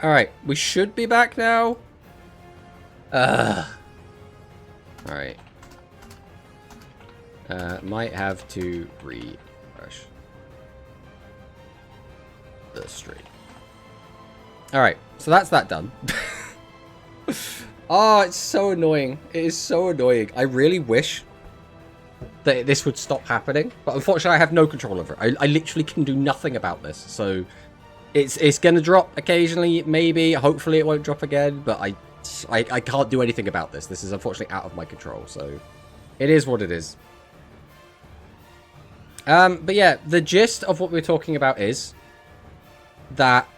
Alright, we should be back now. Alright. Might have to refresh the stream. Alright, so that's that done. Oh, it's so annoying. It is so annoying. I really wish that this would stop happening, but unfortunately I have no control over it. I literally can do nothing about this, so it's gonna drop occasionally, maybe. Hopefully it won't drop again, but I can't do anything about this. This is unfortunately out of my control, so it is what it is. But yeah, the gist of what we're talking about is that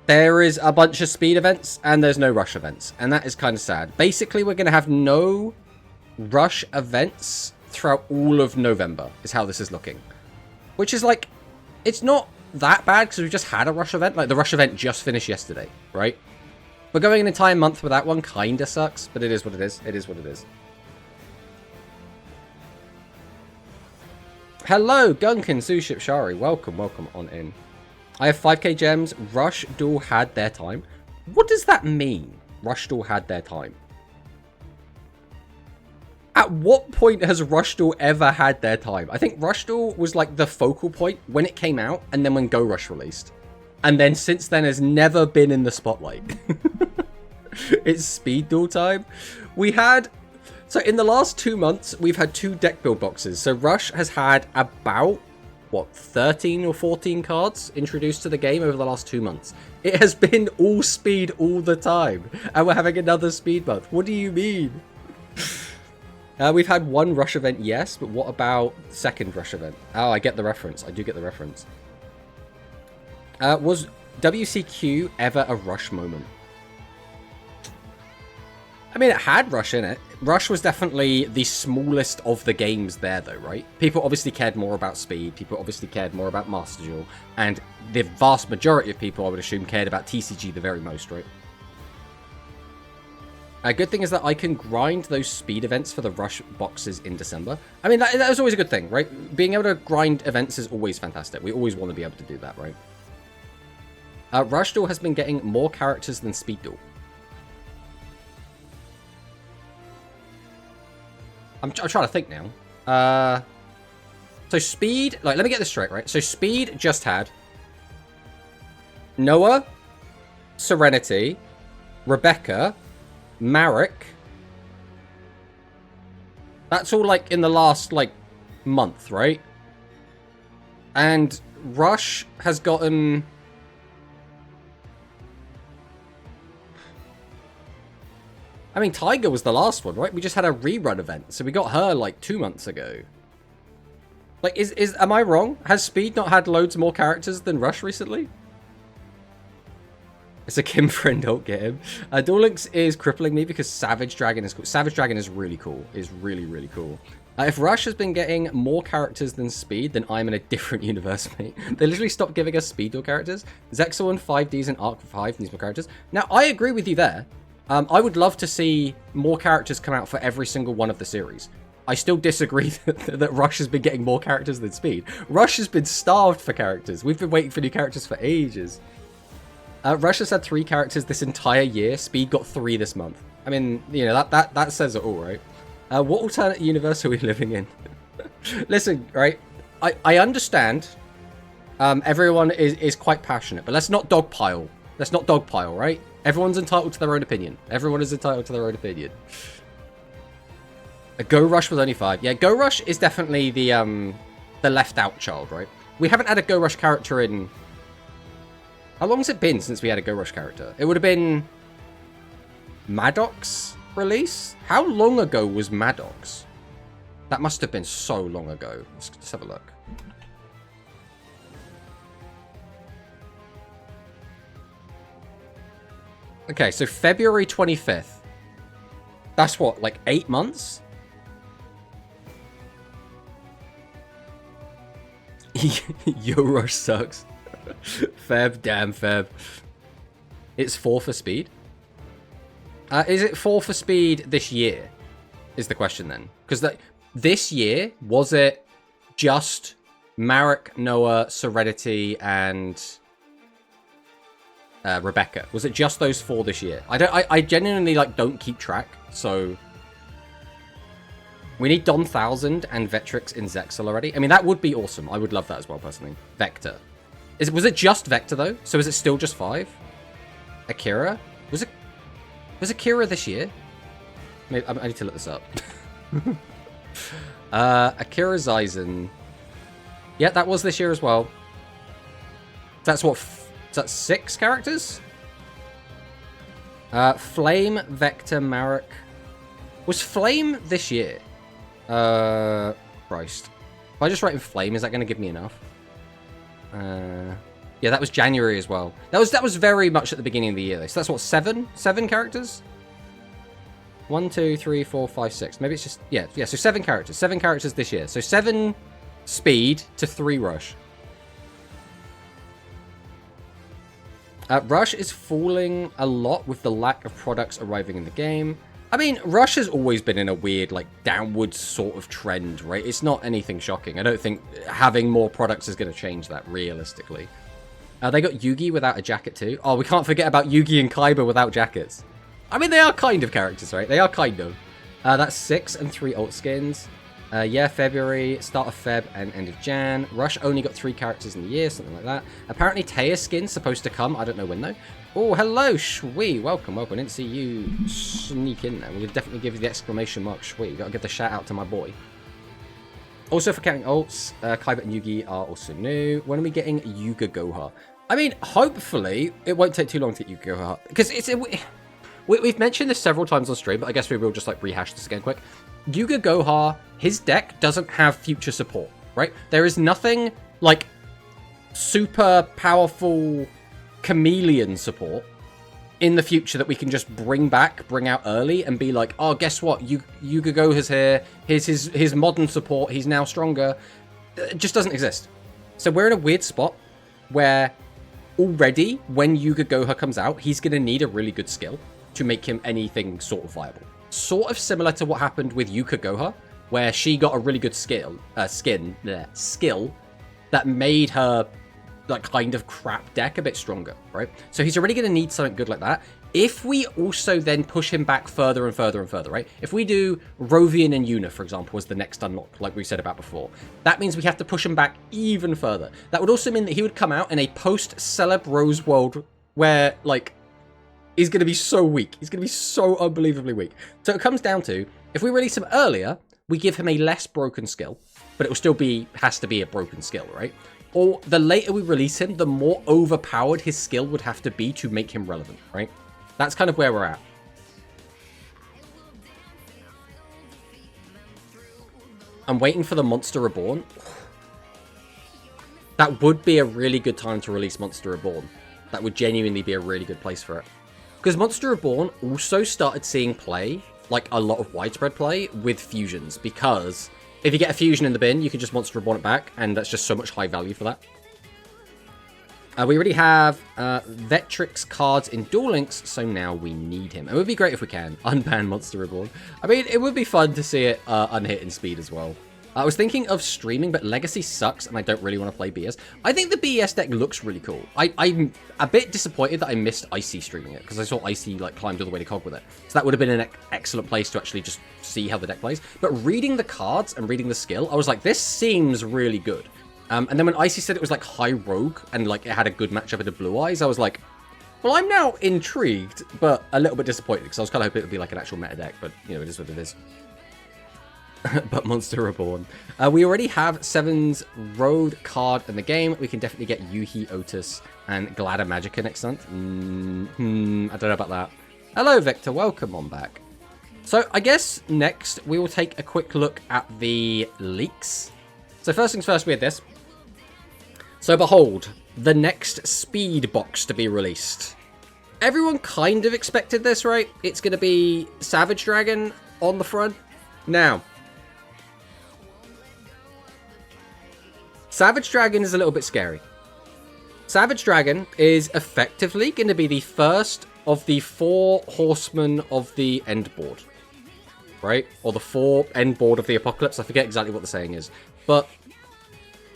there is a bunch of speed events and there's no rush events, and that is kind of sad. Basically, we're going to have no rush events throughout all of November, is how this is looking. Which is like, it's not that bad because we just had a rush event. Like, the rush event just finished yesterday, right? But going an entire month with that one kind of sucks, but it is what it is. It is what it is. Hello, Gunkin, Suship, Shari. Welcome, welcome on in. I have 5k gems. Rush Duel had their time. What does that mean? Rush Duel had their time. At what point has Rush Duel ever had their time? I think Rush Duel was like the focal point when it came out and then when Go Rush released. And then since then has never been in the spotlight. It's Speed Duel time. We had... So in the last 2 months, we've had 2 deck build boxes. So Rush has had about... what, 13 or 14 cards introduced to the game over the last 2 months. It has been all speed all the time. And we're having another speed month. What do you mean? We've had 1 rush event, yes. But what about second rush event? Oh, I get the reference. I do get the reference. Was WCQ ever a rush moment? I mean, it had Rush in it. Rush was definitely the smallest of the games there, though, right? People obviously cared more about speed. People obviously cared more about Master Duel. And the vast majority of people, I would assume, cared about TCG the very most, right? A good thing is that I can grind those speed events for the Rush boxes in December. I mean, that was always a good thing, right? Being able to grind events is always fantastic. We always want to be able to do that, right? Rush Duel has been getting more characters than Speed Duel. I'm trying to think now. So Speed... Like, let me get this straight, right? So Speed just had... Noah, Serenity, Rebecca, Marek. That's all, like, in the last, like, month, right? And Rush has gotten... I mean, Tiger was the last one, right? We just had a rerun event, so we got her, like, 2 months ago. Like, am I wrong? Has Speed not had loads more characters than Rush recently? It's a Kim friend, don't get him. Duel Links is crippling me because Savage Dragon is cool. Savage Dragon is really cool. Is really, really cool. If Rush has been getting more characters than Speed, then I'm in a different universe, mate. They literally stopped giving us Speed Duel characters. Zexal and 5Ds and Arc 5 needs more characters. Now, I agree with you there. I would love to see more characters come out for every single one of the series. I still disagree that Rush has been getting more characters than Speed. Rush has been starved for characters. We've been waiting for new characters for ages. Rush has had 3 characters this entire year. Speed got 3 this month. I mean, you know, that says it all, right? What alternate universe are we living in? Listen, right? I understand everyone is quite passionate, but let's not dogpile. Let's not dogpile, right? Everyone's entitled to their own opinion. Everyone is entitled to their own opinion. Go Rush was only 5. Yeah, Go Rush is definitely the left out child, right? We haven't had a Go Rush character in... How long has it been since we had a Go Rush character? It would have been... Maddox release? How long ago was Maddox? That must have been so long ago. Let's have a look. Okay, so February 25th. That's what, like 8 months? Yo Rush sucks. Feb, damn Feb. It's 4 for Speed? Is it 4 for Speed this year? Is the question then. Because this year, was it just Marek, Noah, Serenity, and Rebecca. Was it just those 4 this year? I genuinely like don't keep track, so we need Don Thousand and Vectrix in Zexal already. I mean, that would be awesome. I would love that as well, personally. Vector. Was it just Vector though? So is it still just 5? Akira? Was Akira this year? Maybe, I need to look this up. Akira Zeizen. Yeah, that was this year as well. That's what... Is that 6 characters? Flame, Vector, Marek. Was Flame this year? Christ. If I just write in Flame, is that going to give me enough? Yeah, that was January as well. That was very much at the beginning of the year, though. So that's what, 7? 7 characters? 1, 2, 3, 4, 5, 6. Maybe it's just... Yeah, so 7 characters. 7 characters this year. So 7 speed to 3 rush. Rush is falling a lot with the lack of products arriving in the game. I mean, Rush has always been in a weird, like, downward sort of trend, right? It's not anything shocking. I don't think having more products is going to change that, realistically. They got Yugi without a jacket, too. Oh, we can't forget about Yugi and Kaiba without jackets. I mean, they are kind of characters, right? They are kind of. That's 6 and 3 alt skins. Yeah, February, start of Feb, and end of Jan. Rush only got 3 characters in the year, something like that. Apparently, Taya skin's supposed to come. I don't know when, though. Oh, hello, Shui. Welcome. I didn't see you sneak in there. We'll definitely give you the exclamation mark, Shui. Gotta give the shout out to my boy. Also, for counting alts, Kaiba and Yugi are also new. When are we getting Yuga Goha? I mean, hopefully, it won't take too long to get Yuga Goha. Because we've mentioned this several times on stream, but I guess we will just, like, rehash this again quick. Yuga Goha, his deck doesn't have future support, right? There is nothing, like, super powerful chameleon support in the future that we can just bring out early and be like, oh, guess what? Yuga Goha's here. Here's his modern support. He's now stronger. It just doesn't exist. So we're in a weird spot where already when Yuga Goha comes out, he's going to need a really good skill to make him anything sort of viable. Sort of similar to what happened with Yuka Goha, where she got a really good skill that made her, like, kind of crap deck a bit stronger, right? So he's already going to need something good like that. If we also then push him back further and further and further, right? If we do Rovian and Yuna, for example, as the next unlock, like we said about before, that means we have to push him back even further. That would also mean that he would come out in a post-Celeb Rose world where, like, he's going to be so weak. He's going to be so unbelievably weak. So it comes down to, if we release him earlier, we give him a less broken skill, but it will still has to be a broken skill, right? Or the later we release him, the more overpowered his skill would have to be to make him relevant, right? That's kind of where we're at. I'm waiting for the Monster Reborn. That would be a really good time to release Monster Reborn. That would genuinely be a really good place for it. Because Monster Reborn also started seeing play, like a lot of widespread play, with fusions. Because if you get a fusion in the bin, you can just Monster Reborn it back, and that's just so much high value for that. We already have Vectrix cards in Duel Links, so now we need him. It would be great if we can unban Monster Reborn. I mean, it would be fun to see it unhit in speed as well. I was thinking of streaming, but Legacy sucks, and I don't really want to play BS. I think the BS deck looks really cool. I'm a bit disappointed that I missed Icy streaming it, because I saw Icy like climbed all the way to Cog with it. So that would have been an excellent place to actually just see how the deck plays. But reading the cards and reading the skill, I was like, this seems really good. And then when Icy said it was like high rogue, and like it had a good matchup into Blue Eyes, I was like, well, I'm now intrigued, but a little bit disappointed, because I was kind of hoping it would be like an actual meta deck, but you know, it is what it is. But Monster Reborn. We already have Seven's Road card in the game. We can definitely get Yuhi Otis and Glada Magica next month. I don't know about that. Hello, Victor. Welcome on back. So I guess next we will take a quick look at the leaks. So first things first, we had this. So behold, the next speed box to be released. Everyone kind of expected this, right? It's going to be Savage Dragon on the front. Now, Savage Dragon is a little bit scary. Savage Dragon is effectively going to be the first of the 4 horsemen of the end board. Right? Or the 4 end board of the apocalypse. I forget exactly what the saying is. But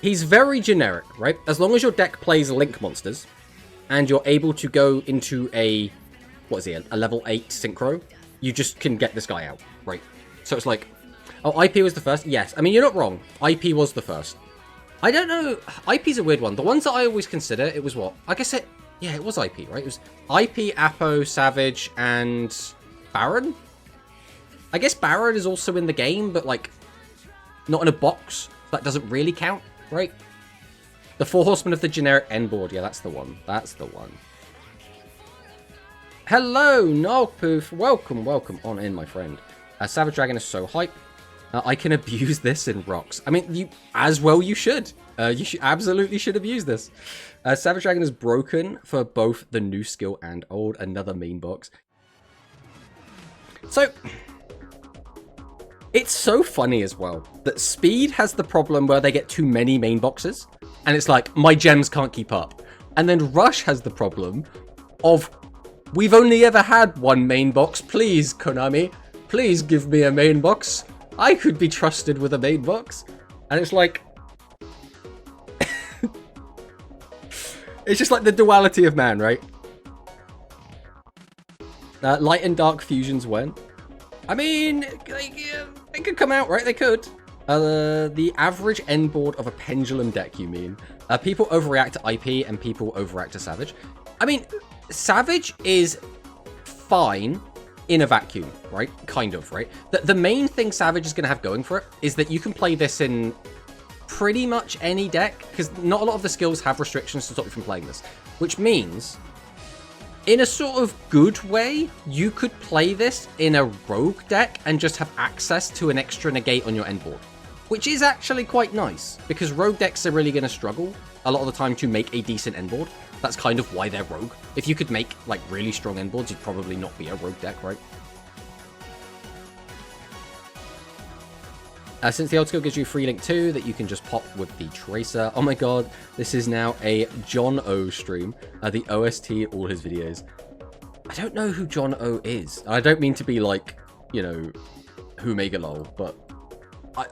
he's very generic, right? As long as your deck plays Link monsters, and you're able to go into a, what is it, a level 8 synchro, you just can get this guy out, right? So it's like, oh, IP was the first? Yes. I mean, you're not wrong. IP was the first. I don't know. IP's a weird one. The ones that I always consider, it was what? I guess it was IP, right? It was IP, Apo, Savage, and Baron? I guess Baron is also in the game, but, like, not in a box. That doesn't really count, right? The 4 Horsemen of the generic N board. Yeah, that's the one. That's the one. Hello, Nogpoof. Welcome, welcome on in, my friend. Savage Dragon is so hype. I can abuse this in rocks. I mean, you should. You absolutely should abuse this. Savage Dragon is broken for both the new skill and old. Another main box. So, it's so funny as well that Speed has the problem where they get too many main boxes. And it's like, my gems can't keep up. And then Rush has the problem of, we've only ever had one main box. Please, Konami, please give me a main box. I could be trusted with a main box. And it's like, it's just like the duality of man, right? Light and dark fusions when? I mean, they could come out, right? They could. The average end board of a pendulum deck, you mean? People overreact to IP and people overreact to Savage. I mean, Savage is fine in a vacuum, right? Kind of, right? The main thing Savage is going to have going for it is that you can play this in pretty much any deck, because not a lot of the skills have restrictions to stop you from playing this. Which means, in a sort of good way, you could play this in a rogue deck and just have access to an extra negate on your end board. Which is actually quite nice, because rogue decks are really going to struggle a lot of the time to make a decent end board. That's kind of why they're rogue. If you could make, like, really strong end boards, you'd probably not be a rogue deck, right? Since the old skill gives you free link 2 that you can just pop with the Tracer. Oh my god, this is now a John O stream. The OST, all his videos. I don't know who John O is. I don't mean to be like, you know, who Mega lol, but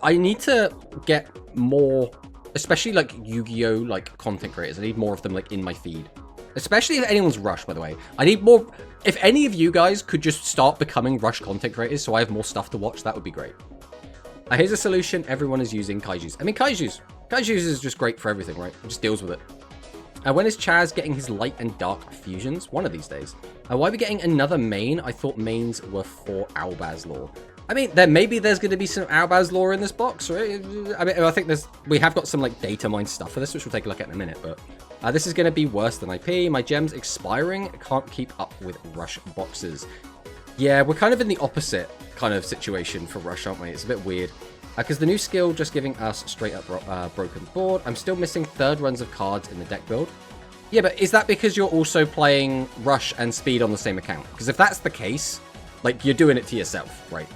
I need to get more, especially like Yu-Gi-Oh! Like content creators. I need more of them like in my feed. Especially if anyone's Rush, by the way. I need more. If any of you guys could just start becoming Rush content creators so I have more stuff to watch, that would be great. Here's a solution everyone is using, Kaijus. I mean, Kaijus is just great for everything, right? It just deals with it. When is Chaz getting his light and dark fusions? One of these days. Why are we getting another main? I thought mains were for Albaz lore. I mean, maybe there's going to be some Albaz lore in this box, right? I mean, I think we have got some like data mine stuff for this, which we'll take a look at in a minute, but this is going to be worse than IP. My gems expiring. Can't keep up with Rush boxes. Yeah, we're kind of in the opposite kind of situation for Rush, aren't we? It's a bit weird. Because the new skill just giving us straight up broken board. I'm still missing third runs of cards in the deck build. Yeah, but is that because you're also playing Rush and Speed on the same account? Because if that's the case, like, you're doing it to yourself, right?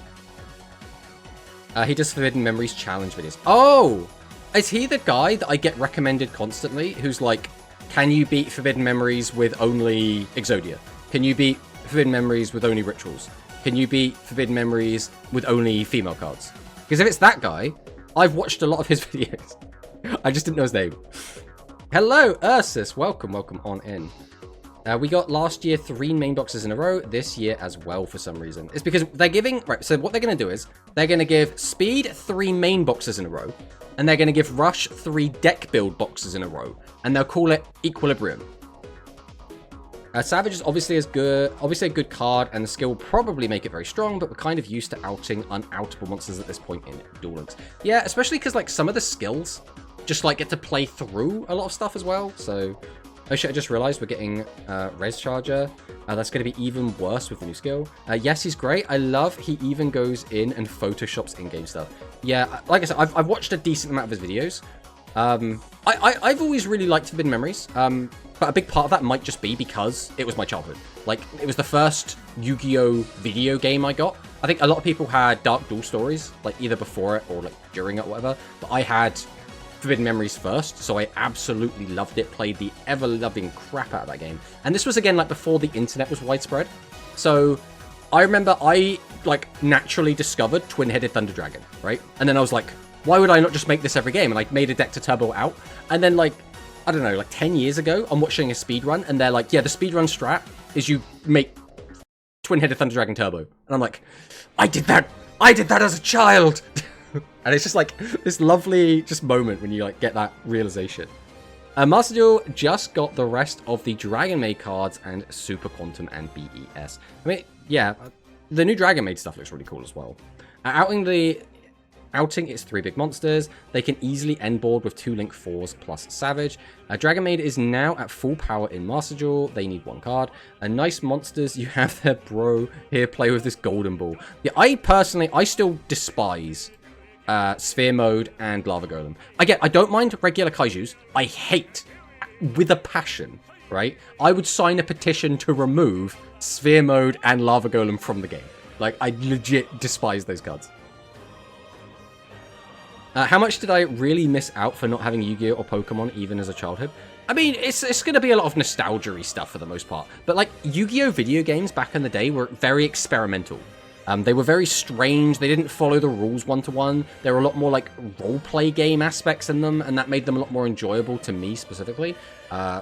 He does Forbidden Memories challenge videos. Oh! Is he the guy that I get recommended constantly? Who's like, can you beat Forbidden Memories with only Exodia? Can you beat Forbidden Memories with only Rituals? Can you beat Forbidden Memories with only female cards? Because if it's that guy, I've watched a lot of his videos. I just didn't know his name. Hello, Ursus. Welcome, welcome on in. We got last year 3 main boxes in a row, this year as well for some reason. It's because they're giving... Right, so what they're going to do is, they're going to give Speed 3 main boxes in a row, and they're going to give Rush 3 deck build boxes in a row, and they'll call it Equilibrium. Savage is obviously a good card, and the skill will probably make it very strong, but we're kind of used to outing unoutable monsters at this point in Duel Links. Yeah, especially because like some of the skills just like get to play through a lot of stuff as well, so... Oh shit, I just realized we're getting Res Charger. That's going to be even worse with the new skill. Yes, he's great. I love he even goes in and photoshops in-game stuff. Yeah, like I said, I've watched a decent amount of his videos. I've always really liked Forbidden Memories, but a big part of that might just be because it was my childhood. Like, it was the first Yu-Gi-Oh! Video game I got. I think a lot of people had Dark Duel Stories, like either before it or like during it or whatever, but I had Forbidden Memories first, so I absolutely loved it, played the ever-loving crap out of that game. And this was, again, like, before the internet was widespread. So, I remember I, like, naturally discovered Twin-Headed Thunder Dragon, right? And then I was like, why would I not just make this every game? And I made a deck to turbo out. And then, like, I don't know, like 10 years ago, I'm watching a speedrun, and they're like, yeah, the speedrun strat is you make Twin-Headed Thunder Dragon Turbo. And I'm like, I did that as a child! And it's just like this lovely just moment when you like get that realization. Master Duel just got the rest of the Dragon Maid cards and Super Quantum and BES. I mean, yeah, the new Dragon Maid stuff looks really cool as well. Outing its 3 big monsters. They can easily end board with 2 Link 4s plus Savage. Dragon Maid is now at full power in Master Duel. They need 1 card. Nice monsters you have there, bro. Here, play with this Golden Ball. Yeah, I still despise Sphere Mode and Lava Golem. I don't mind regular Kaijus. I hate, with a passion, right? I would sign a petition to remove Sphere Mode and Lava Golem from the game. Like, I legit despise those cards. How much did I really miss out for not having Yu-Gi-Oh! Or Pokemon even as a childhood? I mean, it's going to be a lot of nostalgia-y stuff for the most part. But, like, Yu-Gi-Oh! Video games back in the day were very experimental. They were very strange. They didn't follow the rules one-to-one. There were a lot more, like, role-play game aspects in them, and that made them a lot more enjoyable to me, specifically.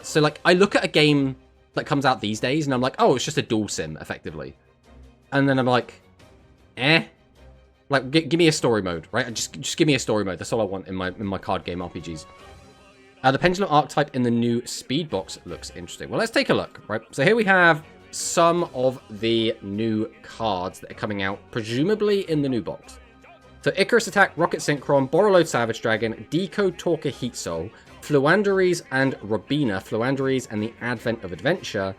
So, like, I look at a game that comes out these days, and I'm like, oh, it's just a duel sim, effectively. And then I'm like, eh? Like, give me a story mode, right? Just give me a story mode. That's all I want in my card game RPGs. The Pendulum Archetype in the new Speed Box looks interesting. Well, let's take a look, right? So here we have some of the new cards that are coming out, presumably in the new box. So Icarus Attack, Rocket Synchron, Borreload Savage Dragon, Decode Talker Heat Soul, Fluanderies and Robina, Fluanderies and the Advent of Adventure,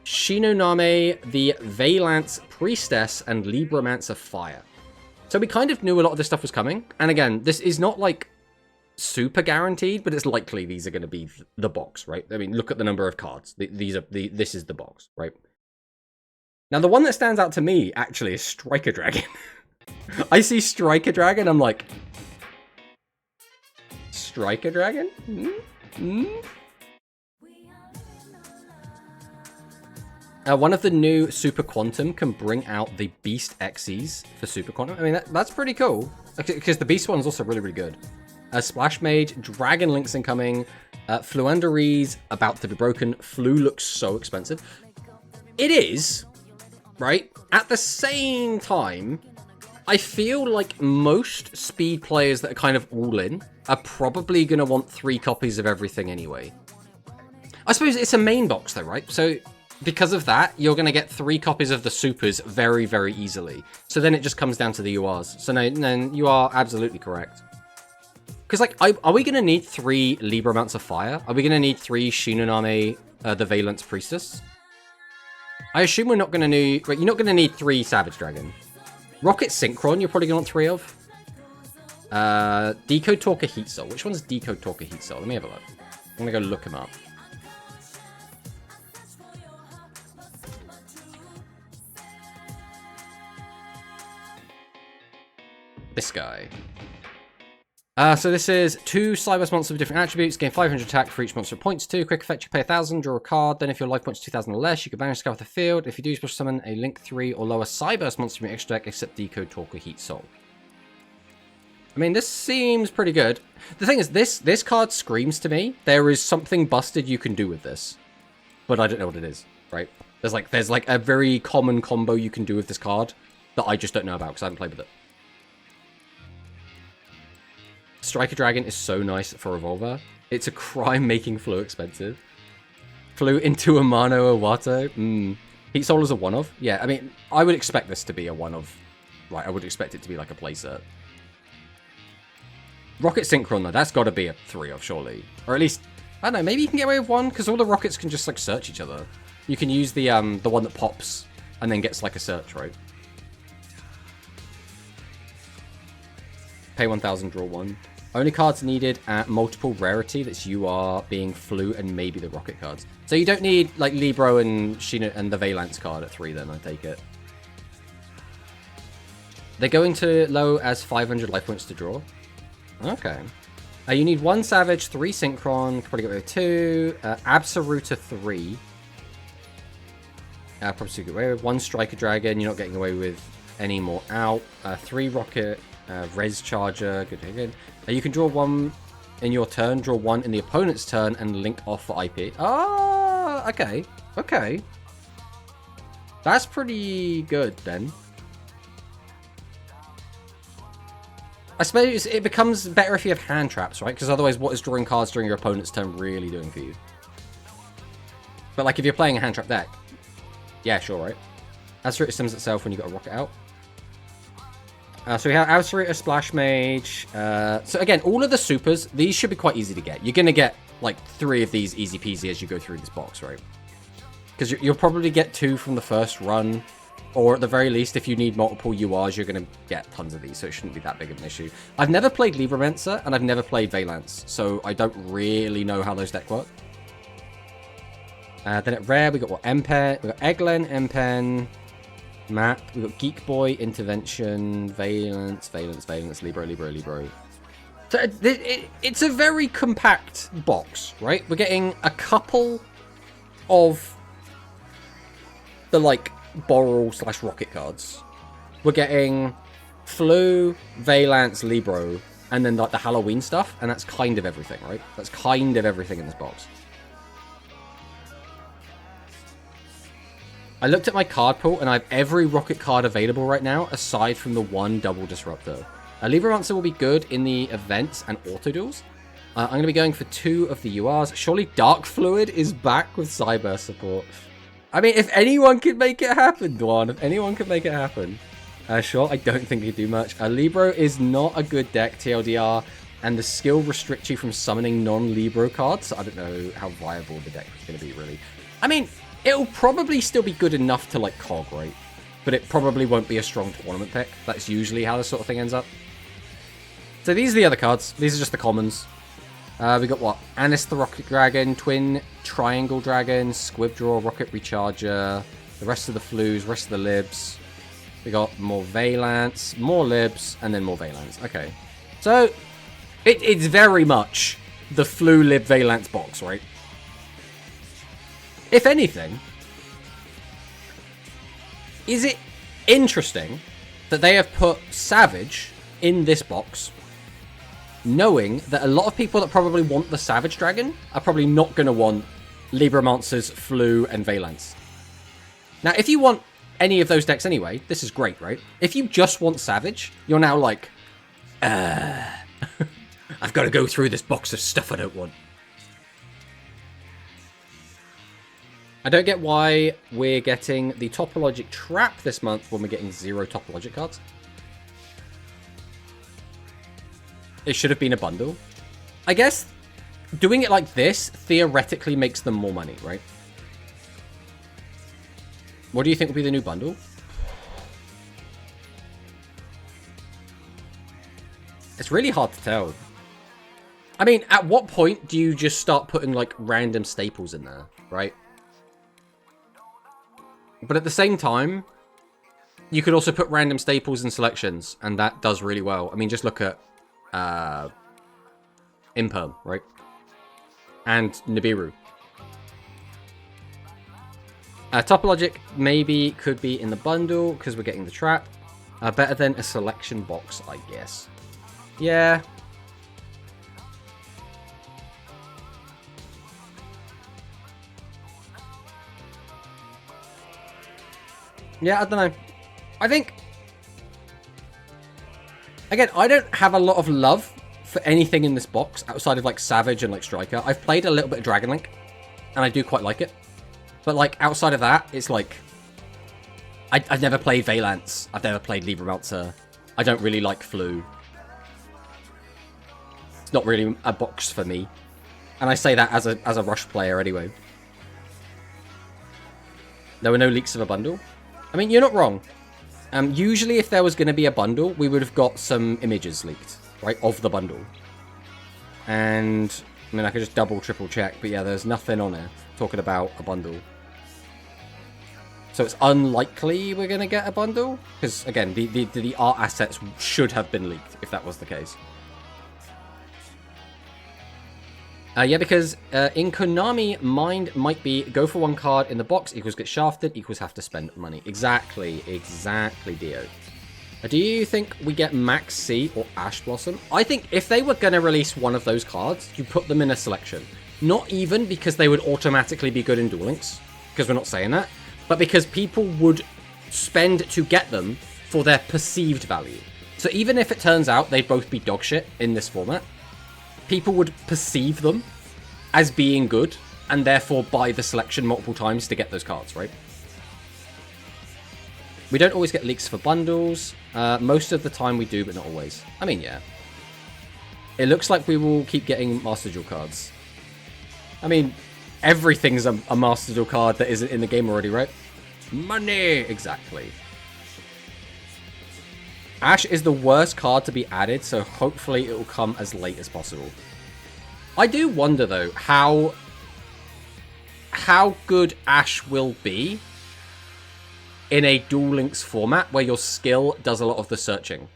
Shinoname, the Valance Priestess, and Libromancer Fire. So we kind of knew a lot of this stuff was coming. And again, this is not like super guaranteed, but it's likely these are going to be the box, right? I mean, look at the number of cards. This is the box, right? Now, the one that stands out to me, actually, is Striker Dragon. I see Striker Dragon, I'm like, Striker Dragon? One of the new Super Quantum can bring out the Beast Xyz for Super Quantum. I mean, that's pretty cool, because the Beast one's also really, really good. Splash Mage, Dragon Link's incoming, Fluanderies about to be broken. Flu looks so expensive. It is, right? At the same time, I feel like most speed players that are kind of all in are probably going to want 3 copies of everything anyway. I suppose it's a main box though, right? So because of that, you're going to get 3 copies of the supers very, very easily. So then it just comes down to the URs. So no, you are absolutely correct. Because, like, are we going to need 3 Libromancer Fire? Are we going to need 3 Shinoname, the Valance Priestess? I assume we're not going to need... Right, you're not going to need 3 Savage Dragon. Rocket Synchron, you're probably going to want 3 of. Decode Talker Heat Soul. Which one's Decode Talker Heat Soul? Let me have a look. I'm going to go look him up. This guy. So this is 2 Cyberse monsters with different attributes. Gain 500 attack for each monster points 2. Quick effect, you pay 1,000, draw a card. Then if your life points 2,000 or less, you can banish scout the field. If you do, special summon a Link 3 or lower Cyberse monster from your extra deck, except Decode Talker Heat Soul. I mean, this seems pretty good. The thing is, this card screams to me, there is something busted you can do with this. But I don't know what it is, right? There's like a very common combo you can do with this card that I just don't know about because I haven't played with it. Striker Dragon is so nice for Revolver. It's a crime making Flu expensive. Flew into Amano Iwato. Heat Soul is a one-of. Yeah, I mean, I would expect this to be a one-of. Right, I would expect it to be like a playset. Rocket Synchron, though, that's got to be a 3-of, surely. Or at least, I don't know, maybe you can get away with 1, because all the rockets can just, like, search each other. You can use the one that pops and then gets, like, a search, right? Pay 1,000, draw 1. Only cards needed at multiple rarity. That's UR, being Flu, and maybe the rocket cards. So you don't need, like, Libro and Sheena and the Valance card at 3, then, I take it. They're going to low as 500 life points to draw. Okay. You need 1 Savage, 3 Synchron, probably get away with 2. Absoluta 3. Probably get away with 1 Striker Dragon. You're not getting away with any more out. 3 Rocket, Res Charger. Good. You can draw 1 in your turn, draw 1 in the opponent's turn, and link off for IP. Ah, okay. Okay. That's pretty good, then. I suppose it becomes better if you have hand traps, right? Because otherwise, what is drawing cards during your opponent's turn really doing for you? But, like, if you're playing a hand trap deck, yeah, sure, right? Azurita sims itself when you got a rocket out. So we have Azurita, Splash Mage. So again, all of the supers, these should be quite easy to get. You're going to get, like, 3 of these easy peasy as you go through this box, right? Because you'll probably get 2 from the first run. Or at the very least, if you need multiple URs, you're going to get tons of these, so it shouldn't be that big of an issue. I've never played Libromancer, and I've never played Valance, so I don't really know how those decks work. Then at rare, we got what? Empen, we got Egglen, Empen, Map, we got Geek Boy, Intervention, Valance, Libro. So it's a very compact box, right? We're getting a couple of the, like, Boral/Rocket cards. We're getting Flu, Valance, Libro, and then, like, the Halloween stuff, and that's kind of everything, right? That's kind of everything in this box. I looked at my card pool, and I have every Rocket card available right now, aside from the 1 Double Disruptor. Libromancer will be good in the events and auto duels. I'm going to be going for 2 of the URs. Surely Dark Fluid is back with Cyber support. I mean, if anyone could make it happen, Dwan, if anyone could make it happen. Sure, I don't think he'd do much. Libro is not a good deck, TLDR, and the skill restricts you from summoning non-Libro cards, so I don't know how viable the deck is going to be, really. I mean, it'll probably still be good enough to, like, cog, right? But it probably won't be a strong tournament pick. That's usually how this sort of thing ends up. So these are the other cards. These are just the commons. We got what? Anis the Rocket Dragon, Twin Triangle Dragon, Squibdraw, Rocket Recharger, the rest of the Flus, rest of the Libs. We got more Valance, more Libs, and then more Valance. Okay. So, it's very much the Flu Lib Valance box, right? If anything, is it interesting that they have put Savage in this box, knowing that a lot of people that probably want the Savage Dragon are probably not going to want Libromancer's Flu and Valance. Now, if you want any of those decks anyway, this is great, right? If you just want Savage, you're now like, I've got to go through this box of stuff I don't want. I don't get why we're getting the Topologic Trap this month when we're getting 0 Topologic cards. It should have been a bundle. I guess doing it like this theoretically makes them more money, right? What do you think will be the new bundle? It's really hard to tell. I mean, at what point do you just start putting, like, random staples in there, right? But at the same time, you could also put random staples in selections, and that does really well. I mean, just look at Imperm, right? And Nibiru. Topologic maybe could be in the bundle because we're getting the trap. Better than a selection box, I guess. Yeah. Yeah, I don't know. I think... Again, I don't have a lot of love for anything in this box outside of, like, Savage and, like, Striker. I've played a little bit of Dragon Link, and I do quite like it. But, like, outside of that, it's like... I've never played Valance. I've never played Libromancer. I don't really like Flu. It's not really a box for me. And I say that as a Rush player anyway. There were no leaks of a bundle. I mean, you're not wrong. Usually, if there was going to be a bundle, we would have got some images leaked, right, of the bundle. And, I mean, I could just double, triple check, but yeah, there's nothing on it talking about a bundle. So it's unlikely we're going to get a bundle, because, again, the art assets should have been leaked, if that was the case. Yeah, because in Konami, mind might be go for 1 card in the box equals get shafted equals have to spend money. Exactly, Dio. Do you think we get Max C or Ash Blossom? I think if they were going to release one of those cards, you put them in a selection. Not even because they would automatically be good in Duel Links, because we're not saying that, but because people would spend to get them for their perceived value. So even if it turns out they'd both be dogshit in this format, people would perceive them as being good and therefore buy the selection multiple times to get those cards, right? We don't always get leaks for bundles. Most of the time we do, but not always. I mean, yeah. It looks like we will keep getting Master Duel cards. I mean, everything's a Master Duel card that isn't in the game already, right? Money! Exactly. Ash is the worst card to be added, so hopefully it will come as late as possible. I do wonder, though, how good Ash will be in a Duel Links format where your skill does a lot of the searching.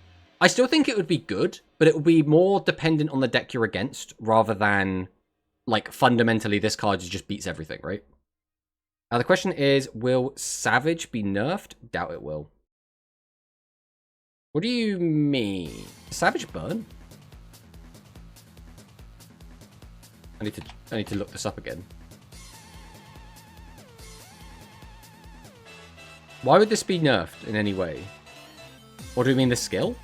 I still think it would be good, but it would be more dependent on the deck you're against rather than, like, fundamentally this card just beats everything, right? The question is, will Savage be nerfed? Doubt it will. What do you mean? Savage burn? I need to look this up again. Why would this be nerfed in any way? Or do you mean the skill?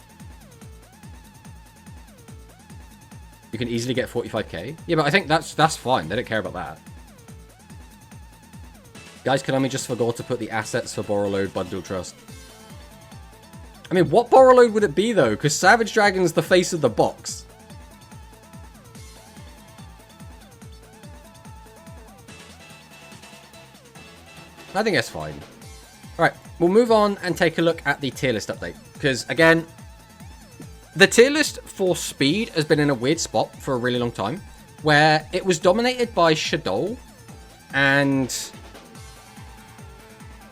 You can easily get 45k. Yeah, but I think that's fine. They don't care about that. Guys, Konami just forgot to put the assets for Borreload Bundle Trust. I mean, what Borreload would it be, though? Because Savage Dragon's the face of the box. I think that's fine. Alright, we'll move on and take a look at the tier list update. Because, again, the tier list for Speed has been in a weird spot for a really long time. Where it was dominated by Shadow and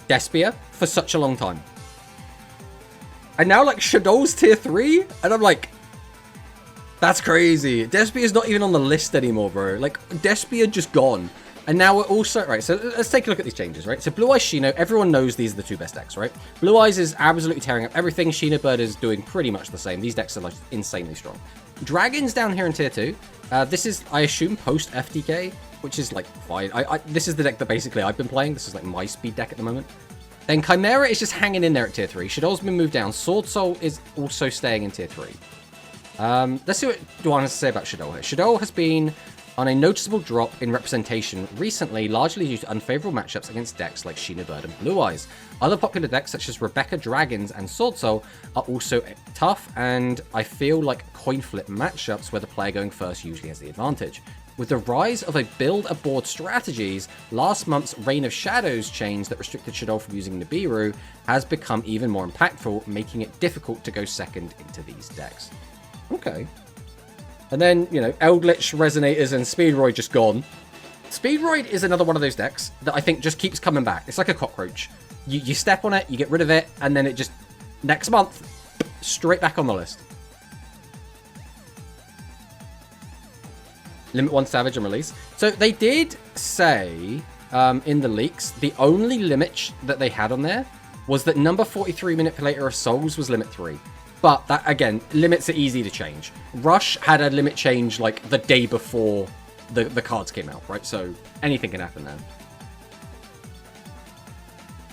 Despia for such a long time. And now, like, Shadow's tier 3? And I'm like, that's crazy. Despia's not even on the list anymore, bro. Like, Despia just gone. And now we're also... Right, so let's take a look at these changes, right? So Blue Eyes Shino, everyone knows these are the two best decks, right? Blue Eyes is absolutely tearing up everything. Shino Bird is doing pretty much the same. These decks are, like, insanely strong. Dragon's down here in tier 2. This is, I assume, post-FTK, which is, like, fine. This is the deck that basically I've been playing. This is, like, my speed deck at the moment. Then Chimera is just hanging in there at tier 3. Shadow's been moved down. Sword Soul is also staying in tier 3. Let's see what Duan has to say about Shadow here. Shadow has been on a noticeable drop in representation recently, largely due to unfavorable matchups against decks like Shino Bird and Blue Eyes. Other popular decks such as Rebecca Dragons and Sword Soul are also tough, and I feel like coin flip matchups where the player going first usually has the advantage. With the rise of a build-a-board strategies, last month's Reign of Shadows change that restricted Shadow from using Nibiru has become even more impactful, making it difficult to go second into these decks. Okay. And then, you know, Eldritch, Resonators, and Speedroid just gone. Speedroid is another one of those decks that I think just keeps coming back. It's like a cockroach. You step on it, you get rid of it, and then it just, next month, straight back on the list. Limit 1 Savage and release. So they did say in the leaks, the only limit that they had on there was that number 43 Manipulator of Souls was limit 3. But that, again, limits are easy to change. Rush had a limit change like the day before the cards came out, right? So anything can happen now.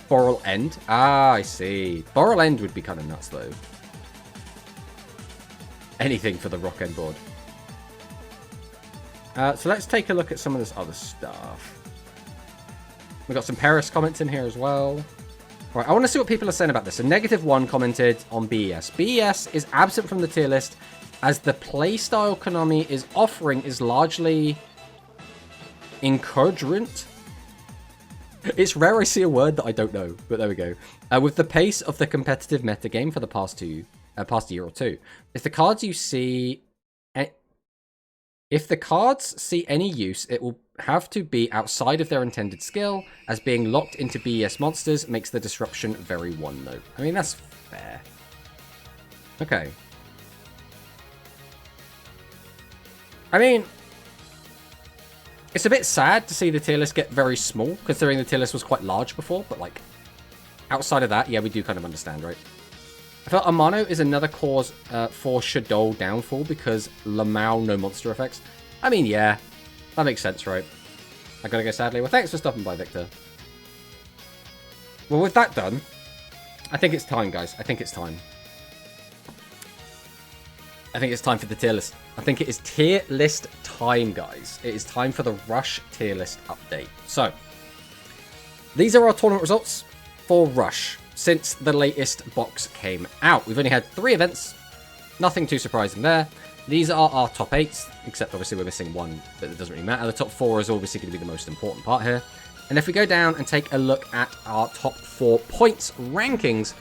Boral End. Ah, I see. Boral End would be kind of nuts, though. Anything for the Rock End board. So let's take a look at some of this other stuff. We've got some Paris comments in here as well. Right, I want to see what people are saying about this. So -1 commented on BES. BES is absent from the tier list as the playstyle Konami is offering is largely encouragement. It's rare I see a word that I don't know, but there we go. With the pace of the competitive metagame for the past year or two. If the cards see any use, it will have to be outside of their intended skill, as being locked into BES monsters makes the disruption very one-note. I mean, that's fair. Okay. I mean, it's a bit sad to see the tier list get very small, considering the tier list was quite large before, but, like, outside of that, yeah, we do kind of understand, right? I felt Amano is another cause for Shaddoll downfall because Lamau no monster effects. I mean, yeah, that makes sense, right? I gotta go sadly. Well, thanks for stopping by, Victor. Well, with that done, I think it's time, guys. I think it's time. I think it's time for the tier list. I think it is tier list time, guys. It is time for the Rush tier list update. So, these are our tournament results for Rush since the latest box came out. We've only had 3 events. Nothing too surprising there. These are our top 8s, except obviously we're missing one, but it doesn't really matter. The top 4 is obviously going to be the most important part here. And if we go down and take a look at our top 4 points rankings,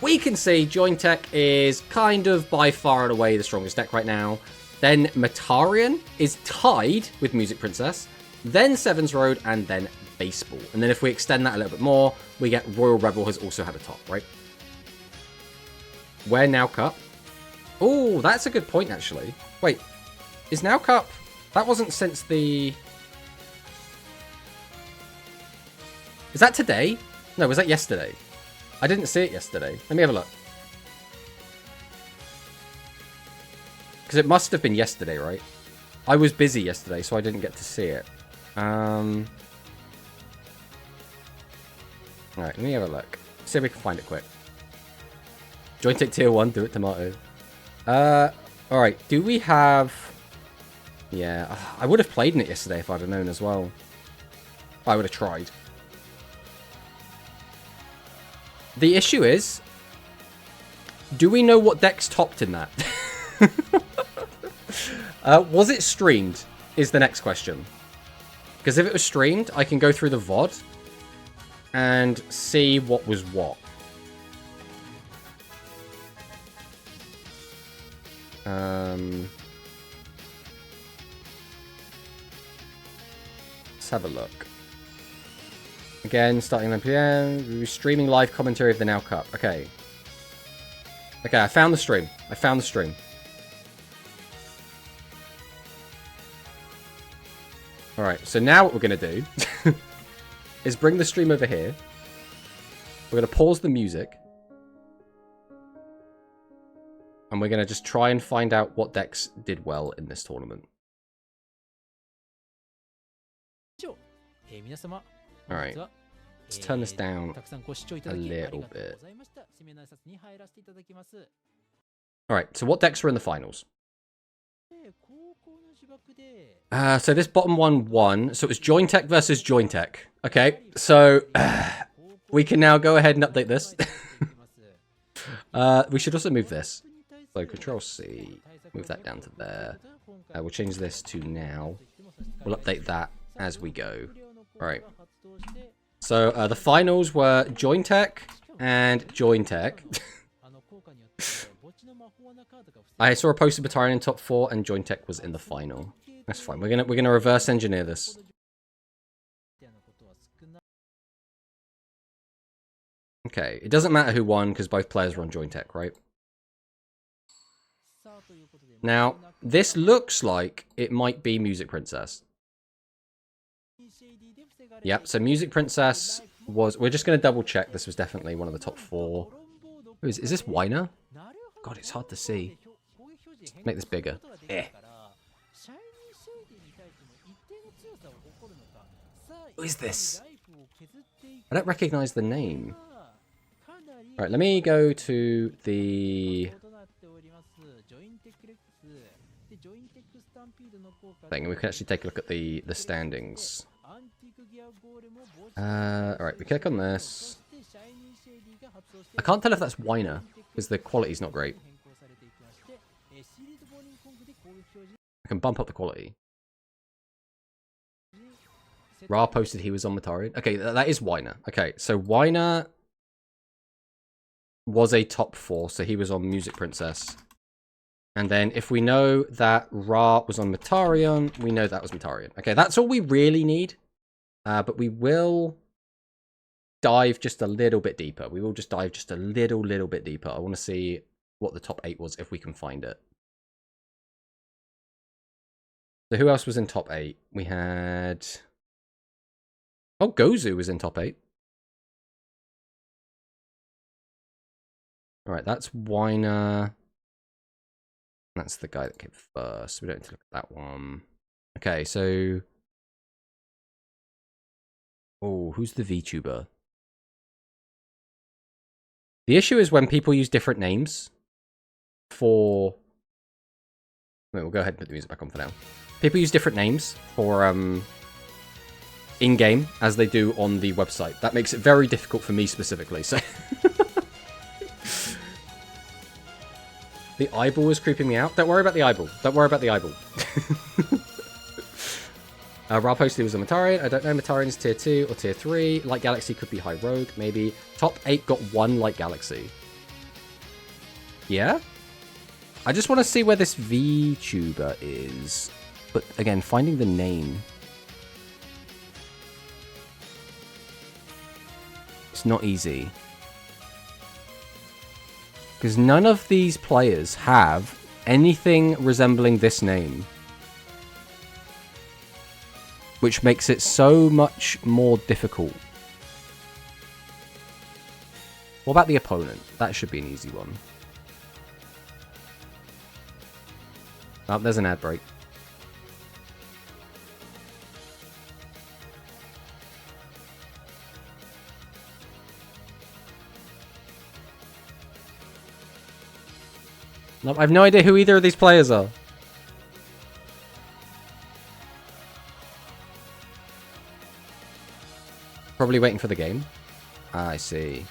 we can see Jointech is kind of by far and away the strongest deck right now. Then Metarion is tied with Music Princess, then Sevens Road, and then Baseball. And then if we extend that a little bit more, we get Royal Rebel has also had a top, right? Where Now Cup? Oh, that's a good point, actually. Wait, is Now Cup... That wasn't since the... Is that today? No, was that yesterday? I didn't see it yesterday. Let me have a look. Because it must have been yesterday, right? I was busy yesterday, so I didn't get to see it. Alright, let me have a look. See if we can find it quick. Joystick tier 1, do it tomato. Alright, do we have... Yeah, I would have played in it yesterday if I'd have known as well. I would have tried. The issue is, do we know what decks topped in that? Was it streamed, is the next question. Because if it was streamed, I can go through the VOD and see what was what. Let's have a look. Again, starting 9 PM. We're streaming live commentary of the Now Cup. Okay. Okay, I found the stream. I found the stream. Alright, so now what we're going to do is bring the stream over here. We're going to pause the music. And we're going to just try and find out what decks did well in this tournament. Alright. Let's turn this down a little bit. Alright, so what decks were in the finals? So this bottom one won. So it was Jointech versus Jointech. Okay, so we can now go ahead and update this. We should also move this. So Control C, move that down to there. We'll change this to now. We'll update that as we go. Alright. So the finals were Jointech and Jointech. I saw a post of Batarian in top 4 and Jointech was in the final. That's fine. We're gonna reverse engineer this. Okay, it doesn't matter who won because both players were on Jointech, right? Now, this looks like it might be Music Princess. Yep, so Music Princess was... We're just going to double check this was definitely one of the top 4. Is this Whiner? God, it's hard to see. Make this bigger. Eh. Who is this? I don't recognize the name. Alright, let me go to the... thing, and we can actually take a look at the standings. Alright, we click on this. I can't tell if that's Whiner, because the quality's not great. I can bump up the quality. Ra posted he was on Matari. Okay, that is Whiner. Okay, so Whiner was a top 4, so he was on Music Princess. And then if we know that Ra was on Metarion, we know that was Metarion. Okay, that's all we really need. But we will dive just a little bit deeper. We will just dive just a little bit deeper. I want to see what the top 8 was, if we can find it. So who else was in top 8? We had... Oh, Gozu was in top 8. Alright, that's Weiner. That's the guy that came first. We don't need to look at that one. Okay, so... Oh, who's the VTuber? The issue is when people use different names for... Wait, we'll go ahead and put the music back on for now. People use different names for in-game as they do on the website. That makes it very difficult for me specifically, so... The eyeball is creeping me out. Don't worry about the eyeball. Don't worry about the eyeball. Ra posted was a Matarian. I don't know. Matarian is tier 2 or tier 3. Light Galaxy could be high rogue, maybe. Top 8 got 1 Light Galaxy. Yeah? I just want to see where this VTuber is. But again, finding the name. It's not easy. Because none of these players have anything resembling this name. Which makes it so much more difficult. What about the opponent? That should be an easy one. Oh, there's an ad break. No, I have no idea who either of these players are. Probably waiting for the game. I see.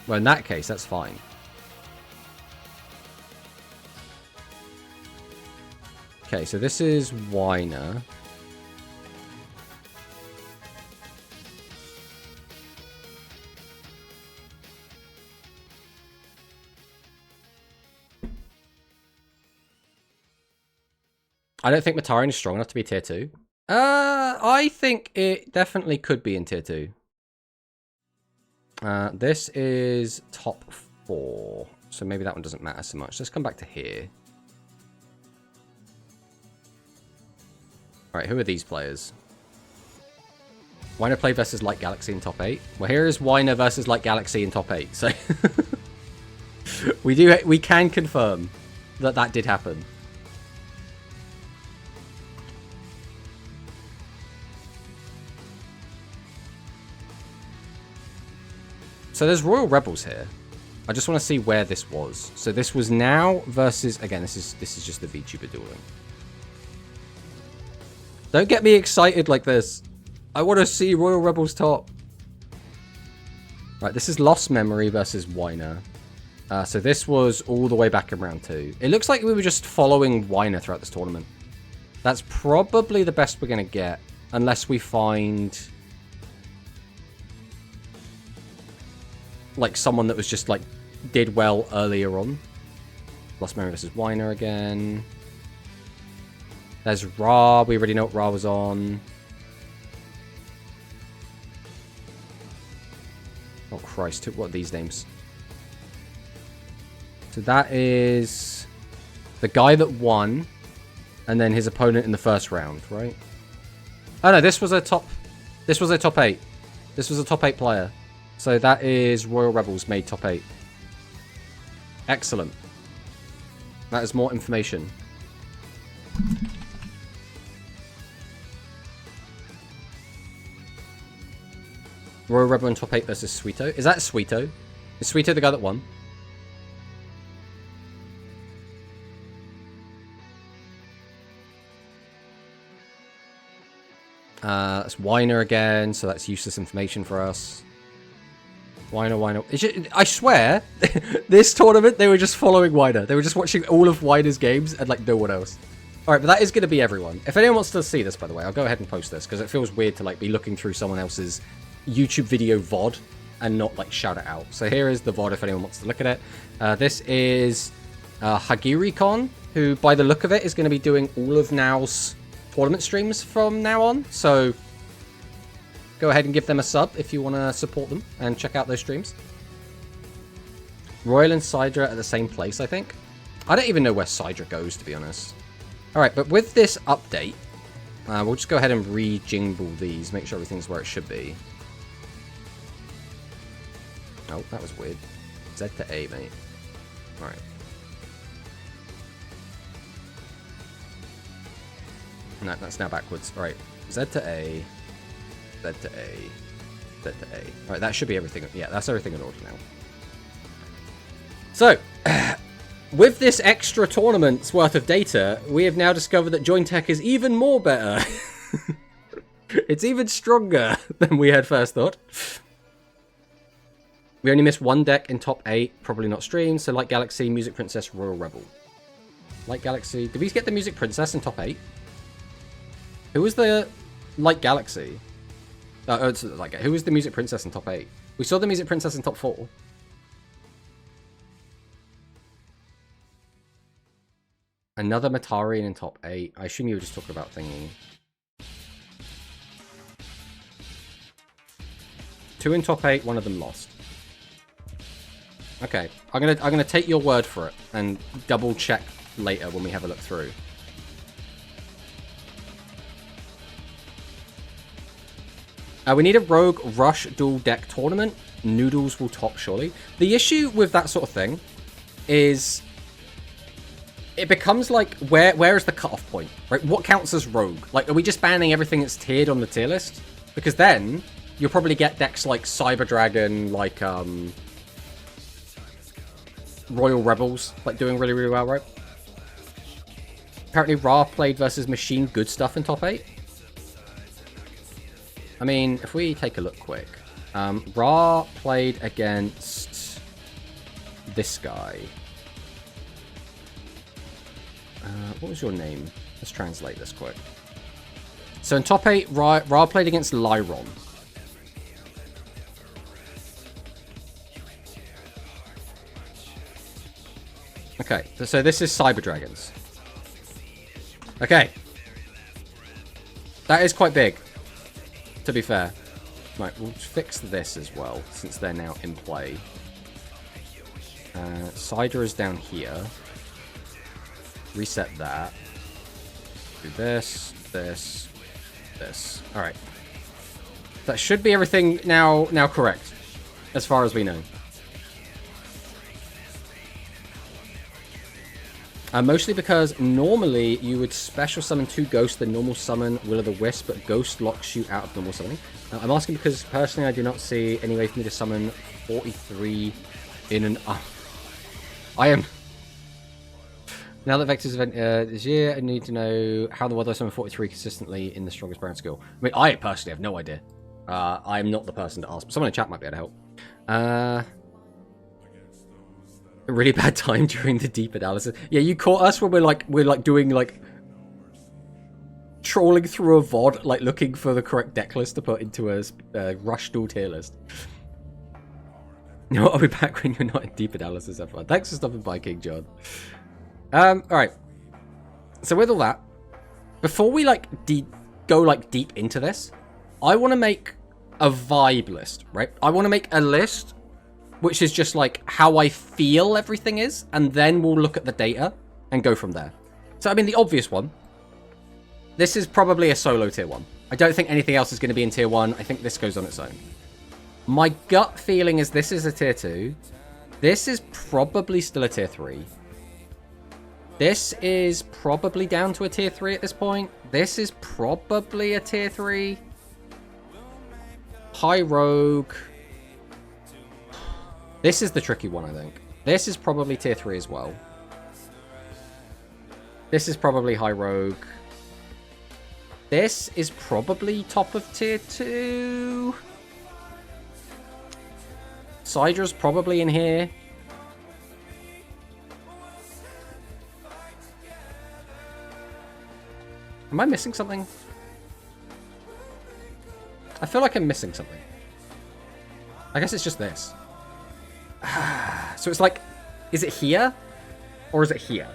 Well, in that case, that's fine. Okay, so this is Weiner. I don't think Matarian is strong enough to be tier 2. I think it definitely could be in tier 2. This is top 4. So maybe that one doesn't matter so much. Let's come back to here. Alright, who are these players? Weiner play versus Light Galaxy in top 8. Well, here is Weiner versus Light Galaxy in top 8. So we can confirm that that did happen. So there's Royal Rebels here. I just want to see where this was. So this was now versus... Again, this is just the VTuber dueling. Don't get me excited like this. I want to see Royal Rebels top. Right, this is Lost Memory versus Weiner. So this was all the way back in round 2. It looks like we were just following Weiner throughout this tournament. That's probably the best we're going to get. Unless we find... like someone that was just like did well earlier on. Lost Memory versus Weiner again. There's Ra. We already know what Ra was on. Oh Christ, what are these names? So that is the guy that won, and then his opponent in the first round, right? Oh no, this was a top 8. This was a top 8 player. So that is Royal Rebels made top 8. Excellent. That is more information. Royal Rebel in top 8 versus Sweeto. Is that Sweeto? Is Sweeto the guy that won? That's Weiner again, so that's useless information for us. Weiner. I swear, this tournament, they were just following Weiner. They were just watching all of Weiner's games and, like, no one else. Alright, but that is going to be everyone. If anyone wants to see this, by the way, I'll go ahead and post this, because it feels weird to, like, be looking through someone else's YouTube video VOD and not, like, shout it out. So here is the VOD if anyone wants to look at it. This is Hagiri-Con, who, by the look of it, is going to be doing all of Now's tournament streams from now on. So go ahead and give them a sub if you want to support them and check out those streams. Royal and Sidra at the same place, I think. I don't even know where Sidra goes, to be honest. Alright, but with this update, we'll just go ahead and re-jingle these, make sure everything's where it should be. Oh, that was weird. Z to A, mate. Alright. No, that's now backwards. Alright. Z to A. Z to A. Z to A. Alright, that should be everything. Yeah, that's everything in order now. So, with this extra tournament's worth of data, we have now discovered that Jointech is even more better. It's even stronger than we had first thought. We only missed one deck in top 8, probably not streamed, so Light Galaxy, Music Princess, Royal Rebel. Light Galaxy... Did we get the Music Princess in top 8? Who was the Light Galaxy? Who was the Music Princess in top 8? We saw the Music Princess in top 4. Another Matarian in top 8. I assume you were just talking about thingy. 2 in top 8, one of them lost. Okay, I'm gonna take your word for it and double check later when we have a look through. We need a Rogue Rush dual deck tournament. Noodles will top surely. The issue with that sort of thing is it becomes like where is the cutoff point, right? What counts as Rogue? Like, are we just banning everything that's tiered on the tier list? Because then you'll probably get decks like Cyber Dragon, like Royal Rebels, like doing really, really well, right? Apparently Ra played versus Machine good stuff in top 8. I mean, if we take a look quick. Ra played against this guy. What was your name? Let's translate this quick. So in top 8, Ra played against Lyron. Okay, so this is Cyber Dragons. Okay. That is quite big, to be fair. Right, we'll fix this as well, since they're now in play. Cider is down here. Reset that. Do this, this, this. Alright. That should be everything now correct, as far as we know. Mostly because normally you would special summon 2 ghosts, then normal summon Will-o'-the-Wisp, but Ghost locks you out of normal summoning. I'm asking because personally I do not see any way for me to summon 43 in an... I am... Now that Vector's event this year, I need to know how the world I summon 43 consistently in the strongest brand skill. I mean, I personally have no idea. I'm not the person to ask, but someone in chat might be able to help. A really bad time during the deep analysis. Yeah, you caught us when we're doing like trawling through a VOD, like looking for the correct deck list to put into a Rush dual tier list. You know what, I'll be back when you're not in deep analysis, everyone. Thanks for stopping by, King John. Alright. So with all that, before we go deep into this, I want to make a vibe list, right? I want to make a list which is just like how I feel everything is, and then we'll look at the data and go from there. So, I mean, the obvious one, this is probably a solo tier 1. I don't think anything else is going to be in tier 1. I think this goes on its own. My gut feeling is this is a tier 2. This is probably still a tier 3. This is probably down to a tier 3 at this point. This is probably a tier 3. High Rogue. This is the tricky one, I think. This is probably tier 3 as well. This is probably High Rogue. This is probably top of tier 2. Sydra's probably in here. Am I missing something? I feel like I'm missing something. I guess it's just this. So it's like, is it here? Or is it here?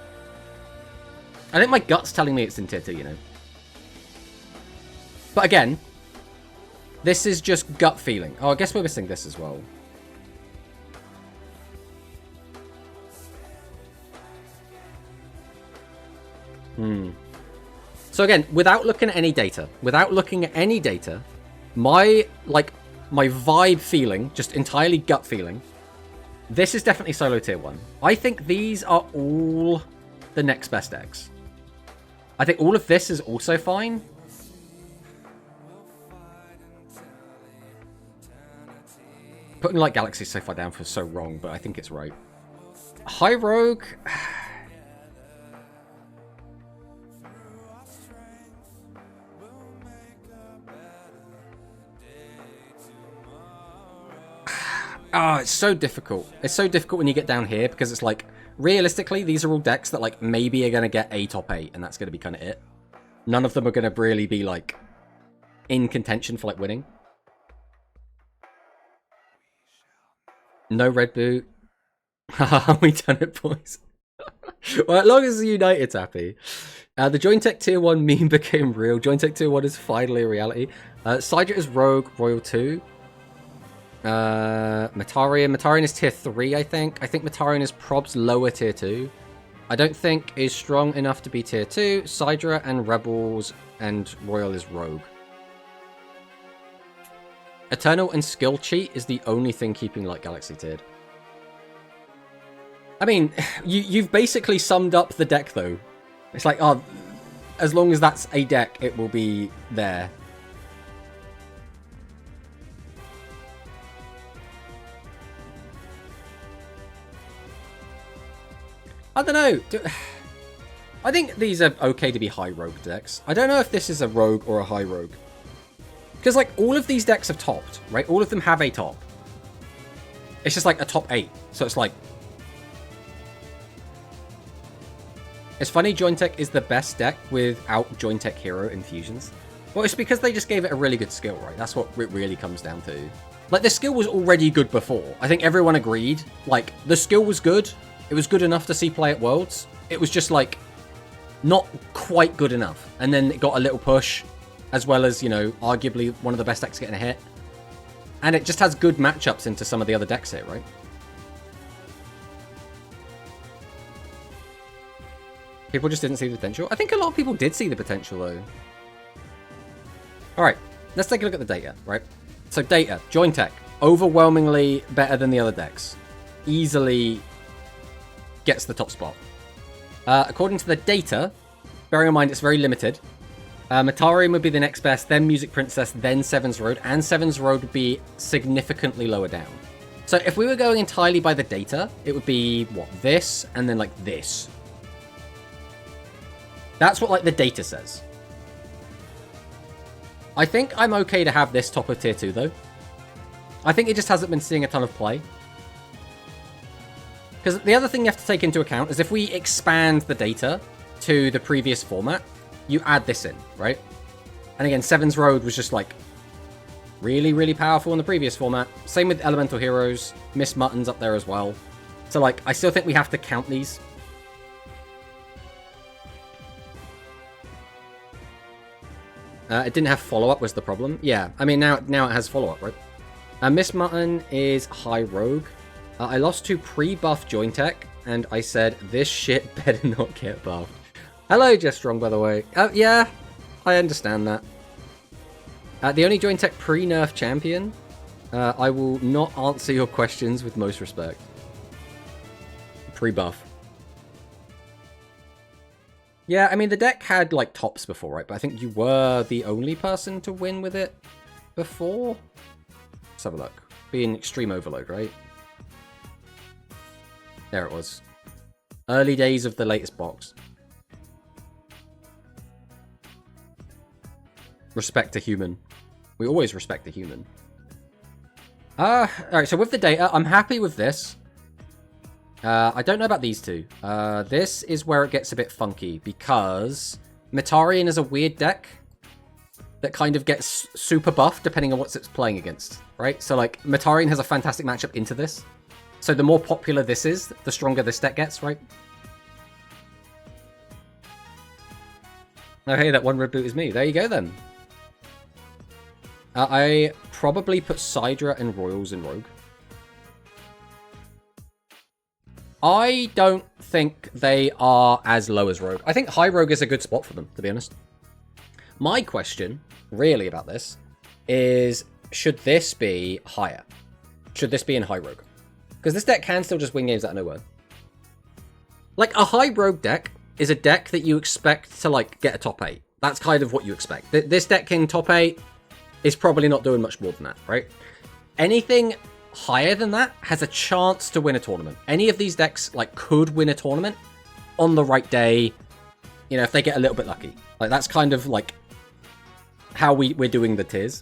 I think my gut's telling me it's in tier 2, you know. But again, this is just gut feeling. Oh, I guess we're missing this as well. So again, without looking at any data, my vibe feeling, just entirely gut feeling, This is definitely solo tier 1. I think these are all the next best decks. I think all of this is also fine. Putting Light Galaxy so far down feels so wrong, but I think it's right. High Rogue... Oh, it's so difficult. It's so difficult when you get down here because it's like, realistically, these are all decks that like maybe are going to get a top 8 and that's going to be kind of it. None of them are going to really be like in contention for like winning. No red boot. Haha, we done it, boys. Well, as long as United's happy. The Jointech Tier 1 meme became real. Jointech Tier 1 is finally a reality. Sidra is Rogue, Royal 2. Matarian is tier 3, I think. I think Matarian is probs lower tier 2. I don't think is strong enough to be tier 2. Sidra and Rebels and Royal is Rogue. Eternal and Skill Cheat is the only thing keeping Light Galaxy tiered. I mean, you've basically summed up the deck though. It's like, oh, as long as that's a deck, it will be there. I don't know. I think these are okay to be high rogue decks. I don't know if this is a rogue or a high rogue. Because, like, all of these decks have topped, right? All of them have a top. It's just, like, a top 8. So it's, like... It's funny Jointech is the best deck without Jointech Hero infusions. Well, it's because they just gave it a really good skill, right? That's what it really comes down to. Like, the skill was already good before. I think everyone agreed. Like, the skill was good. It was good enough to see play at Worlds. It was just, like, not quite good enough. And then it got a little push, as well as, you know, arguably one of the best decks getting a hit. And it just has good matchups into some of the other decks here, right? People just didn't see the potential. I think a lot of people did see the potential, though. Alright, let's take a look at the data, right? So data, Jointech, overwhelmingly better than the other decks. Easily gets the top spot. According to the data, bearing in mind it's very limited, Matarian would be the next best, then Music Princess, then Seven's Road, and Seven's Road would be significantly lower down. So if we were going entirely by the data, it would be, what, this, and then, like, this. That's what, like, the data says. I think I'm okay to have this top of tier 2, though. I think it just hasn't been seeing a ton of play. Because the other thing you have to take into account is if we expand the data to the previous format, you add this in, right? And again, Seven's Road was just like really, really powerful in the previous format. Same with Elemental Heroes. Miss Mutton's up there as well. So like, I still think we have to count these. It didn't have follow-up was the problem. Yeah, I mean, now it has follow-up, right? Miss Mutton is high rogue. I lost to pre-buff Jointech, and I said, this shit better not get buffed. Hello, Just Strong, by the way. Yeah, I understand that. The only Jointech pre-nerf champion. I will not answer your questions with most respect. Pre-buff. Yeah, I mean, the deck had, like, tops before, right? But I think you were the only person to win with it before. Let's have a look. Being Extreme Overload, right? There it was. Early days of the latest box. Respect a human. We always respect a human. Alright, so with the data, I'm happy with this. I don't know about these two. This is where it gets a bit funky, because Matarian is a weird deck that kind of gets super buffed depending on what it's playing against, right? So, like, Matarian has a fantastic matchup into this. So the more popular this is, the stronger this deck gets, right? Oh, hey, that one red boot is me. There you go, then. I probably put Sidra and Royals in Rogue. I don't think they are as low as Rogue. I think High Rogue is a good spot for them, to be honest. My question, really, about this is, should this be higher? Should this be in High Rogue? Because this deck can still just win games out of nowhere. Like, a high rogue deck is a deck that you expect to, like, get a top 8. That's kind of what you expect. This deck in top 8 is probably not doing much more than that, right? Anything higher than that has a chance to win a tournament. Any of these decks, like, could win a tournament on the right day, you know, if they get a little bit lucky. Like, that's kind of, like, how we're doing the tiers.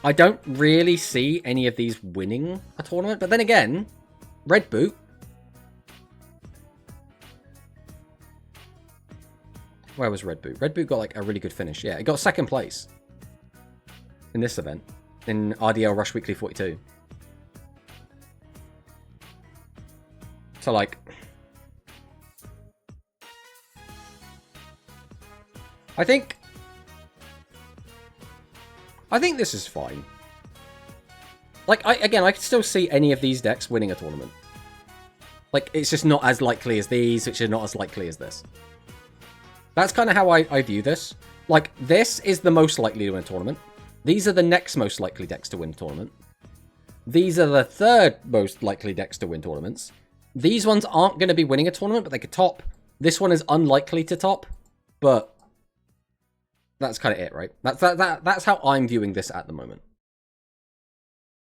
I don't really see any of these winning a tournament, but then again, Red Boot. Where was Red Boot? Red Boot got, like, a really good finish. Yeah, it got second place in this event, in RDL Rush Weekly 42. So, like, I think this is fine. Like, I could still see any of these decks winning a tournament. Like, it's just not as likely as these, which are not as likely as this. That's kind of how I view this. Like, this is the most likely to win a tournament. These are the next most likely decks to win a tournament. These are the third most likely decks to win tournaments. These ones aren't going to be winning a tournament, but they could top. This one is unlikely to top, but that's kind of it, right? That's how I'm viewing this at the moment.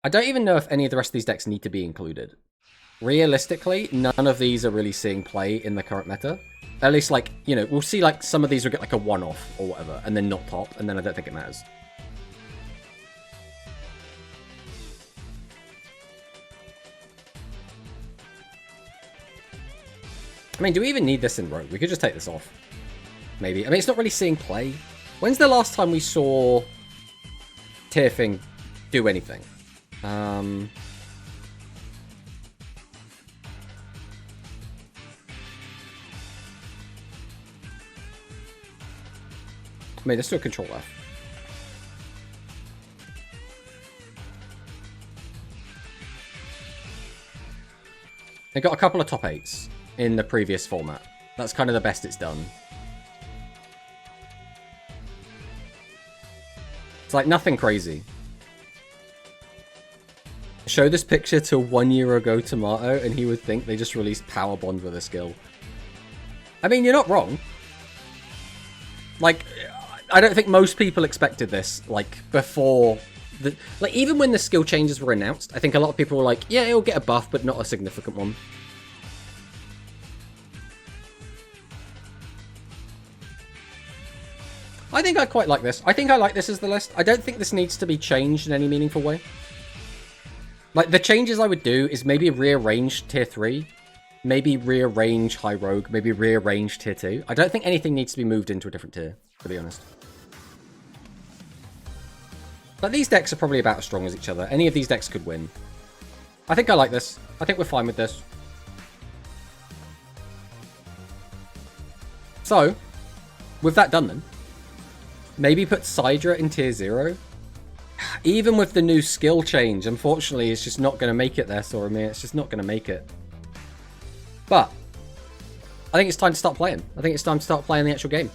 I don't even know if any of the rest of these decks need to be included. Realistically, none of these are really seeing play in the current meta. At least, like, you know, we'll see, like, some of these will get, like, a one-off or whatever, and then not top, and then I don't think it matters. I mean, do we even need this in Rogue? We could just take this off. Maybe. I mean, it's not really seeing play. When's the last time we saw Tearfing do anything? I mean, there's still control left. They got a couple of top 8s in the previous format. That's kind of the best it's done. It's like nothing crazy. Show this picture to 1 year ago Tomato and he would think they just released Power Bond with a skill. I mean, you're not wrong. Like, I don't think most people expected this, like, before the... Like, even when the skill changes were announced, I think a lot of people were like, yeah, it'll get a buff, but not a significant one. I think I quite like this. I think I like this as the list. I don't think this needs to be changed in any meaningful way. Like, the changes I would do is maybe rearrange tier 3, maybe rearrange High Rogue, maybe rearrange tier 2. I don't think anything needs to be moved into a different tier, to be honest. But these decks are probably about as strong as each other. Any of these decks could win. I think I like this. I think we're fine with this. So, with that done then, maybe put Sidra in tier 0. Even with the new skill change, unfortunately, it's just not going to make it there, Soromir. It's just not going to make it. But I think it's time to start playing. I think it's time to start playing the actual game.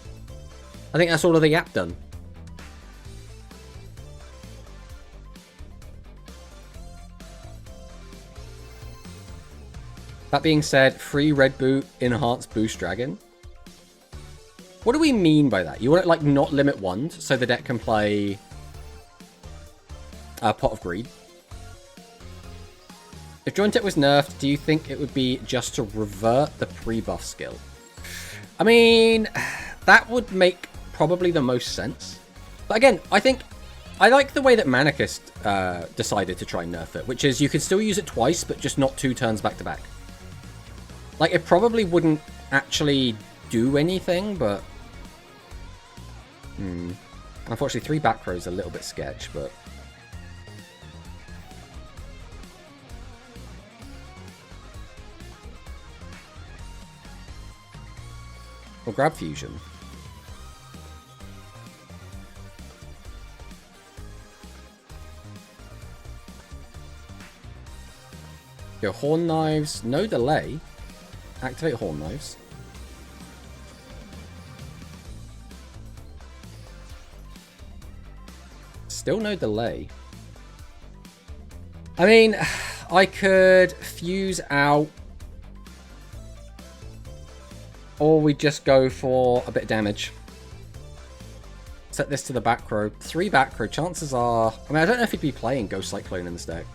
I think that's all of the app done. That being said, free Red Boot, enhanced Boost Dragon. What do we mean by that? You want it, like, not limit wand, so the deck can play Pot of Greed. If Joint Tech was nerfed, do you think it would be just to revert the pre-buff skill? I mean, that would make probably the most sense. But again, I think I like the way that Manicust decided to try and nerf it, which is you could still use it twice, but just not 2 turns back to back. Like, it probably wouldn't actually do anything, but... Unfortunately, 3 back rows are a little bit sketch, but... We'll grab Fusion. Go Horn Knives, no delay. Activate Horn Knives. Still no delay. I mean, I could fuse out. Or we just go for a bit of damage. Set this to the back row. 3 back row. Chances are... I mean, I don't know if he'd be playing Ghost Cyclone in this deck.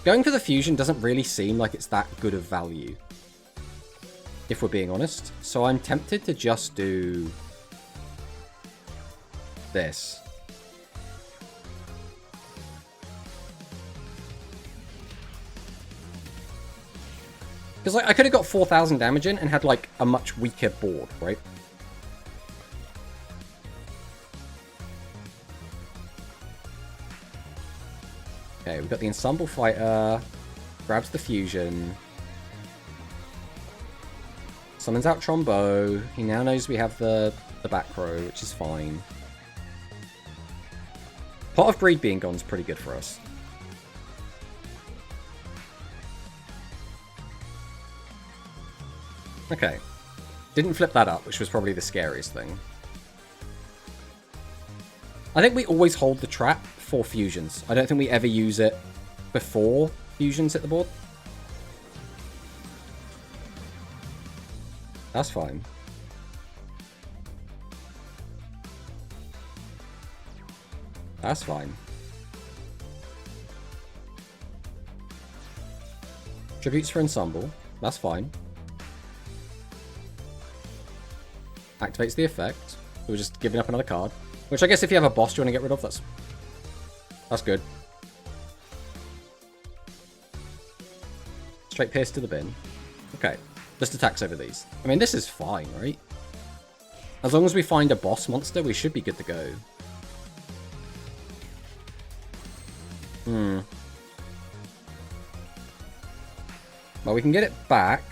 Going for the fusion doesn't really seem like it's that good of value. If we're being honest. So I'm tempted to just do... this. Because like, I could have got 4,000 damage in and had like a much weaker board, right? Okay, we've got the Ensemble Fighter. Grabs the fusion. Summons out Trombo. He now knows we have the back row, which is fine. Pot of Breed being gone is pretty good for us. Okay. Didn't flip that up, which was probably the scariest thing. I think we always hold the trap for fusions. I don't think we ever use it before fusions hit the board. That's fine. That's fine. Tributes for Ensemble. That's fine. Activates the effect. We're just giving up another card. Which I guess if you have a boss you want to get rid of, that's good. Straight Pierce to the bin. Okay. Just attacks over these. I mean, this is fine, right? As long as we find a boss monster, we should be good to go. Well, we can get it back.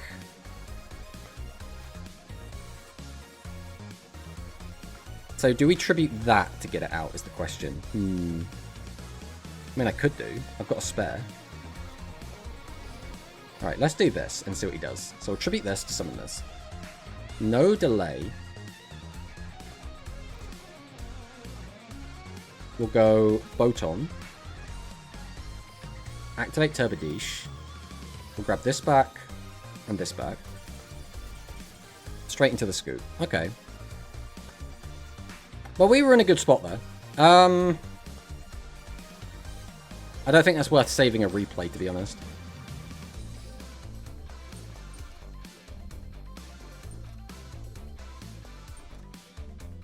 So do we tribute that to get it out is the question. I mean, I could do. I've got a spare. Alright, let's do this and see what he does. So we'll tribute this to summon this. No delay. We'll go Boton. Activate Turbodiche. We'll grab this back and this back. Straight into the scoop. Okay. Well, we were in a good spot there. I don't think that's worth saving a replay, to be honest.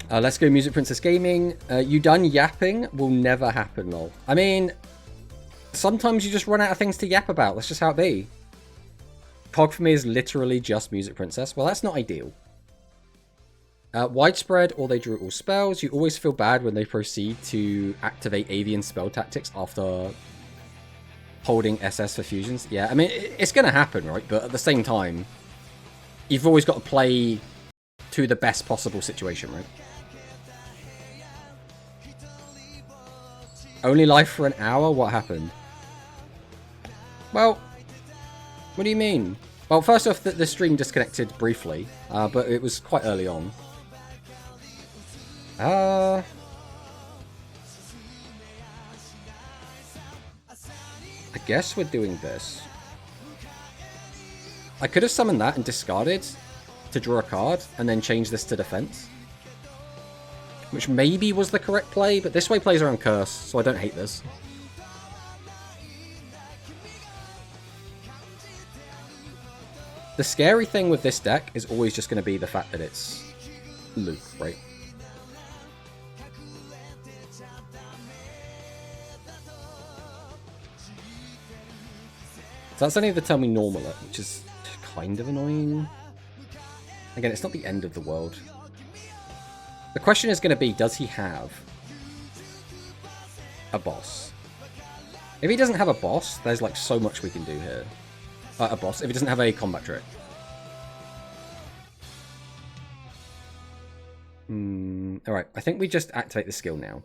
Let's go Music Princess Gaming. You done yapping? Will never happen, lol. I mean, sometimes you just run out of things to yap about. That's just how it be. Cog for me is literally just Music Princess. Well, that's not ideal. Widespread, or they drew all spells. You always feel bad when they proceed to activate Avian spell tactics after holding SS for fusions. Yeah, I mean, it's going to happen, right? But at the same time, you've always got to play to the best possible situation, right? Only live for an hour? What happened? Well, what do you mean? Well, first off, the stream disconnected briefly, but it was quite early on. I guess we're doing this. I could have summoned that and discarded to draw a card and then change this to defense. Which maybe was the correct play, but this way plays around Curse, so I don't hate this. The scary thing with this deck is always just going to be the fact that it's Luke, right? So that's only the turn we normal it, which is kind of annoying. Again, it's not the end of the world. The question is going to be, does he have a boss? If he doesn't have a boss, there's like so much we can do here. A boss, if he doesn't have a combat trick. Alright, I think we just activate the skill now.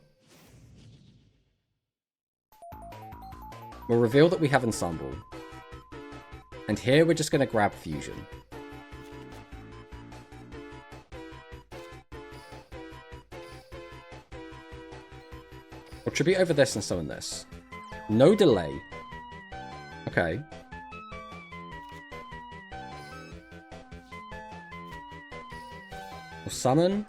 We'll reveal that we have Ensemble. And here we're just going to grab Fusion. We'll tribute over this and summon this. No delay. Okay. We'll summon.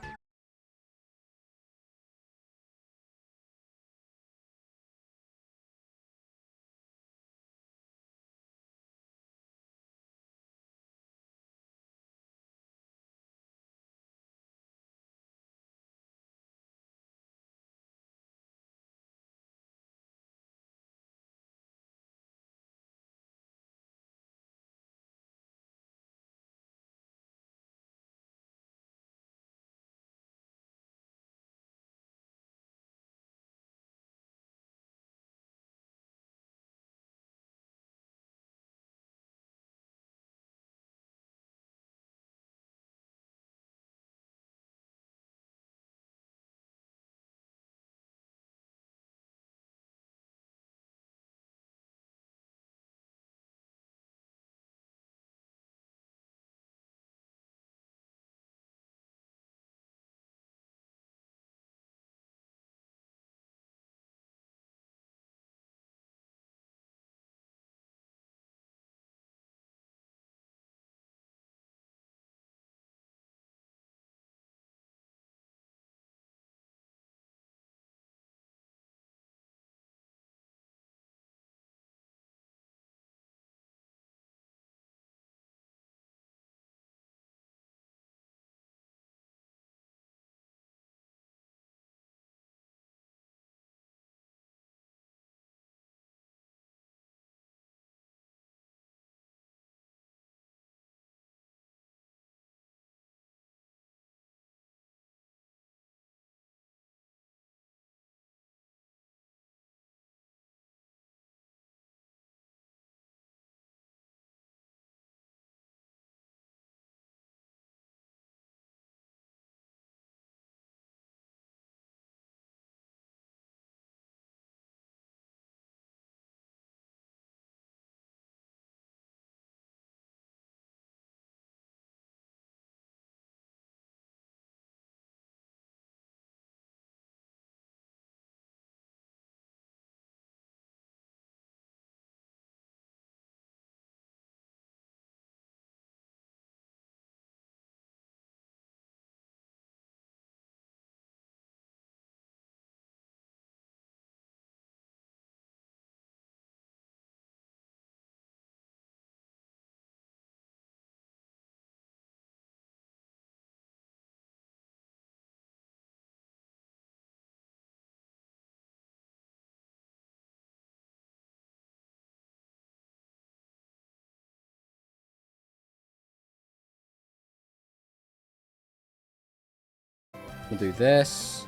We'll do this.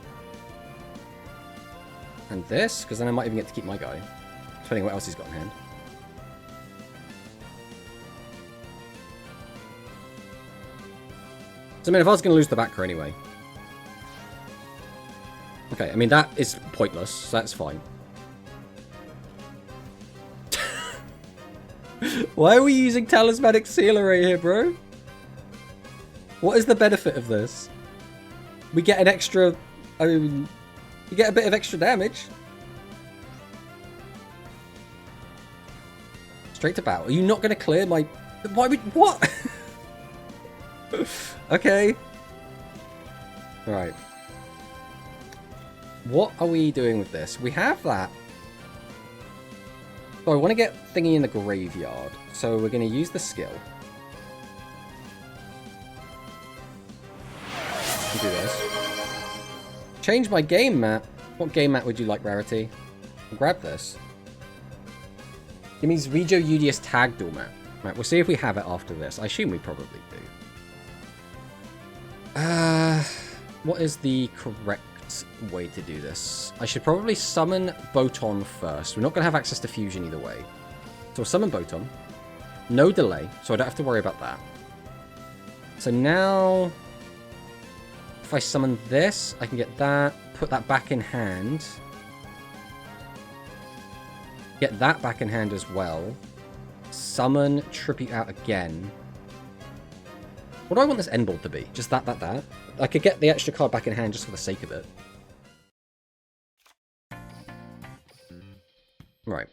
And this, because then I might even get to keep my guy. Depending on what else he's got in hand. So, I mean, if I was going to lose the backer anyway. Okay, I mean, that is pointless, so that's fine. Why are we using Talismanic Sealer right here, bro? What is the benefit of this? We get an extra... I mean, you get a bit of extra damage. Straight to battle. Are you not going to clear my... Why would... What? Okay. Right. What are we doing with this? We have that. So I want to get Thingy in the graveyard. So we're going to use the skill. Do this. Change my game mat. What game mat would you like, Rarity? I'll grab this. Give me Regio Udius Tag Duel mat. Right, we'll see if we have it after this. I assume we probably do. What is the correct way to do this? I should probably summon Boton first. We're not going to have access to fusion either way. So we'll summon Boton. No delay, so I don't have to worry about that. So now... if I summon this, I can get that, put that back in hand. Get that back in hand as well. Summon, tribute out again. What do I want this end board to be? Just that. I could get the extra card back in hand just for the sake of it. Right.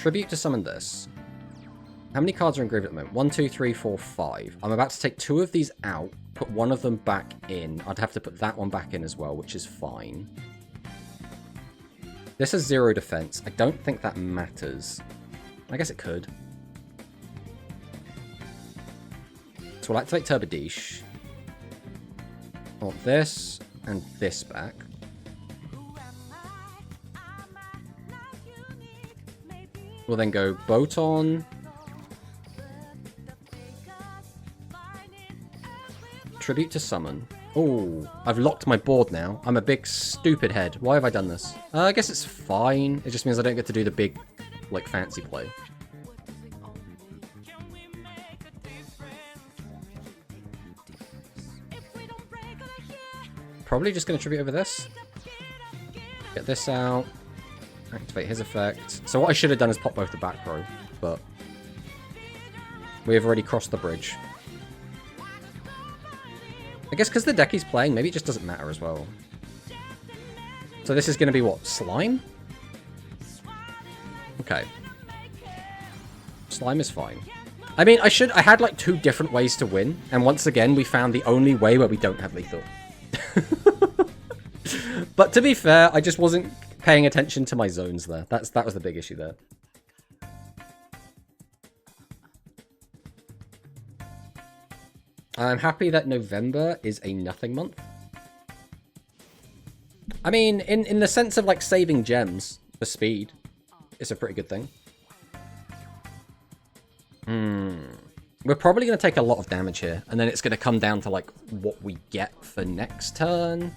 Tribute to summon this. How many cards are engraved at the moment? 1, 2, 3, 4, 5. I'm about to take 2 of these out, put one of them back in. I'd have to put that one back in as well, which is fine. This has 0 defense. I don't think that matters. I guess it could. So we'll activate Turbadish. I want this and this back. We'll then go Boton. Tribute to summon. Oh, I've locked my board now. I'm a big stupid head. Why have I done this? I guess it's fine. It just means I don't get to do the big, like, fancy play. Probably just going to tribute over this. Get this out. Activate his effect. So what I should have done is pop both the back row, but we have already crossed the bridge. I guess because the deck he's playing, maybe it just doesn't matter as well. So this is going to be what? Slime? Okay. Slime is fine. I mean, I had like 2 different ways to win, and once again, we found the only way where we don't have lethal. But to be fair, I just wasn't paying attention to my zones there. That was the big issue there. I'm happy that November is a nothing month. I mean, in the sense of like saving gems for speed, it's a pretty good thing. We're probably going to take a lot of damage here, and then it's going to come down to like what we get for next turn.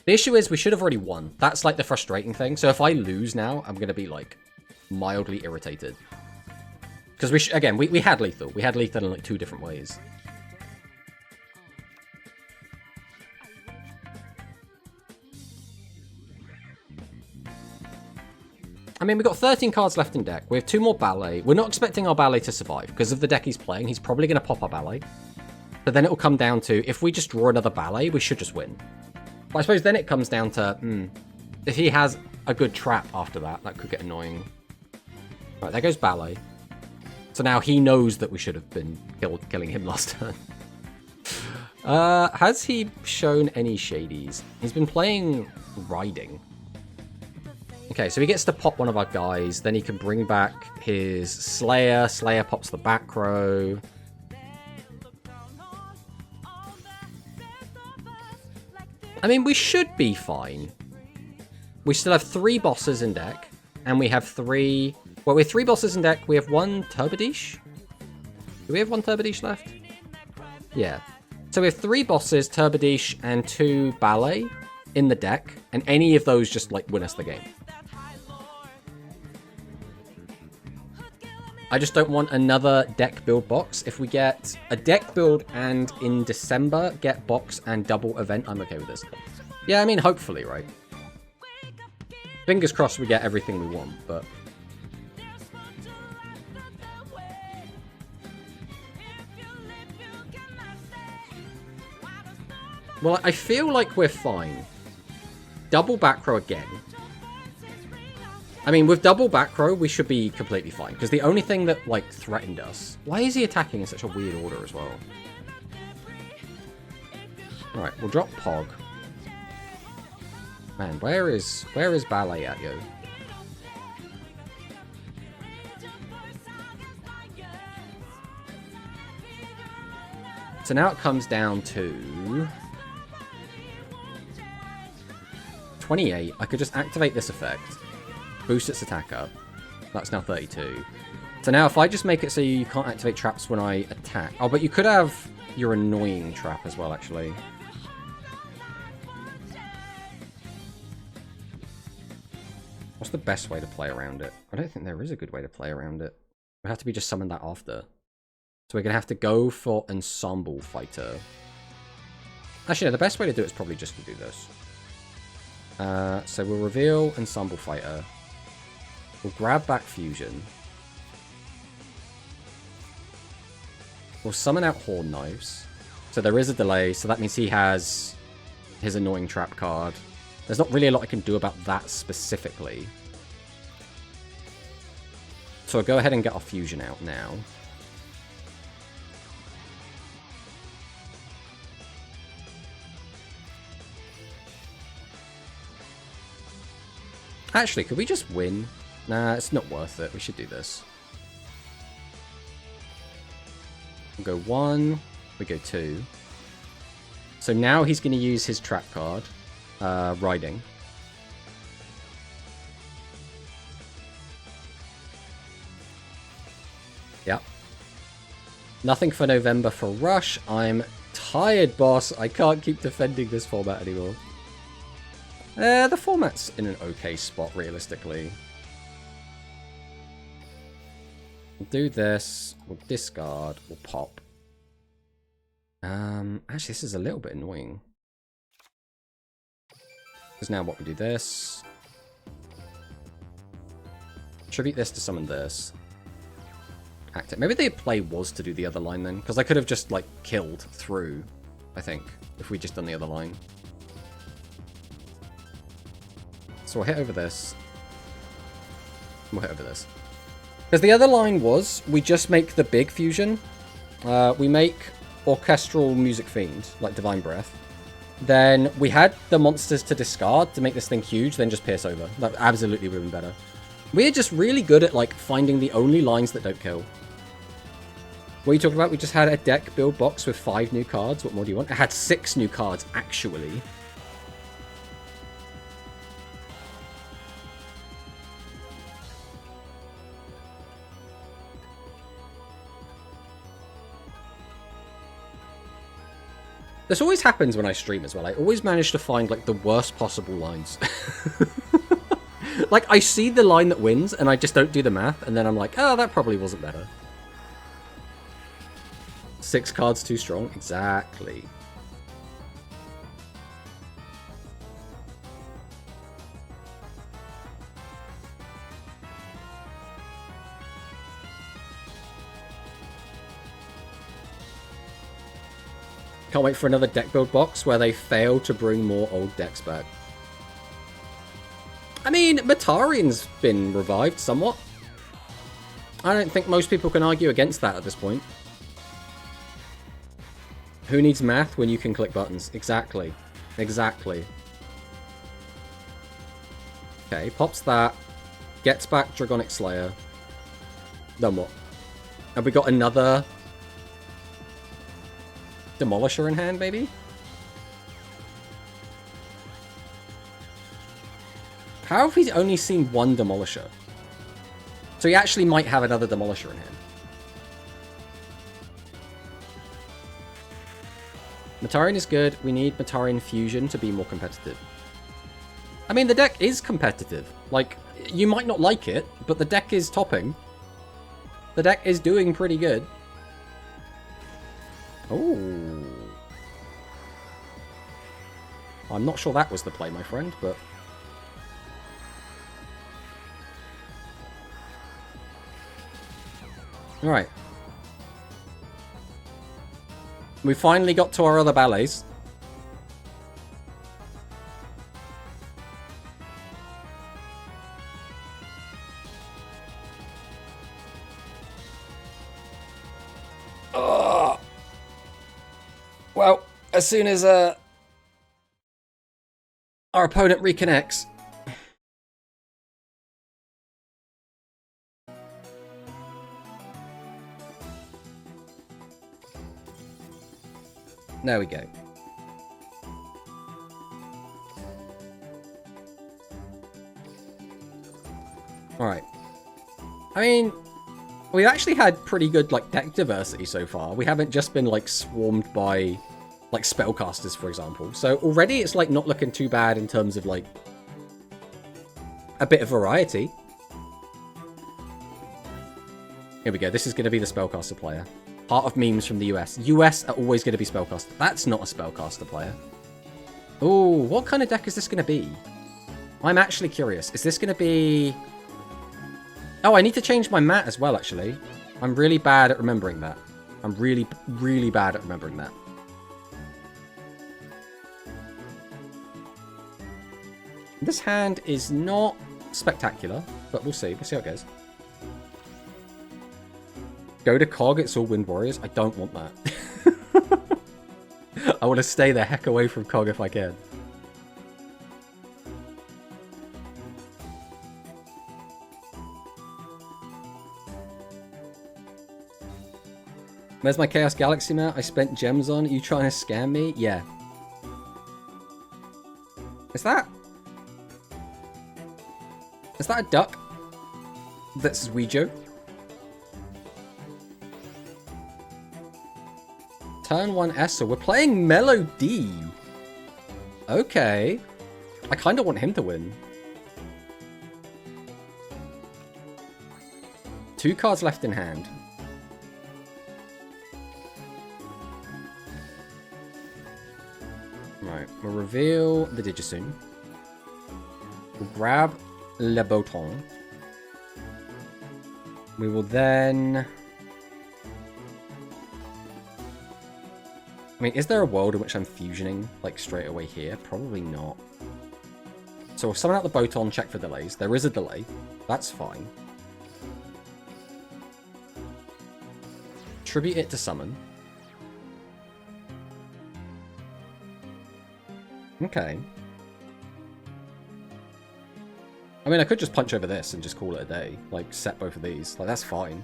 The issue is we should have already won. That's like the frustrating thing. So if I lose now, I'm going to be like mildly irritated. Because we had lethal. We had lethal in like 2 different ways. I mean, we've got 13 cards left in deck. We have 2 more Ballet. We're not expecting our Ballet to survive. Because of the deck he's playing, he's probably going to pop our Ballet. But then it will come down to, if we just draw another Ballet, we should just win. But I suppose then it comes down to, if he has a good trap after that, that could get annoying. Right, there goes Ballet. So now he knows that we should have been killing him last turn. Has he shown any shadies? He's been playing Riding. Okay, so he gets to pop one of our guys. Then he can bring back his Slayer. Slayer pops the back row. I mean, we should be fine. We still have 3 bosses in deck. And we have 3... Well, we have 3 bosses in deck. We have 1 Turbadish. Do we have 1 Turbadish left? Yeah. So we have 3 bosses, Turbadish, and 2 Ballet in the deck. And any of those just, like, win us the game. I just don't want another deck build box. If we get a deck build and in December get box and double event, I'm okay with this. Yeah, I mean, hopefully, right? Fingers crossed we get everything we want, but... Well, I feel like we're fine. Double back row again. I mean, with double back row, we should be completely fine. Because the only thing that, like, threatened us... Why is he attacking in such a weird order as well? Alright, we'll drop Pog. Man, where is Ballet at, yo? So now it comes down to... 28. I could just activate this effect. Boost its attack up. That's now 32. So now if I just make it so you can't activate traps when I attack. Oh, but you could have your annoying trap as well, actually. What's the best way to play around it? I don't think there is a good way to play around it. We have to be just summon that after. So we're going to have to go for Ensemble Fighter. Actually, no, the best way to do it is probably just to do this. So we'll reveal Ensemble Fighter. We'll grab back Fusion. We'll summon out Horn Knives. So there is a delay, so that means he has his annoying trap card. There's not really a lot I can do about that specifically. So I'll go ahead and get our fusion out now. Actually, could we just win? Nah, it's not worth it. We should do this. We'll go 1. We go 2. So now he's going to use his trap card. Riding. Yep. Nothing for November for Rush. I'm tired, boss. I can't keep defending this format anymore. The format's in an okay spot, realistically. We'll do this. We'll discard. We'll pop. Actually, this is a little bit annoying. Because now what we do this. Tribute this to summon this. Act it. Maybe the play was to do the other line then. Because I could have just, like, killed through, I think, if we'd just done the other line. So we'll hit over this. We'll hit over this. Because the other line was, we just make the big fusion. We make Orchestral Music Fiend, like Divine Breath. Then we had the monsters to discard to make this thing huge, then just pierce over. That absolutely would have been better. We're just really good at, like, finding the only lines that don't kill. What are you talking about? We just had a deck build box with 5 new cards. What more do you want? It had 6 new cards, actually. This always happens when I stream as well. I always manage to find, like, the worst possible lines. Like, I see the line that wins, and I just don't do the math, and then I'm like, oh, that probably wasn't better. 6 cards too strong? Exactly. Can't wait for another deck build box where they fail to bring more old decks back. I mean, Matarian's been revived somewhat. I don't think most people can argue against that at this point. Who needs math when you can click buttons? Exactly. Exactly. Okay, pops that. Gets back Dragonic Slayer. Then what? Have we got another Demolisher in hand, maybe? How have we only seen 1 Demolisher? So he actually might have another Demolisher in hand. Matarian is good. We need Matarian Fusion to be more competitive. I mean, the deck is competitive. Like, you might not like it, but the deck is topping. The deck is doing pretty good. Oh. I'm not sure that was the play, my friend, but... Alright. We finally got to our other ballets. Well, as soon as our opponent reconnects. There we go. Alright. I mean, we've actually had pretty good, like, deck diversity so far. We haven't just been, like, swarmed by, like, spellcasters, for example. So already it's, like, not looking too bad in terms of, like, a bit of variety. Here we go. This is going to be the spellcaster player. Heart of memes from the US. US are always going to be spellcaster. That's not a spellcaster player. Oh, what kind of deck is this going to be? I'm actually curious. Is this going to be... Oh, I need to change my mat as well, actually. I'm really bad at remembering that. I'm really, really bad at remembering that. This hand is not spectacular, but we'll see. We'll see how it goes. Go to Cog, it's all Wind Warriors. I don't want that. I want to stay the heck away from Cog if I can. Where's my Chaos Galaxy map I spent gems on? Are you trying to scam me? Yeah. Is that a duck? That's Ouija. Turn 1 Essa. We're playing Melody. Okay. I kind of want him to win. 2 cards left in hand. Right, we'll reveal the Digisoon. We'll grab Le Boton. We will then... I mean, is there a world in which I'm fusioning, like, straight away here? Probably not. So we'll summon out the Boton, check for delays. There is a delay. That's fine. Tribute it to summon. Okay. I mean, I could just punch over this and just call it a day. Like, set both of these. Like, that's fine.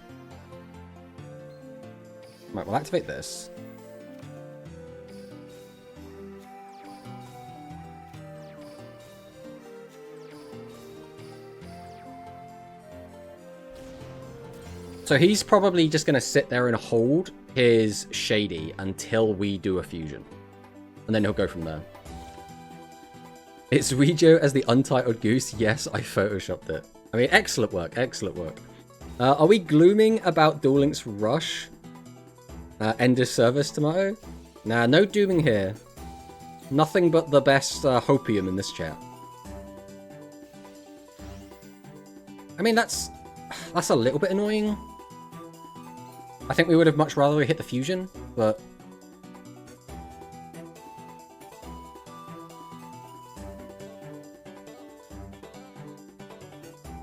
Right, we'll activate this. So he's probably just going to sit there and hold his Shady until we do a fusion. And then he'll go from there. It's Ouija as the untitled goose. Yes, I photoshopped it. I mean, excellent work. Excellent work. Are we glooming about Duel Links Rush? End of service, Tomato? Nah, no dooming here. Nothing but the best hopium in this chat. I mean, that's a little bit annoying. I think we would have much rather hit the fusion, but...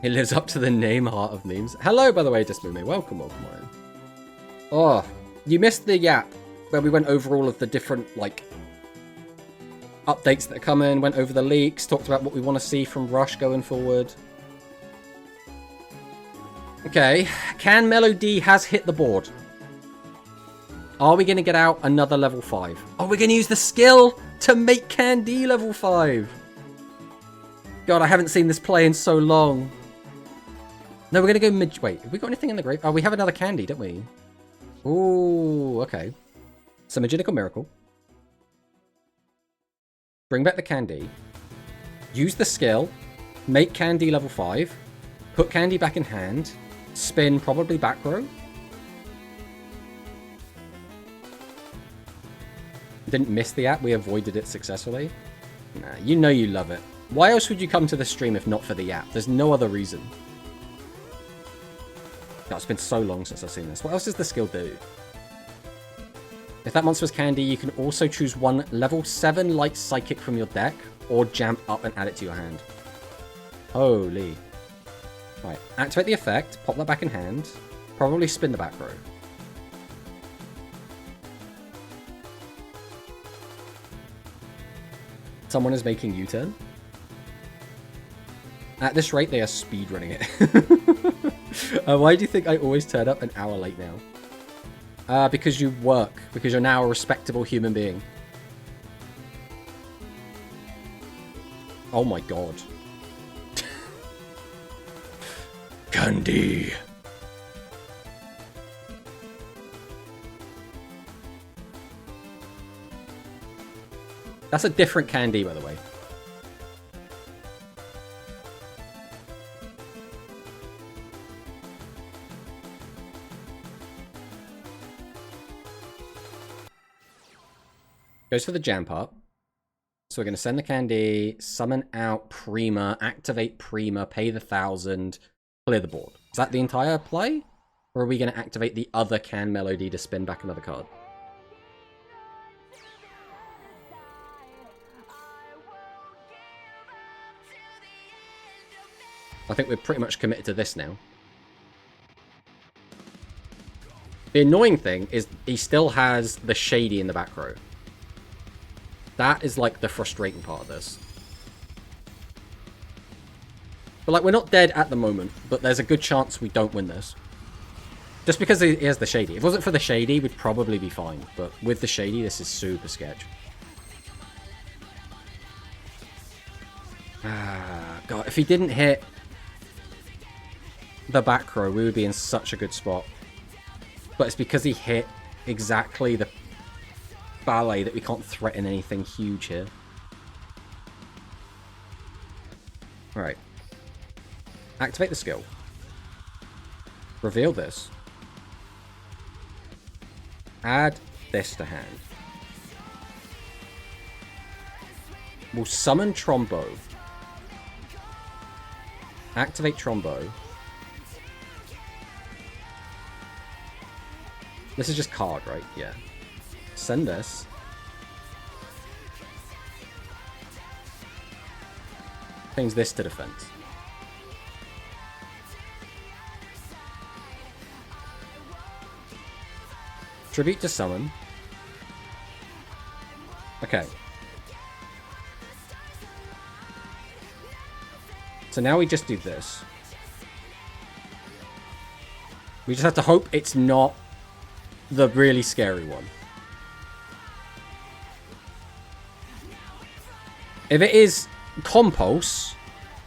It lives up to the name, Heart of Memes. Hello, by the way, Dismume. Welcome, welcome on. Oh, you missed the Yap, where we went over all of the different, like, updates that are coming, went over the leaks, talked about what we want to see from Rush going forward. Okay, Can Melody has hit the board. Are we going to get out another level 5? Are we going to use the skill to make Candy level 5? God, I haven't seen this play in so long. No, we're going to go mid... Wait, have we got anything in the grave? Oh, we have another Candy, don't we? Ooh, okay. So, Magical Miracle. Bring back the Candy. Use the skill. Make Candy level 5. Put Candy back in hand. Spin, probably back row. Didn't miss the app. We avoided it successfully. Nah, you know you love it. Why else would you come to the stream if not for the app? There's no other reason. God, it's been so long since I've seen this. What else does the skill do? If that monster was Candy, you can also choose one level 7 light psychic from your deck, or jump up and add it to your hand. Holy. Right, activate the effect, pop that back in hand, probably spin the back row. Someone is making U-turn. At this rate, they are speedrunning it. Why do you think I always turn up an hour late now? Because you work. Because you're now a respectable human being. Oh my god. Candy. That's a different Candy, by the way. Goes for the jam part. So we're going to send the Candy, summon out Prima, activate Prima, pay the 1,000, clear the board. Is that the entire play? Or are we going to activate the other Can Melody to spin back another card? I think we're pretty much committed to this now. The annoying thing is he still has the Shady in the back row. That is, like, the frustrating part of this. But, like, we're not dead at the moment, but there's a good chance we don't win this. Just because he has the Shady. If it wasn't for the Shady, we'd probably be fine. But with the Shady, this is super sketch. Ah, God, if he didn't hit the back row, we would be in such a good spot. But it's because he hit exactly the ballet that we can't threaten anything huge here. Alright. Activate the skill. Reveal this. Add this to hand. We'll summon Trombo. Activate Trombo. This is just card, right? Yeah. Send this. Change this to defense. Tribute to summon. Okay. So now we just do this. We just have to hope it's not the really scary one. If it is Compulse,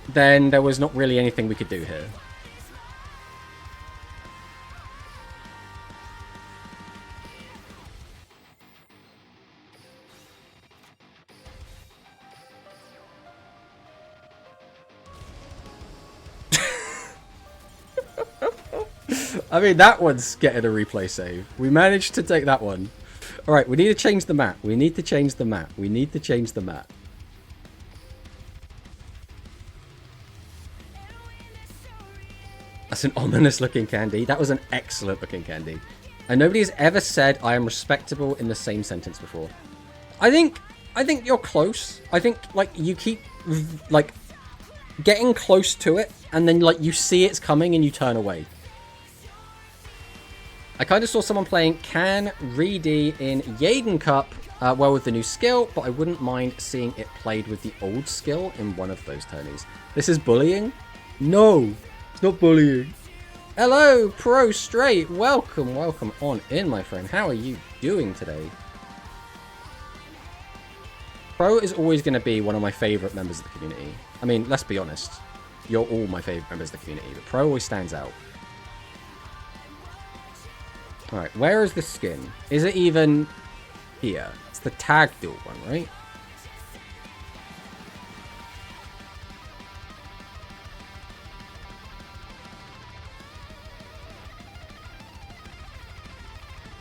then there was not really anything we could do here. I mean, that one's getting a replay save. We managed to take that one. Alright, we need to change the map. We need to change the map. We need to change the map. That's an ominous looking candy. That was an excellent looking candy. And nobody has ever said I am respectable in the same sentence before. I think you're close. I think, like, you keep, like, getting close to it, and then, like, you see it's coming and you turn away. I kind of saw someone playing Can Reedy in Yaden Cup, well, with the new skill, but I wouldn't mind seeing it played with the old skill in one of those tourneys. This is bullying? No, it's not bullying. Hello, Pro Straight. Welcome, welcome on in, my friend. How are you doing today? Pro is always going to be one of my favorite members of the community. I mean, let's be honest. You're all my favorite members of the community, but Pro always stands out. Alright, where is the skin? Is it even here? It's the tag duel one, right?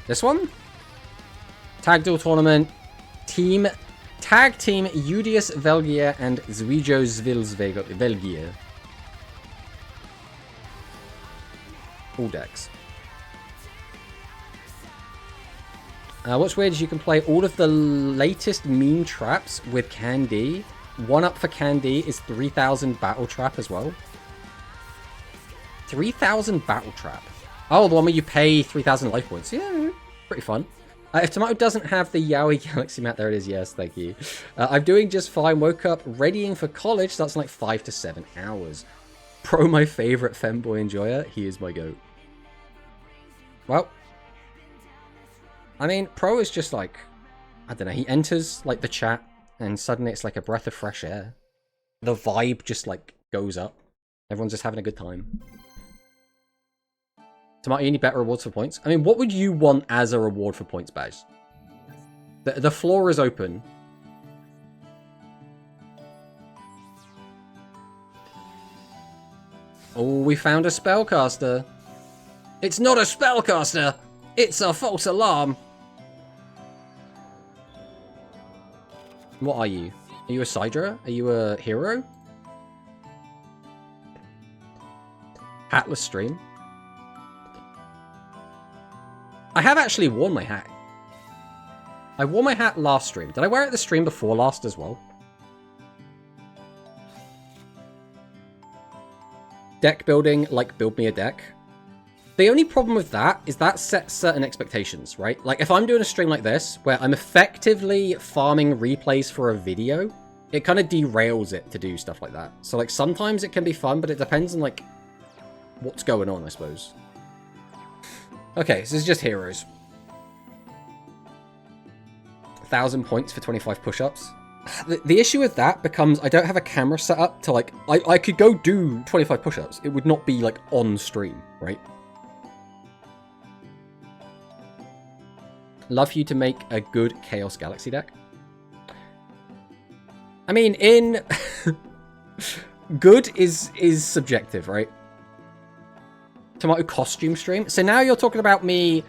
This one? Tag duel tournament. Tag team Udius Velgier and Zwijo Velgier. All decks. What's weird is you can play all of the latest meme traps with Candy. One up for Candy is 3000 Battle Trap as well. 3000 Battle Trap. Oh, the one where you pay 3000 life points. Yeah, pretty fun. If Tomato doesn't have the Yowie Galaxy map, there it is. Yes, thank you. I'm doing just fine. Woke up readying for college. So that's in like 5 to 7 hours. Pro, my favorite femboy enjoyer. He is my goat. Well. I mean, Pro is just like, I don't know, he enters, like, the chat, and suddenly it's like a breath of fresh air. The vibe just, like, goes up. Everyone's just having a good time. Tomato, you need better rewards for points? I mean, what would you want as a reward for points, Badge? The floor is open. Oh, we found a spellcaster. It's not a spellcaster! It's a false alarm! What are you? Are you a Sidra? Are you a hero? Hatless stream. I have actually worn my hat. I wore my hat last stream. Did I wear it the stream before last as well? Deck building, like build me a deck. The only problem with that is that sets certain expectations, right? Like, if I'm doing a stream like this, where I'm effectively farming replays for a video, it kind of derails it to do stuff like that. So, like, sometimes it can be fun, but it depends on, like, what's going on, I suppose. Okay, so this is just heroes. 1,000 points for 25 push-ups. The issue with that becomes I don't have a camera set up to, like... I could go do 25 push-ups. It would not be, like, on stream, right? Love you to make a good Chaos Galaxy deck. I mean, in... good is subjective, right? Tomato costume stream. So now you're talking about me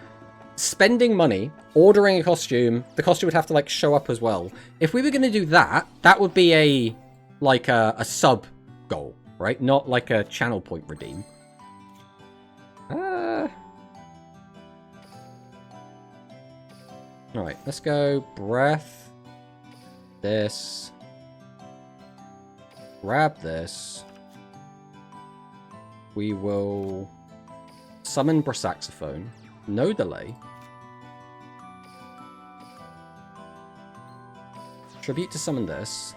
spending money, ordering a costume. The costume would have to, like, show up as well. If we were going to do that, that would be a sub goal, right? Not like a channel point redeem. Alright, let's go breath. This. Grab this. We will summon Brasaxophone. No delay. Tribute to summon this.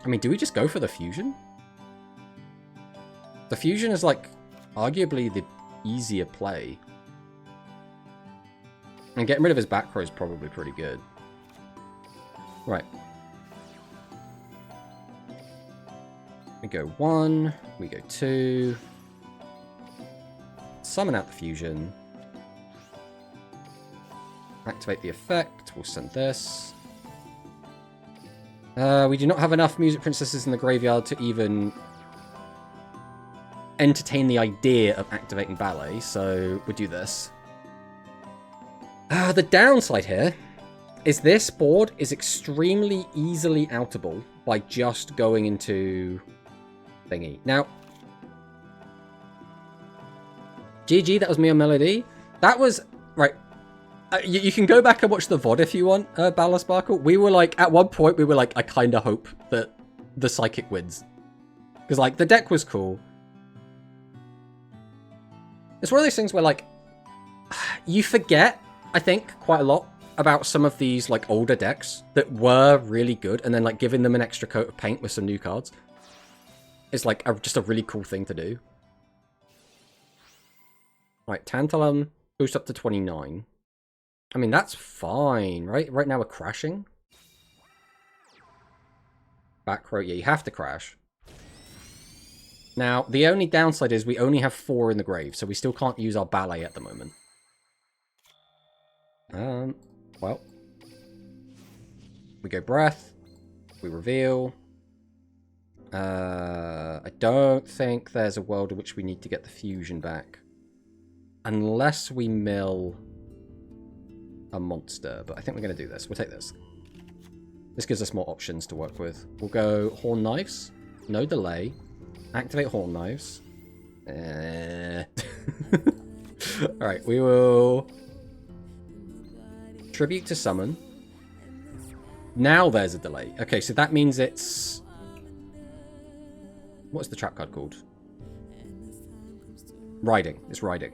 I mean, do we just go for the fusion? The fusion is, like, arguably the easier play. And getting rid of his back row is probably pretty good. Right. We go 1, we go 2. Summon out the fusion. Activate the effect. We'll send this. We do not have enough music princesses in the graveyard to even entertain the idea of activating ballet, so we'll do this. The downside here is this board is extremely easily outable by just going into thingy. Now, GG, that was me on Melody. That was, right, you can go back and watch the VOD if you want, Balla Sparkle. We were like, at one point, we were like, I kind of hope that the Psychic wins. Because, like, the deck was cool. It's one of those things where, like, you forget, I think, quite a lot about some of these, like, older decks that were really good, and then, like, giving them an extra coat of paint with some new cards is, like, just a really cool thing to do. Right, Tantalum boost up to 29. I mean, that's fine, right? Right now we're crashing. Back row, yeah, you have to crash. Now, the only downside is we only have 4 in the grave, so we still can't use our ballet at the moment. Well. We go breath. We reveal. I don't think there's a world in which we need to get the fusion back. Unless we mill a monster, but I think we're going to do this. We'll take this. This gives us more options to work with. We'll go Horn Knives. No delay. Activate Horn Knives. Alright, we will tribute to summon. Now there's a delay. Okay, so that means it's... What's the trap card called? Riding. It's riding.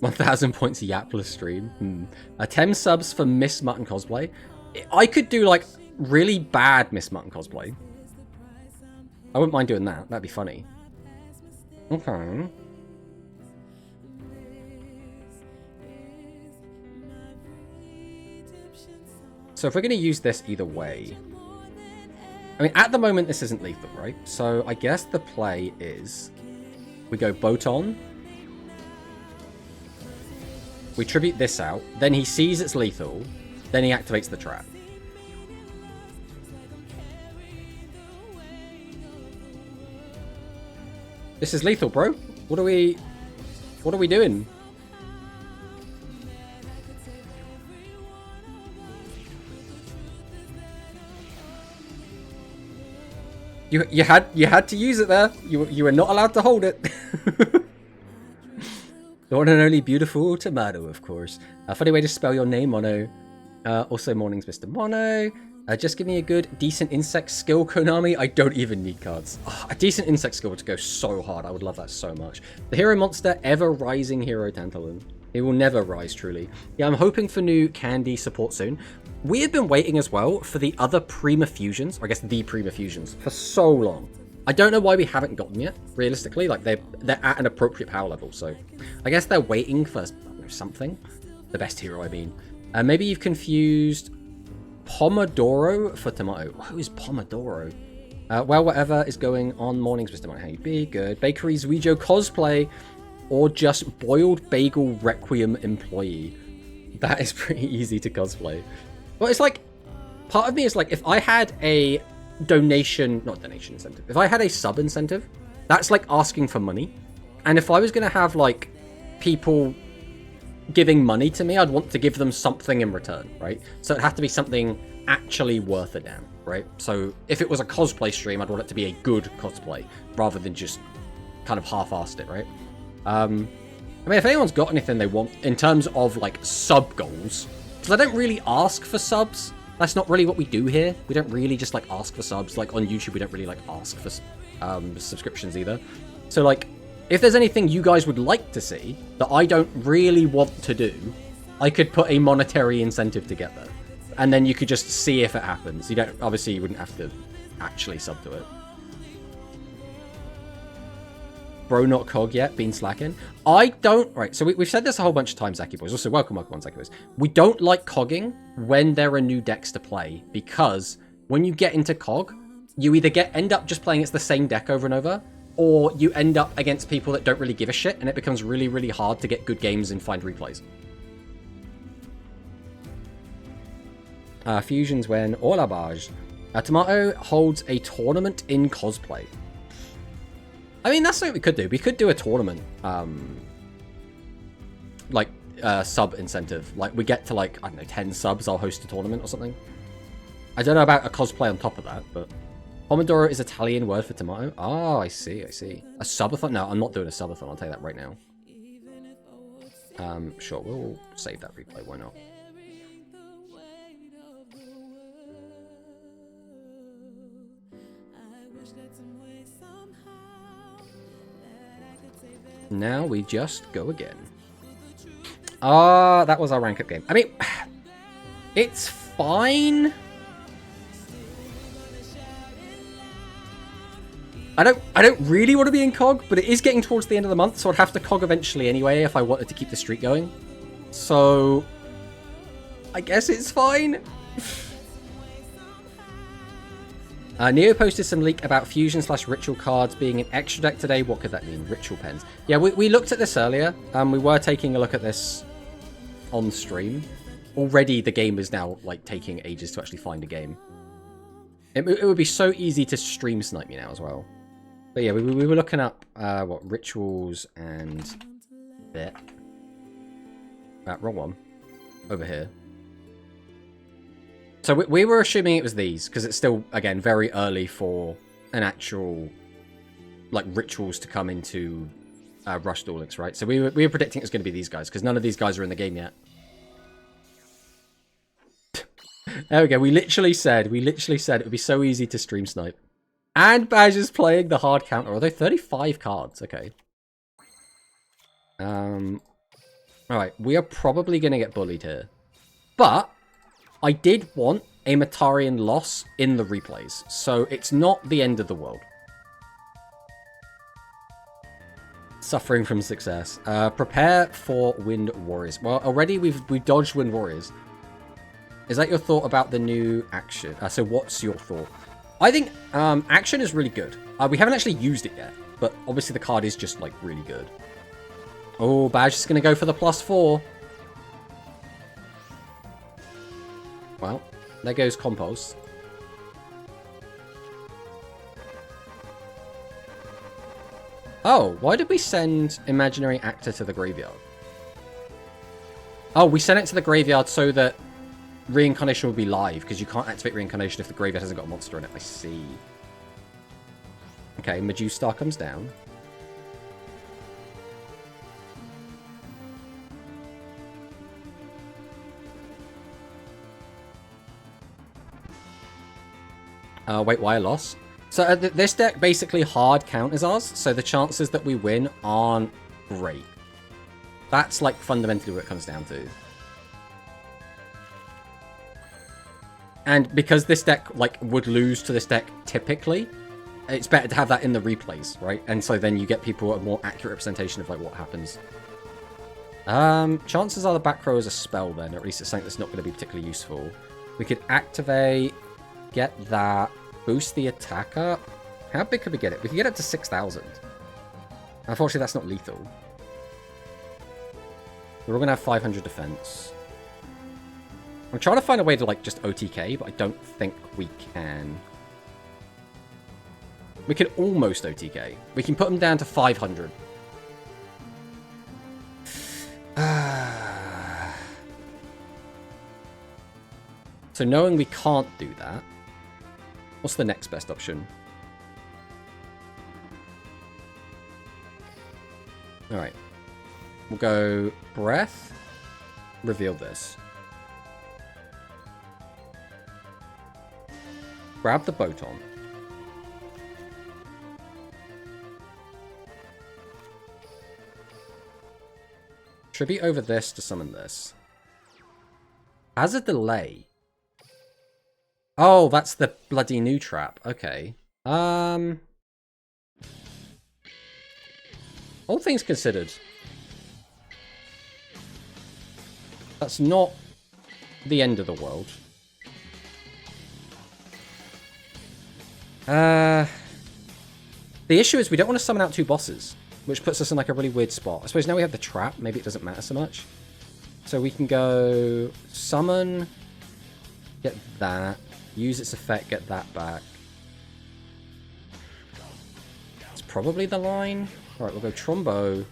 1,000 points a Yapla stream. 10 subs for Miss Mutton cosplay. I could do, like, really bad Miss Mutton cosplay. I wouldn't mind doing that. That'd be funny. Okay. So if we're going to use this either way... I mean, at the moment, this isn't lethal, right? So I guess the play is... We go Boton. We tribute this out. Then he sees it's lethal. Then he activates the trap. This is lethal, bro. What are we doing? You had to use it there. You were not allowed to hold it. The one and only beautiful tomato, of course. A funny way to spell your name, Mono. Also, mornings, Mr. Mono. Just give me a good, decent insect skill, Konami. I don't even need cards. Oh, a decent insect skill would go so hard. I would love that so much. The hero monster, ever rising hero Tantalon. He will never rise, truly. Yeah, I'm hoping for new Candy support soon. We have been waiting as well for the other Prima Fusions, or I guess the Prima Fusions, for so long. I don't know why we haven't got them yet, realistically. Like, they're at an appropriate power level, so I guess they're waiting for something. The best hero, I mean. Maybe you've confused Pomodoro for Tomato. Who is Pomodoro? Well, whatever is going on. Mornings, Mr. Mono. How you be? Good. Bakery's Ouija cosplay, or just boiled bagel requiem employee. That is pretty easy to cosplay. Well, it's like, part of me is like, if I had a not donation incentive, if I had a sub incentive, that's like asking for money. And if I was going to have like people giving money to me, I'd want to give them something in return, right? So it'd have to be something actually worth a damn, right? So if it was a cosplay stream, I'd want it to be a good cosplay rather than just kind of half-assed it, right? I mean, if anyone's got anything they want in terms of like sub goals, because I don't really ask for subs. That's not really what we do here. We don't really just like ask for subs. Like on YouTube, we don't really like ask for subscriptions either. So like, if there's anything you guys would like to see that I don't really want to do, I could put a monetary incentive together, and then you could just see if it happens. You don't, obviously, you wouldn't have to actually sub to it. Bro, not Cog yet. Been slacking. I don't. Right. So we've said this a whole bunch of times, Zaki Boys. Also, welcome on, Zaki Boys. We don't like cogging when there are new decks to play, because when you get into cog, you either end up just playing it's the same deck over and over, or you end up against people that don't really give a shit, and it becomes really, really hard to get good games and find replays. Fusions when Olabage. Tomato holds a tournament in cosplay. I mean, that's something we could do. We could do a tournament, like, sub incentive. Like, we get to, like, I don't know, 10 subs, I'll host a tournament or something. I don't know about a cosplay on top of that, but... Pomodoro is Italian word for tomato? Oh, I see, I see. A subathon? No, I'm not doing a subathon, I'll tell you that right now. Sure, we'll save that replay, why not? Now we just go again. Ah, that was our rank up game. I mean, it's fine. I don't really want to be in COG, but it is getting towards the end of the month, so I'd have to COG eventually anyway if I wanted to keep the streak going. So, I guess it's fine. Neo posted some leak about fusion/ritual cards being an extra deck today. What could that mean? Ritual pens. Yeah, we looked at this earlier. We were taking a look at this on stream. Already the game is now like taking ages to actually find a game. It would be so easy to stream snipe me now as well. But yeah, we were looking up what rituals and bit. Wrong one. Over here. So we were assuming it was these, because it's still, again, very early for an actual, like, rituals to come into Rush Duel Links, right? So we were predicting it was going to be these guys, because none of these guys are in the game yet. There we go. We literally said it would be so easy to stream snipe. And Badge is playing the hard counter, although 35 cards. Okay. Alright, we are probably going to get bullied here. But I did want a Matarian loss in the replays, so it's not the end of the world. Suffering from success. Prepare for Wind Warriors. Well, already we've dodged Wind Warriors. Is that your thought about the new action? So what's your thought? I think action is really good. We haven't actually used it yet, but obviously the card is just like really good. Oh, Badge is going to go for the +4. Well, there goes Compost. Oh, why did we send Imaginary Actor to the graveyard? Oh, we sent it to the graveyard so that Reincarnation will be live, because you can't activate Reincarnation if the graveyard hasn't got a monster in it. I see. Okay, Majustar comes down. Wait, why a loss? So this deck basically hard counters ours, so the chances that we win aren't great. That's like fundamentally what it comes down to. And because this deck like would lose to this deck typically, it's better to have that in the replays, right? And so then you get people a more accurate representation of like what happens. Chances are the back row is a spell then, or at least it's something that's not going to be particularly useful. We could activate, get that, boost the attack up. How big could we get it? We could get it to 6,000. Unfortunately, that's not lethal. We're all going to have 500 defense. I'm trying to find a way to like just OTK, but I don't think we can. We can almost OTK. We can put them down to 500. So knowing we can't do that, what's the next best option? Alright. We'll go breath, reveal this. Grab the Boton. Tribute over this to summon this. Has a delay. Oh, that's the bloody new trap. Okay. All things considered, that's not the end of the world. The issue is we don't want to summon out two bosses, which puts us in like a really weird spot. I suppose now we have the trap, maybe it doesn't matter so much. So we can go summon, get that, use its effect, get that back. It's probably the line. Alright, we'll go Trombo.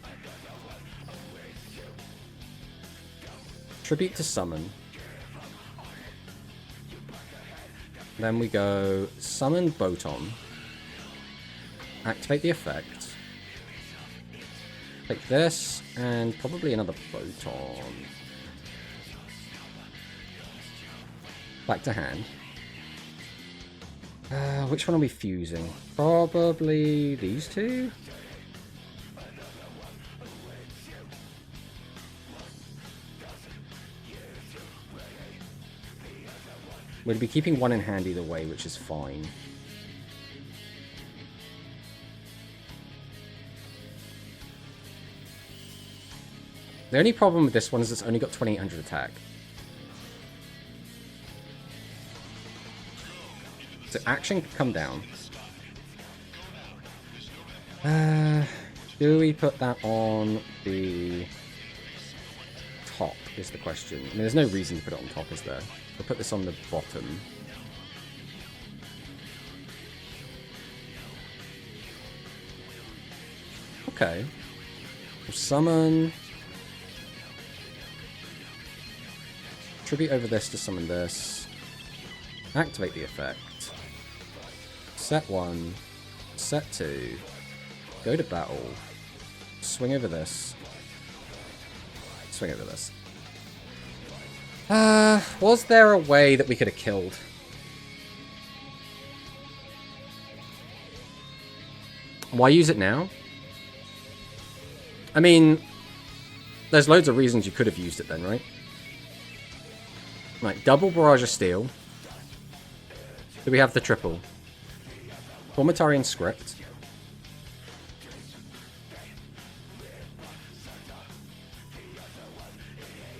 Tribute to summon. Then we go summon Boton. Activate the effect. Take this, and probably another Boton. Back to hand. Which one are we fusing? Probably these two? We'd be keeping one in hand either way, which is fine. The only problem with this one is it's only got 2800 attack. So action can come down. Do we put that on the top is the question. I mean, there's no reason to put it on top, is there? We'll put this on the bottom. Okay. We'll summon. Tribute over this to summon this. Activate the effect. Set 1. Set 2. Go to battle. Swing over this. Swing over this. Was there a way that we could have killed? Why use it now? I mean, there's loads of reasons you could have used it then, right? Right, double Barrage of Steel. Do we have the triple? Formatarian Script.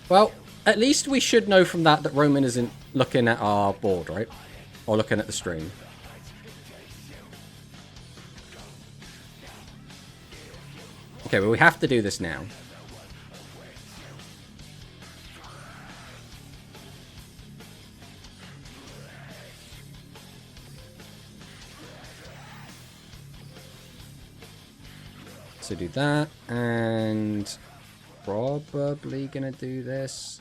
Well, at least we should know from that that Roman isn't looking at our board, right? Or looking at the stream. Okay, well, we have to do this now. So do that, and probably gonna do this.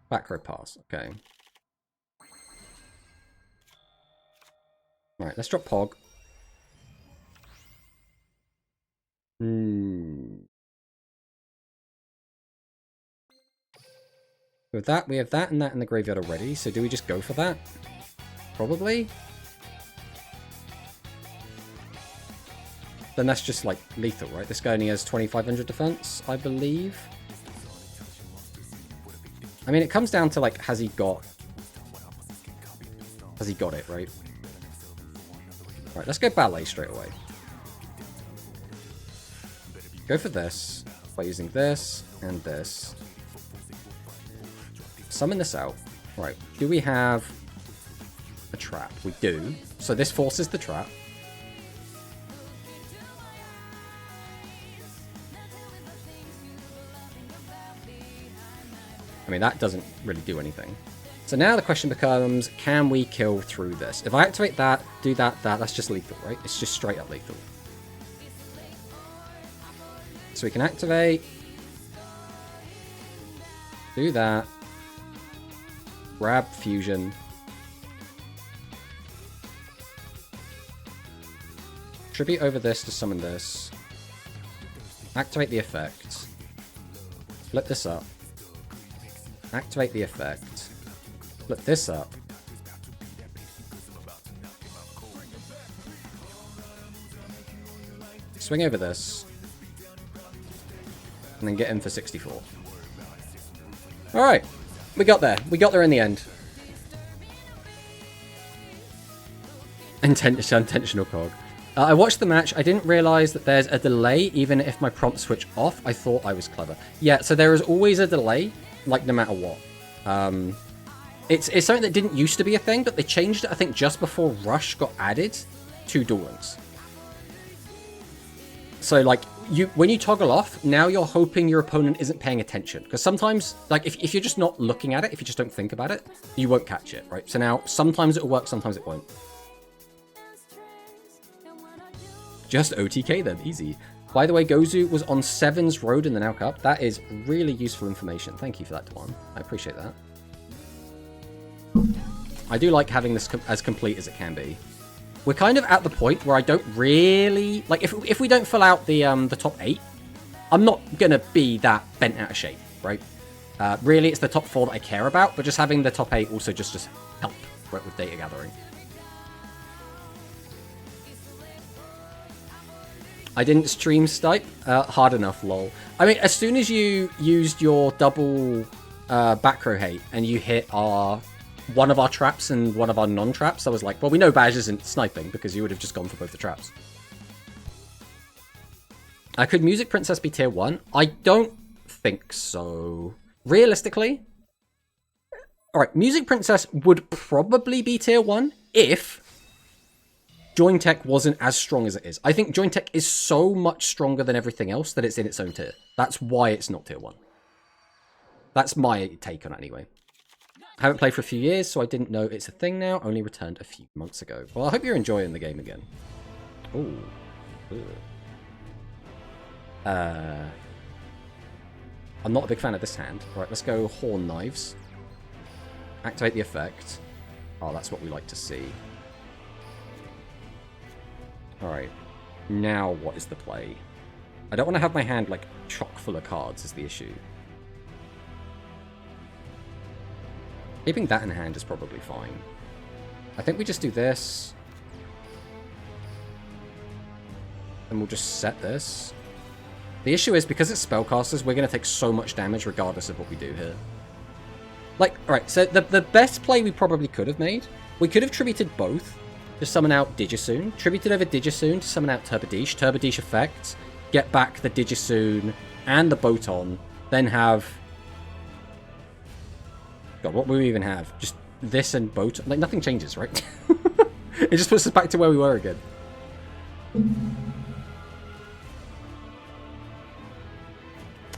Back row pass, okay. Right, let's drop Pog. With that, we have that and that in the graveyard already, so do we just go for that? Probably? Then that's just, like, lethal, right? This guy only has 2500 defense, I believe. I mean, it comes down to, like, has he got it, right? Right, let's go ballet straight away. Go for this by using this and this. Summon this out. Right, do we have a trap? We do. So this forces the trap. I mean, that doesn't really do anything. So now the question becomes, can we kill through this? If I activate that, do that, that's just lethal, right? It's just straight up lethal. So we can activate, do that, grab fusion, tribute over this to summon this, activate the effect, flip this up, activate the effect, flip this up, swing over this, and then get in for 64. Alright, we got there. We got there in the end. Intentional cog. I watched the match. I didn't realize that there's a delay even if my prompts switch off. I thought I was clever. Yeah, so there is always a delay, like no matter what. It's something that didn't used to be a thing, but they changed it, I think, just before Rush got added to Duel Links. So, like, when you toggle off, now you're hoping your opponent isn't paying attention. Because sometimes, like, if you're just not looking at it, if you just don't think about it, you won't catch it, right? So now, sometimes it'll work, sometimes it won't. Just OTK then, easy. By the way, Gozu was on Seven's Road in the Now Cup. That is really useful information. Thank you for that, Dwan. I appreciate that. I do like having this as complete as it can be. We're kind of at the point where I don't really... Like, if we don't fill out the top 8, I'm not going to be that bent out of shape, right? Really, it's the top 4 that I care about, but just having the top 8 also just help, right, with data gathering. I didn't stream Stipe. Hard enough, lol. I mean, as soon as you used your double back row hate and you hit one of our traps and one of our non-traps, I was like, well, we know Baj isn't sniping because you would have just gone for both the traps. Could Music Princess be tier 1? I don't think so. Realistically, alright, Music Princess would probably be tier 1 if Jointech wasn't as strong as it is. I think Jointech is so much stronger than everything else that it's in its own tier. That's why it's not tier 1. That's my take on it anyway. I haven't played for a few years, so I didn't know it's a thing now. Only returned a few months ago. Well, I hope you're enjoying the game again. Ooh. I'm not a big fan of this hand. Right, let's go Horn Knives. Activate the effect. Oh, that's what we like to see. Alright. Now what is the play? I don't want to have my hand, like, chock full of cards is the issue. Keeping that in hand is probably fine. I think we just do this. And we'll just set this. The issue is, because it's spellcasters, we're going to take so much damage regardless of what we do here. Like, alright, so the best play we probably could have made, we could have tributed both to summon out Digisoon, tributed over Digisoon to summon out Turbadiche, Turbadiche effect, get back the Digisoon and the Boton, then have... God, what will we even have? Just this and Boton? Like, nothing changes, right? It just puts us back to where we were again.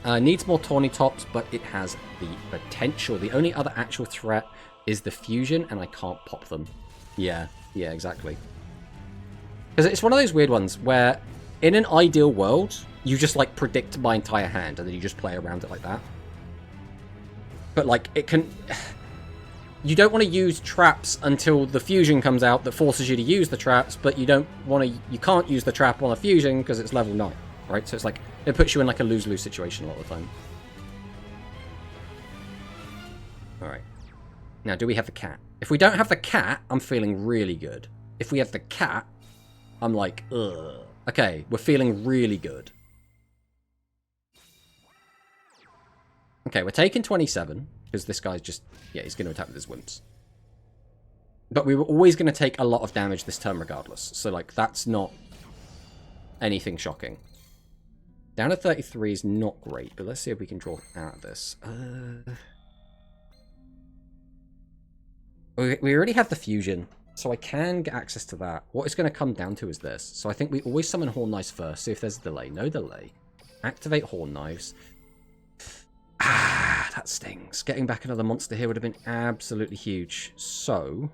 Needs more Tawny Tops, but it has the potential. The only other actual threat is the Fusion, and I can't pop them. Yeah, exactly. Because it's one of those weird ones where, in an ideal world, you just, like, predict my entire hand, and then you just play around it like that. But, like, it can... You don't want to use traps until the Fusion comes out that forces you to use the traps, but you don't want to... You can't use the trap on a Fusion because it's level 9, right? So it's like... It puts you in, like, a lose-lose situation a lot of the time. Alright. Now, do we have the cat? If we don't have the cat, I'm feeling really good. If we have the cat, I'm like, ugh. Okay, we're feeling really good. Okay, we're taking 27, because this guy's just... Yeah, he's going to attack with his wimps. But we were always going to take a lot of damage this turn regardless. So, like, that's not anything shocking. Down to 33 is not great, but let's see if we can draw out of this. We already have the fusion, so I can get access to that. What it's going to come down to is this. So I think we always summon Horn Knives first, see if there's a delay. No delay. Activate Horn Knives. Ah, that stings. Getting back another monster here would have been absolutely huge. So...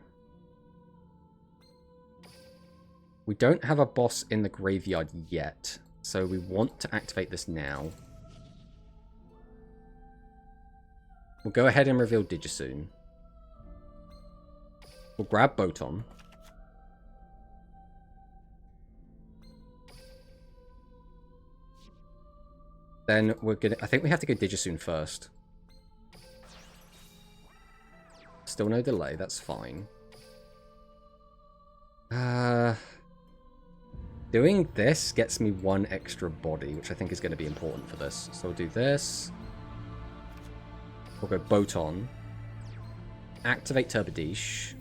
we don't have a boss in the graveyard yet, so we want to activate this now. We'll go ahead and reveal Digisoon. We'll grab Boton. Then we're gonna... I think we have to go Digisoon first. Still no delay, that's fine. Doing this gets me one extra body, which I think is going to be important for this. So we'll do this. We'll go Boton. Activate Turbadish.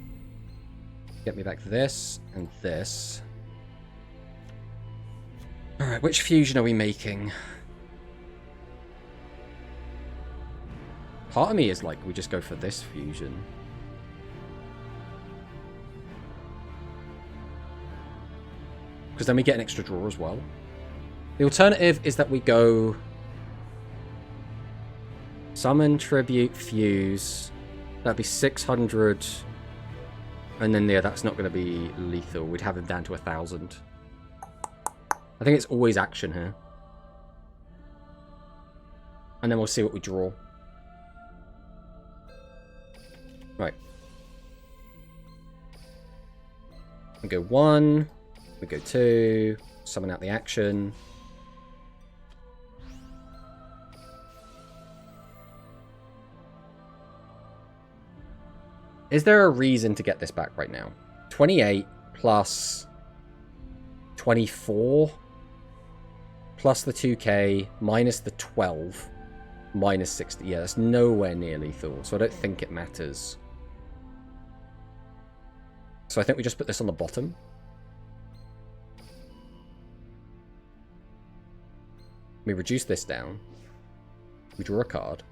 Get me back this and this. Alright, which fusion are we making? Part of me is like, we just go for this fusion. Because then we get an extra draw as well. The alternative is that we go... summon, tribute, fuse. That'd be 600. And then, yeah, that's not going to be lethal. We'd have him down to 1,000. I think it's always action here. And then we'll see what we draw. Right. We go 1. We go 2. Summon out the action. Is there a reason to get this back right now? 28 plus 24 plus the 2k minus the 12 minus 60. Yeah, that's nowhere near lethal, so I don't think it matters. So I think we just put this on the bottom. We reduce this down. We draw a card.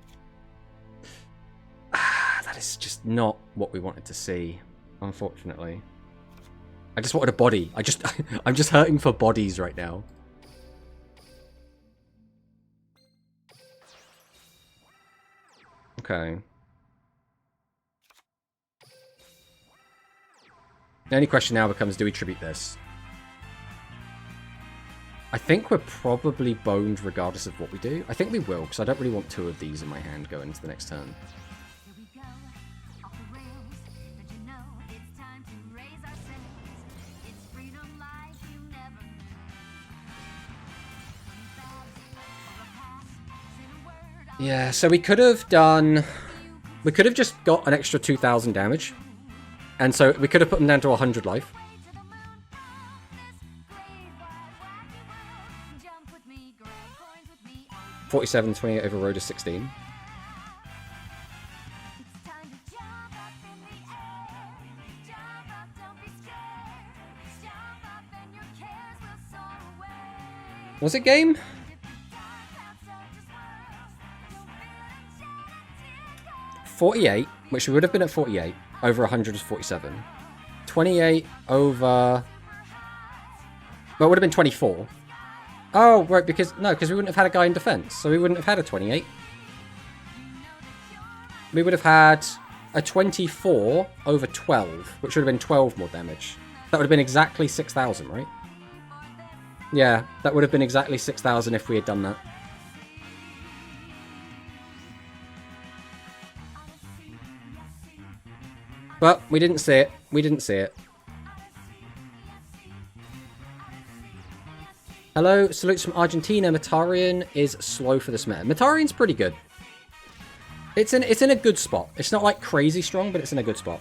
That is just not what we wanted to see, unfortunately. I just wanted a body. I'm just hurting for bodies right now. Okay. The only question now becomes, do we tribute this? I think we're probably boned regardless of what we do. I think we will, because I don't really want 2 of these in my hand going into the next turn. Yeah, so we could have done... we could have just got an extra 2,000 damage. And so we could have put them down to 100 life. $47, 28 over road is 16. Was it game? $48, which would have been at 48, over 100 is 47. 28 over... well, it would have been 24. Oh, right, because... no, because we wouldn't have had a guy in defense, so we wouldn't have had a 28. We would have had a 24 over 12, which would have been 12 more damage. That would have been exactly 6,000, right? Yeah, that would have been exactly 6,000 if we had done that. But we didn't see it. We didn't see it. Hello, salutes from Argentina. Metarian is slow for this meta. Metarian's pretty good. It's in a good spot. It's not like crazy strong, but it's in a good spot.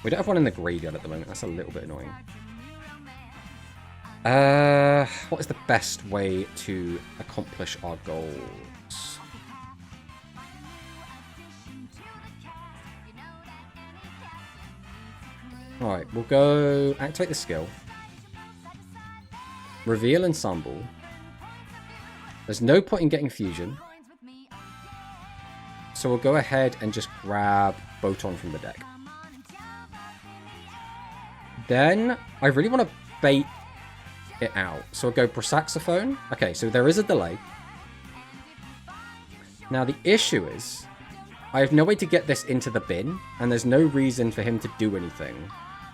We don't have one in the graveyard at the moment. That's a little bit annoying. What is the best way to accomplish our goals? Alright, we'll go activate the skill. Reveal Ensemble. There's no point in getting Fusion. So we'll go ahead and just grab Boton from the deck. Then, I really want to bait it out. So we'll go Brosaxophone. Okay, so there is a delay. Now the issue is, I have no way to get this into the bin, and there's no reason for him to do anything.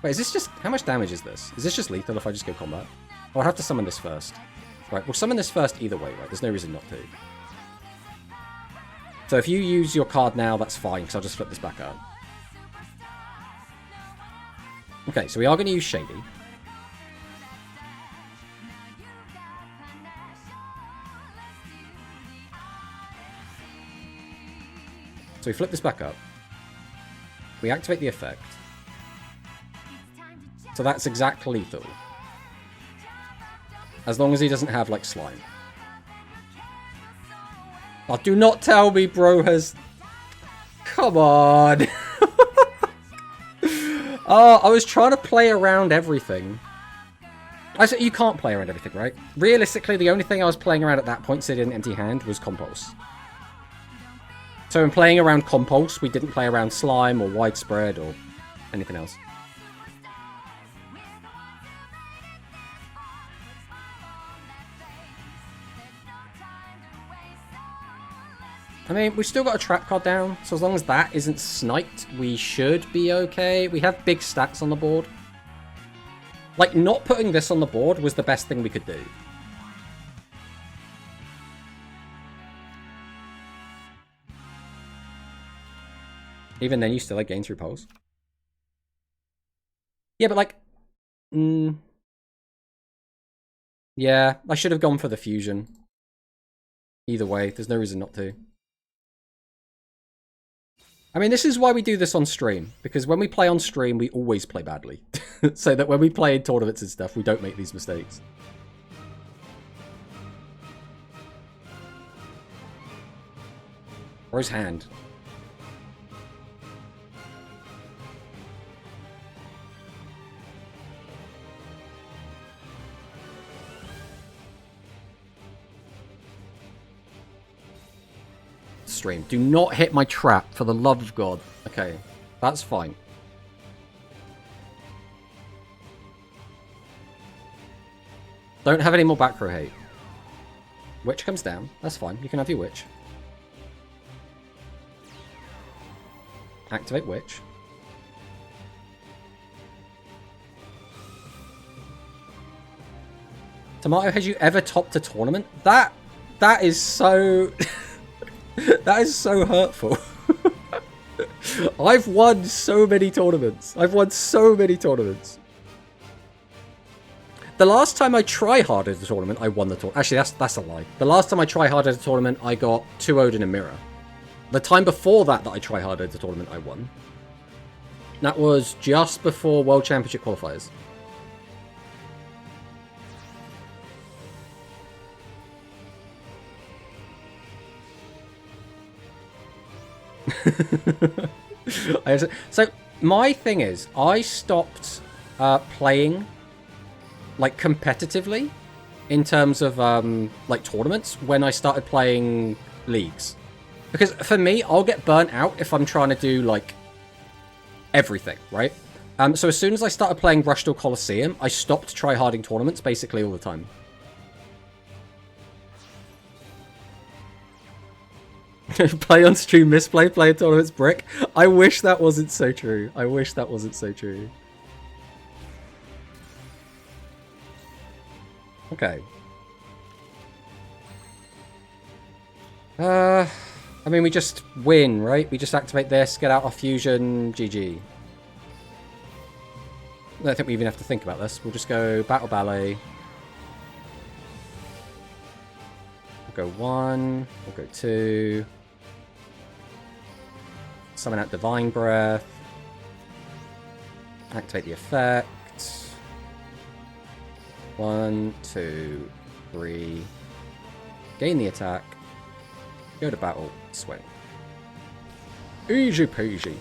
Wait, is this just... How much damage is this? Is this just lethal if I just go combat? Oh, I'll have to summon this first. Right, we'll summon this first either way, right? There's no reason not to. So if you use your card now, that's fine, because I'll just flip this back up. Okay, so we are going to use Shady. So we flip this back up. We activate the effect. So that's exactly lethal. As long as he doesn't have, like, slime. Oh, do not tell me bro has... Come on! Oh, I was trying to play around everything. I said you can't play around everything, right? Realistically, the only thing I was playing around at that point, sitting in empty hand, was Compulse. So in playing around Compulse, we didn't play around Slime or Widespread or anything else. I mean, we've still got a trap card down, so as long as that isn't sniped, we should be okay. We have big stats on the board. Like, not putting this on the board was the best thing we could do. Even then, you still like gain through pulse. Yeah, but like... Yeah, I should have gone for the fusion. Either way, there's no reason not to. I mean, this is why we do this on stream. Because when we play on stream, we always play badly. So that when we play in tournaments and stuff, we don't make these mistakes. Or his hand. Stream. Do not hit my trap, for the love of God. Okay, that's fine. Don't have any more back row hate. Witch comes down. That's fine. You can have your Witch. Activate Witch. Tomato, has you ever topped a tournament? That is so... That is so hurtful. I've won so many tournaments. I've won so many tournaments. The last time I try-harded a tournament, I won the tournament. Actually, that's a lie. The last time I try-harded a tournament, I got 2 Odin and Mirror. The time before that I try-harded the tournament, I won. That was just before World Championship qualifiers. So my thing is, I stopped playing like competitively in terms of like tournaments when I started playing leagues, because for me, I'll get burnt out if I'm trying to do like everything, right? So as soon as I started playing Rush to Colosseum, I stopped try-harding tournaments basically all the time. Play on stream, misplay, play in tournaments, brick. I wish that wasn't so true. I wish that wasn't so true. Okay. I mean, we just win, right? We just activate this, get out our fusion, GG. I don't think we even have to think about this. We'll just go Battle Ballet. go 1. We'll go 2. Summon out Divine Breath. Activate the effect. 1, 2, 3. Gain the attack. Go to battle. Swing. Easy peasy.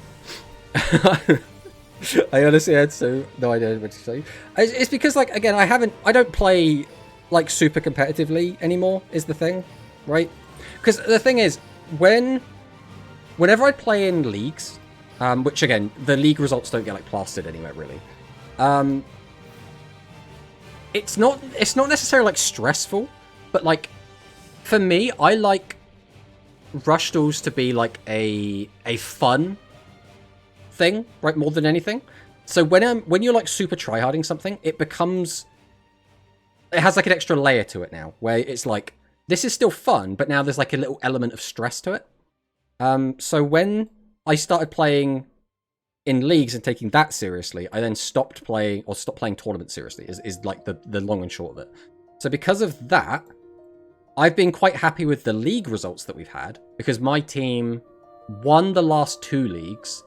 I honestly had no idea what to say. It's because, like, again, I don't play, like, super competitively anymore, is the thing, right? Because the thing is, whenever I play in leagues, which, again, the league results don't get, like, plastered anywhere, really. It's not necessarily, like, stressful, but, like, for me, I like Rush Duels to be, like, a fun thing, right, more than anything. So when you're like super tryharding something, it has like an extra layer to it now, where it's like, this is still fun, but now there's like a little element of stress to it. So when I started playing in leagues and taking that seriously, I then stopped playing tournaments seriously, is like the long and short of it. So because of that, I've been quite happy with the league results that we've had, because my team won the last 2 leagues.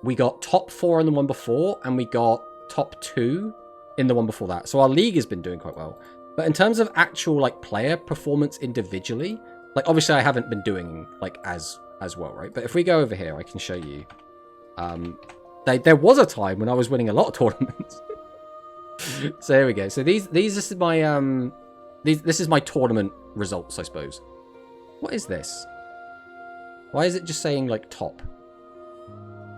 We got top 4 in the one before, and we got top 2 in the one before that. So our league has been doing quite well. But in terms of actual, like, player performance individually, like, obviously I haven't been doing, like, as well, right? But if we go over here, I can show you. There was a time when I was winning a lot of tournaments. So here we go. So this is my this is my tournament results, I suppose. What is this? Why is it just saying, like, top?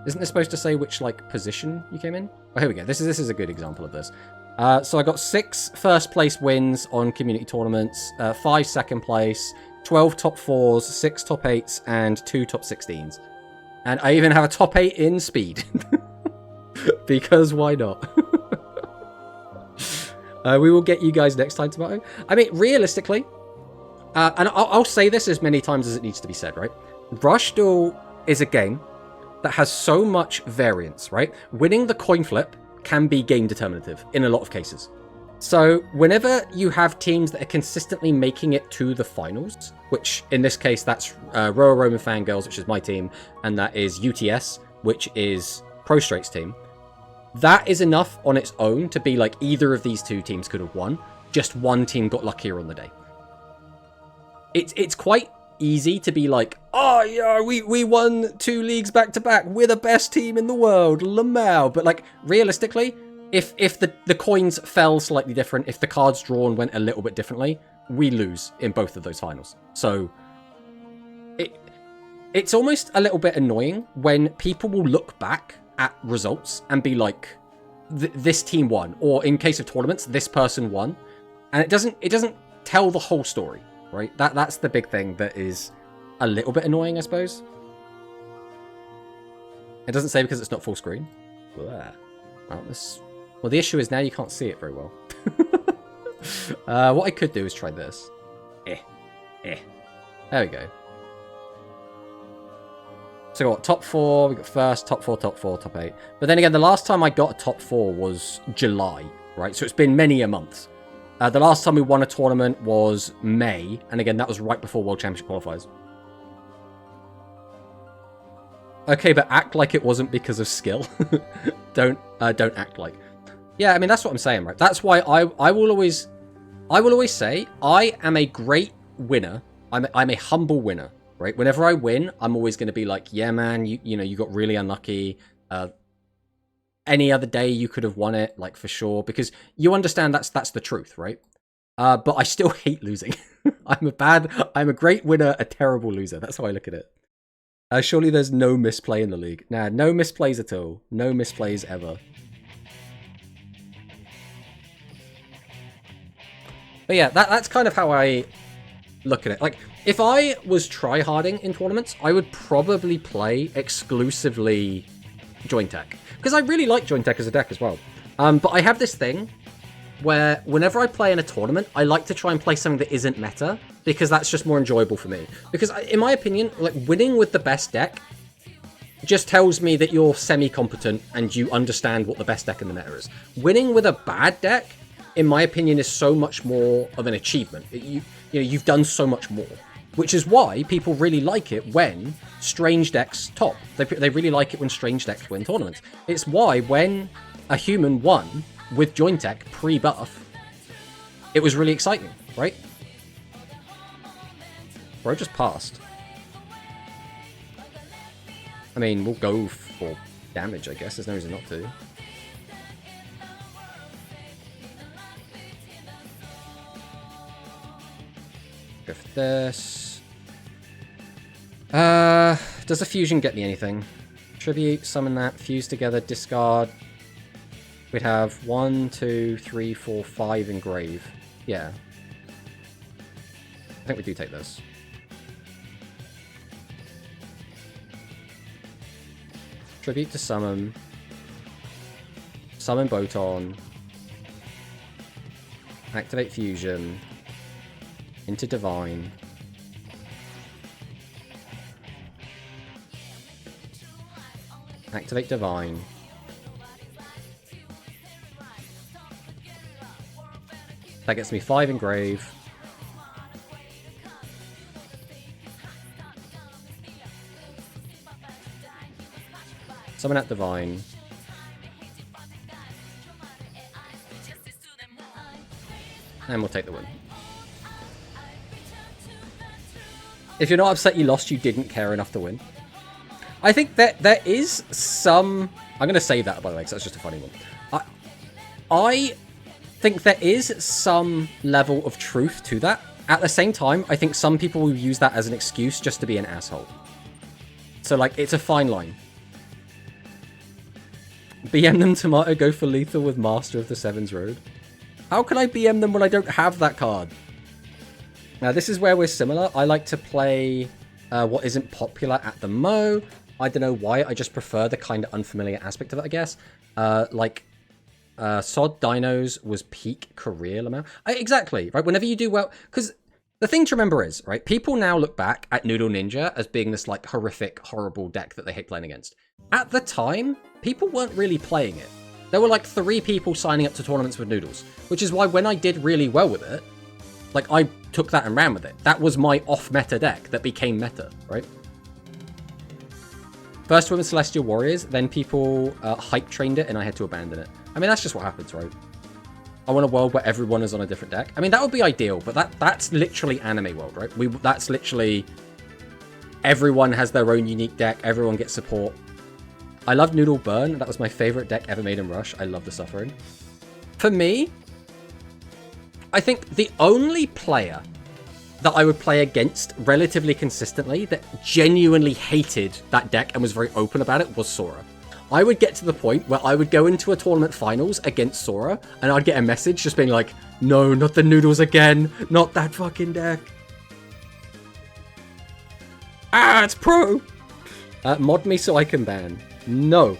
Isn't this supposed to say which, like, position you came in? Oh, here we go. This is a good example of this. So I got 6 first place wins on community tournaments, 5 second place, 12 top 4s, 6 top 8s, and 2 top 16s. And I even have a top 8 in speed. Because why not? We will get you guys next time, Tomato. I mean, realistically, and I'll say this as many times as it needs to be said, right? Rush Duel is a game that has so much variance, right? Winning the coin flip can be game determinative in a lot of cases. So whenever you have teams that are consistently making it to the finals, which in this case, that's Royal Roman Fangirls, which is my team, and that is UTS, which is Pro Straight's team, that is enough on its own to be like either of these 2 teams could have won. Just one team got luckier on the day. It's quite easy to be like, oh yeah, we won 2 leagues back to back, we're the best team in the world, Lamau. But like realistically, if the coins fell slightly different, if the cards drawn went a little bit differently, we lose in both of those finals. So it's almost a little bit annoying when people will look back at results and be like, this team won, or in case of tournaments, this person won, and it doesn't tell the whole story. Right, that's the big thing that is a little bit annoying, I suppose. It doesn't say because it's not full screen. Well, the issue is now you can't see it very well. What I could do is try this. There we go. So we got top 4, we got first, top 4, top 8. But then again, the last time I got a top 4 was July, right? So it's been many a month. The last time we won a tournament was May, and again, that was right before World Championship qualifiers. Okay, but act like it wasn't because of skill. Don't act like. Yeah, I mean, that's what I'm saying, right? That's why I will always say I am a great winner. I'm a humble winner, right? Whenever I win, I'm always going to be like, yeah, man, you know, you got really unlucky. Any other day you could have won it, like, for sure, because you understand that's the truth, right? But I still hate losing. I'm a great winner, a terrible loser. That's how I look at it. Surely there's no misplay in the league. Nah, no misplays at all. No misplays ever. But yeah, that's kind of how I look at it. Like, if I was tryharding in tournaments, I would probably play exclusively Joint Tech. Because I really like Joint Tech as a deck as well. But I have this thing where whenever I play in a tournament, I like to try and play something that isn't meta, because that's just more enjoyable for me. Because in my opinion, like, winning with the best deck just tells me that you're semi-competent and you understand what the best deck in the meta is. Winning with a bad deck in my opinion, is so much more of an achievement. You've done so much more, which is why people really like it when strange decks top. They really like it when strange decks win tournaments. It's why when a human won with Joint Tech pre-buff, it was really exciting, right? Bro just passed. I mean, we'll go for damage, I guess. There's no reason not to. Go for this. Does a fusion get me anything? Tribute, summon that, fuse together, discard. We'd have 1, 2, 3, 4, 5 engrave. Yeah. I think we do take this. Tribute to summon. Summon Boton. Activate fusion. Into divine. Activate divine. That gets me 5 engrave. Summon at divine. And we'll take the win. If you're not upset you lost, you didn't care enough to win. I think that there is some... I'm going to say that, by the way, because that's just a funny one. I think there is some level of truth to that. At the same time, I think some people will use that as an excuse just to be an asshole. So, like, it's a fine line. BM them Tomato, go for lethal with Master of the Sevens Road. How can I BM them when I don't have that card? Now, this is where we're similar. I like to play what isn't popular at the Mo. I don't know why. I just prefer the kind of unfamiliar aspect of it, I guess. Sod Dinos was peak career amount. Exactly, right? Whenever you do well... Because the thing to remember is, right, people now look back at Noodle Ninja as being this, like, horrific, horrible deck that they hate playing against. At the time, people weren't really playing it. There were, like, 3 people signing up to tournaments with Noodles, which is why when I did really well with it, like, I took that and ran with it. That was my off-meta deck that became meta, right? First with Celestial Warriors, then people hype trained it and I had to abandon it. I mean, that's just what happens, right? I want a world where everyone is on a different deck. I mean, that would be ideal, but that's literally anime world, right? That's literally... Everyone has their own unique deck. Everyone gets support. I love Noodle Burn. That was my favorite deck ever made in Rush. I love the Suffering. For me, I think the only player that I would play against relatively consistently that genuinely hated that deck and was very open about it was Sora. I would get to the point where I would go into a tournament finals against Sora and I'd get a message just being like, no, not the Noodles again. Not that fucking deck. Ah, it's pro. Mod me so I can ban. No.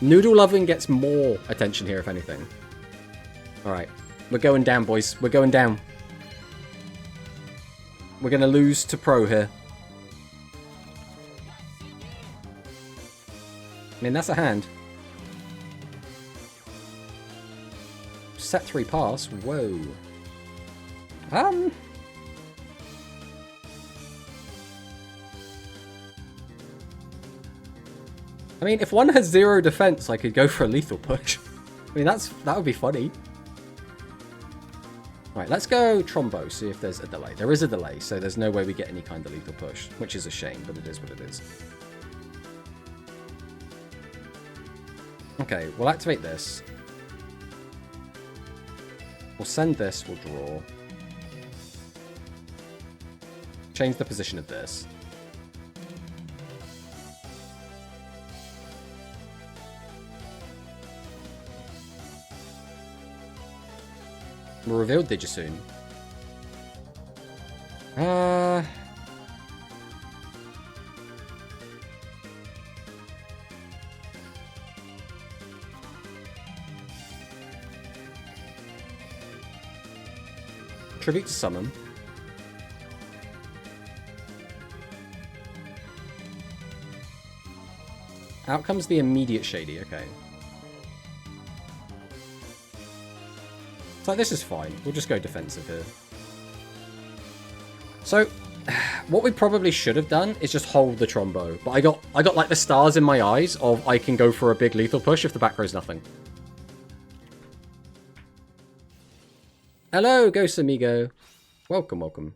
Noodle loving gets more attention here, if anything. Alright. We're going down, boys. We're going down. We're going to lose to pro here. I mean, that's a hand. Set 3 pass. Whoa. I mean, if one has 0 defense, I could go for a lethal push. I mean, that would be funny. Right, let's go Trombo, see if there's a delay. There is a delay, so there's no way we get any kind of lethal push, which is a shame, but it is what it is. Okay, we'll activate this. We'll send this, we'll draw. Change the position of this. We'll reveal Digisoon. Tribute to summon. Out comes the immediate Shady, okay. So this is fine. We'll just go defensive here. So, what we probably should have done is just hold the Trombo. But I got like the stars in my eyes of I can go for a big lethal push if the back row's nothing. Hello, Ghost Amigo. Welcome, welcome.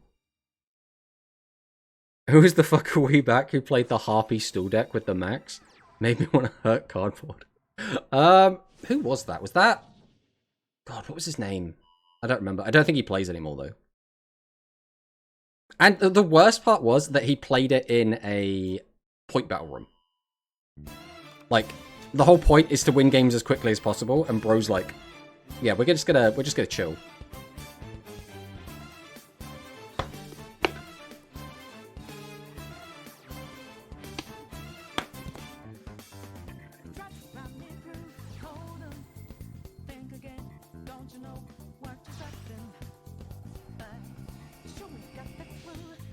Who is the fucker way back who played the Harpy stool deck with the max? Made me want to hurt cardboard. Who was that? Was that... God, what was his name? I don't remember. I don't think he plays anymore, though. And the worst part was that he played it in a point battle room. Like, the whole point is to win games as quickly as possible, and bro's like, yeah, we're just gonna chill.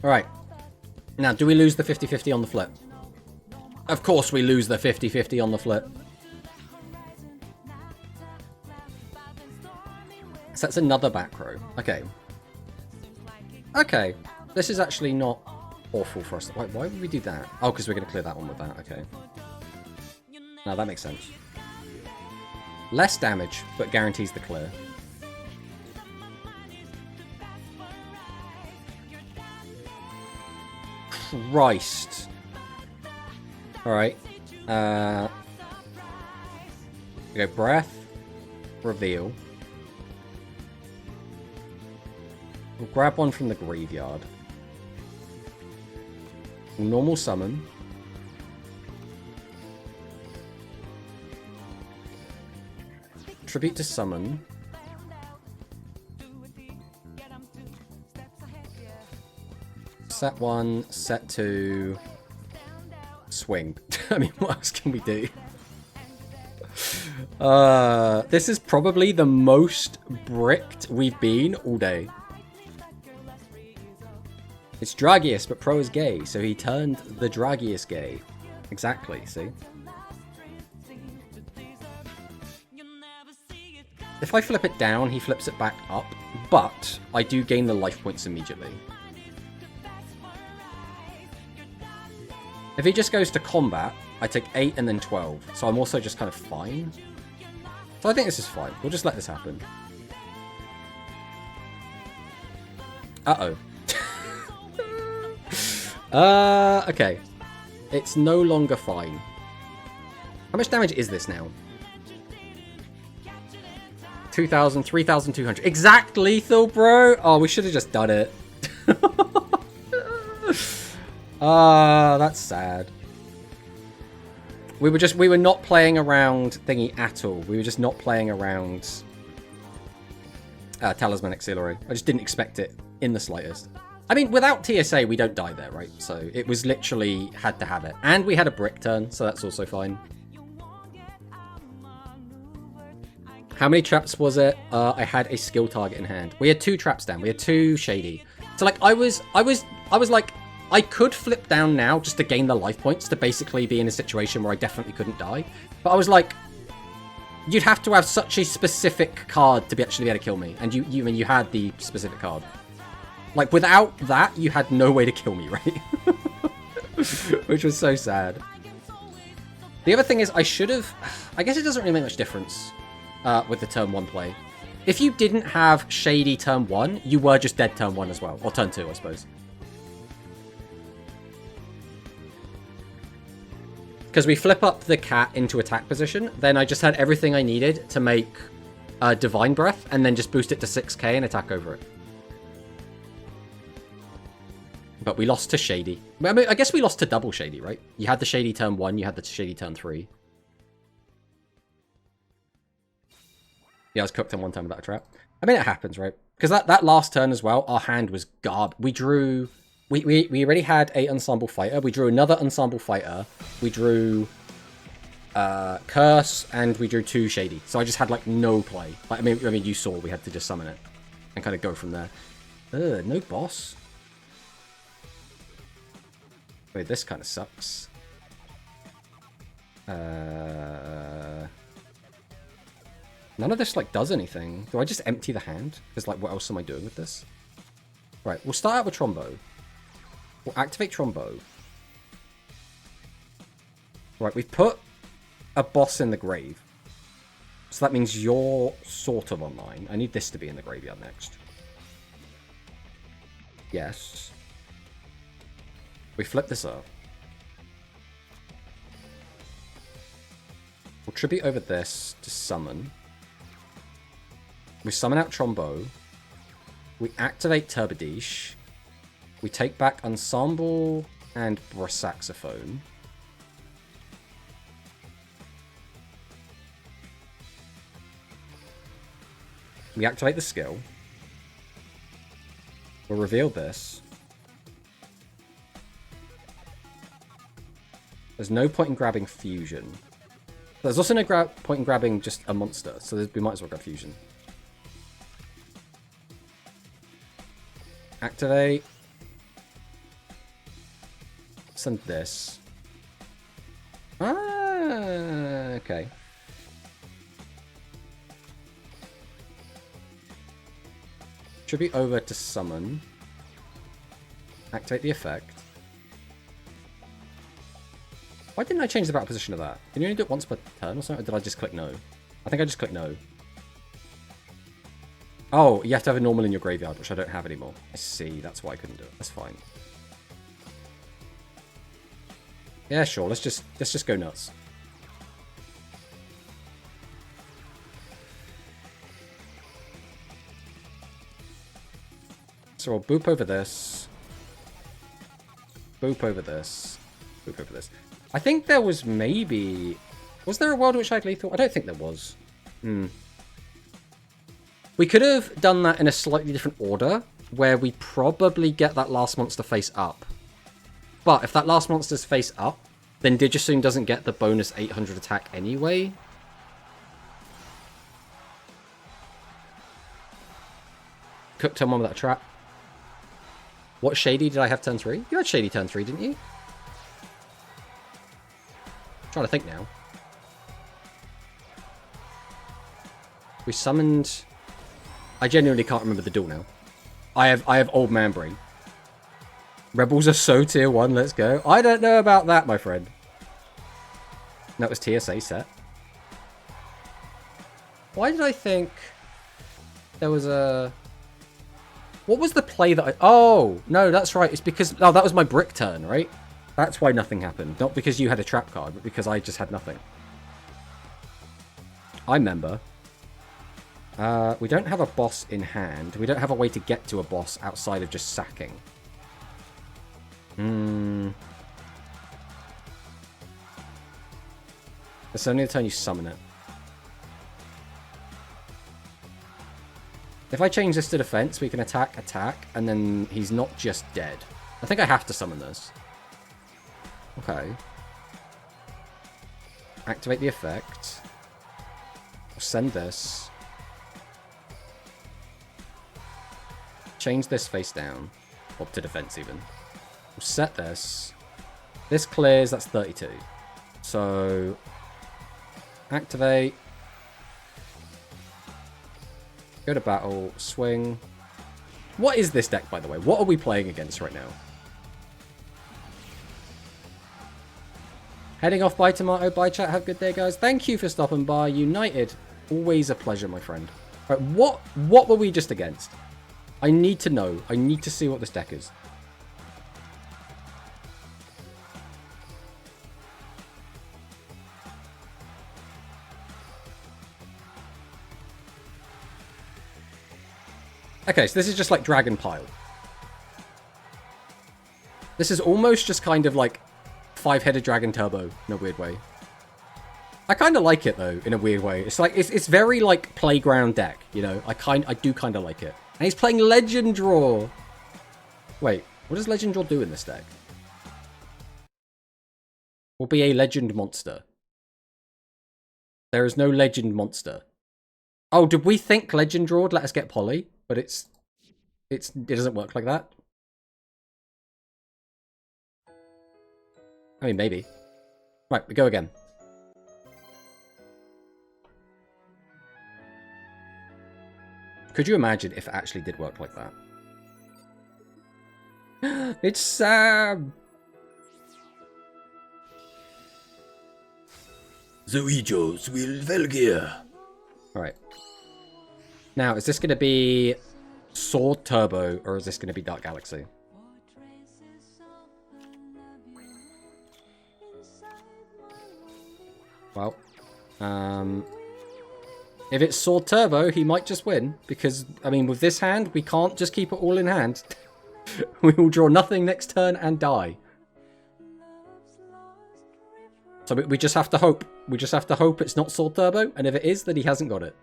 Alright. Now, do we lose the 50-50 on the flip? Of course we lose the 50-50 on the flip. So that's another back row. Okay. Okay. This is actually not awful for us. Why would we do that? Oh, because we're going to clear that one with that. Okay. Now, that makes sense. Less damage, but guarantees the clear. Christ. Alright. We go breath. Reveal. We'll grab one from the graveyard. Normal summon. Tribute to summon. Set 1, set 2, swing. I mean, what else can we do? This is probably the most bricked we've been all day. It's Dragius, but Pro is gay, so he turned the Dragius gay. Exactly, see? If I flip it down, he flips it back up, but I do gain the life points immediately. If he just goes to combat, I take 8 and then 12. So I'm also just kind of fine. So I think this is fine. We'll just let this happen. Uh-oh. Okay. It's no longer fine. How much damage is this now? 2,000, 3,200. Exact lethal, bro! Oh, we should have just done it. That's sad. We were not playing around thingy at all. We were just not playing around Talismanic Sealer. I just didn't expect it in the slightest. I mean, without TSA, we don't die there, right? So it was literally had to have it. And we had a brick turn, so that's also fine. How many traps was it? I had a skill target in hand. We had 2 traps down. We had 2 shady. So like I was like, I could flip down now just to gain the life points to basically be in a situation where I definitely couldn't die. But I was like, you'd have to have such a specific card to actually be able to kill me. And you had the specific card. Like, without that, you had no way to kill me, right? Which was so sad. The other thing is, I should have... I guess it doesn't really make much difference with the turn 1 play. If you didn't have Shady turn 1, you were just dead turn 1 as well. Or turn 2, I suppose. Because we flip up the cat into attack position, then I just had everything I needed to make Divine Breath, and then just boost it to 6k and attack over it. But we lost to Shady. I mean, I guess we lost to double Shady, right? You had the Shady turn 1, you had the Shady turn 3. Yeah, I was cooked on one time without a trap. I mean, it happens, right? Because that last turn as well, our hand was garb. We drew... We already had a Ensemble Fighter. We drew another Ensemble Fighter. We drew Curse, and we drew 2 Shady. So I just had, like, no play. Like, I mean, you saw we had to just summon it and kind of go from there. No boss. Wait, this kind of sucks. None of this, like, does anything. Do I just empty the hand? Because, like, what else am I doing with this? Right, we'll start out with Trombo. We'll activate Trombo. Right, we've put a boss in the grave. So that means you're sort of online. I need this to be in the graveyard next. Yes. We flip this up. We'll tribute over this to summon. We summon out Trombo. We activate Turbadish. We take back Ensemble and Brasaxophone. We activate the skill. We'll reveal this. There's no point in grabbing Fusion. There's also no point in grabbing just a monster, so we might as well grab Fusion. Activate. Send this. Ah, okay. Tribute over to summon. Activate the effect. Why didn't I change the battle position of that? Can you only do it once per turn or something? Or did I just click no? I think I just clicked no. Oh, you have to have a normal in your graveyard, which I don't have anymore. I see, that's why I couldn't do it. That's fine. Yeah, sure. Let's just go nuts. So I'll boop over this. Boop over this. Boop over this. I think there was maybe... Was there a world in which I had lethal? I don't think there was. We could have done that in a slightly different order, where we probably get that last monster face up. But if that last monster's face up, then Digisoon doesn't get the bonus 800 attack anyway. Cooked him on with that trap. What Shady did I have turn 3? You had Shady turn 3, didn't you? I'm trying to think now. We summoned... I genuinely can't remember the duel now. I have old man brain. Rebels are so tier 1, let's go. I don't know about that, my friend. That was TSA set. Why did I think there was a... What was the play that I... Oh, no, that's right. It's because... Oh, that was my brick turn, right? That's why nothing happened. Not because you had a trap card, but because I just had nothing. I remember. We don't have a boss in hand. We don't have a way to get to a boss outside of just sacking. It's only the turn you summon it. If I change this to defense, we can attack, and then he's not just dead. I think I have to summon this. Okay. Activate the effect. I'll send this. Change this face down. Up to defense even. We'll set this. This clears, that's 32. So... Activate. Go to battle. Swing. What is this deck, by the way? What are we playing against right now? Heading off. Bye, Tomato. Bye, chat. Have a good day, guys. Thank you for stopping by. United. Always a pleasure, my friend. Right, what were we just against? I need to know. I need to see what this deck is. Okay, so this is just like Dragon Pile. This is almost just kind of like 5-headed Dragon Turbo in a weird way. I kind of like it though, in a weird way. It's like it's very like playground deck, you know. I do kind of like it. And he's playing Legend Draw. Wait, what does Legend Draw do in this deck? Will be a Legend monster. There is no Legend monster. Oh, did we think Legend Draw would let us get Poly? But it doesn't work like that. I mean, maybe. Right, we go again. Could you imagine if it actually did work like that? It's Sam! Zoejos will Velgear. Alright. Now, is this going to be Sword Turbo, or is this going to be Dark Galaxy? Well, if it's Sword Turbo, he might just win. Because, I mean, with this hand, we can't just keep it all in hand. We will draw nothing next turn and die. So we just have to hope. We just have to hope it's not Sword Turbo. And if it is, then he hasn't got it.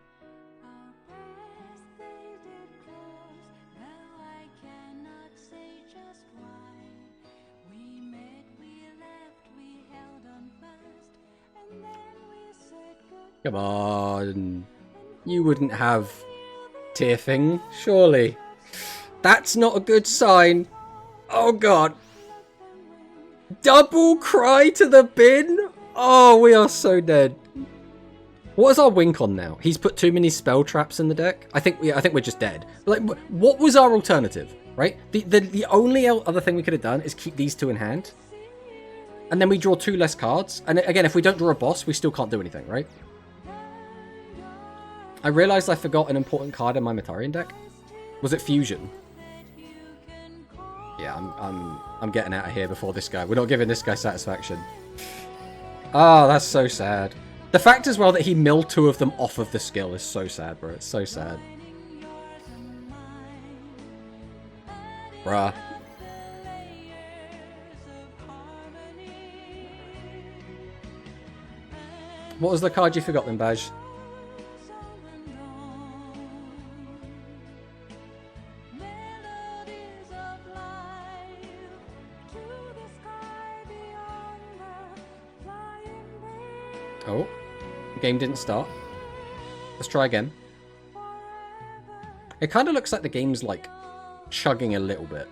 Come on. You wouldn't have Tearfing, surely. That's not a good sign. Oh, God. Double cry to the bin? Oh, we are so dead. What is our wink on now? He's put too many spell traps in the deck. I think we're just dead. Like, what was our alternative, right? The only other thing we could have done is keep these two in hand. And then we draw 2 less cards. And again, if we don't draw a boss, we still can't do anything, right? I realized I forgot an important card in my Metarian deck. Was it Fusion? Yeah, I'm getting out of here before this guy. We're not giving this guy satisfaction. Oh, that's so sad. The fact as well that he milled 2 of them off of the skill is so sad, bro. It's so sad. Bruh. What was the card you forgot then, Baj? Oh, game didn't start. Let's try again. It kind of looks like the game's like chugging a little bit.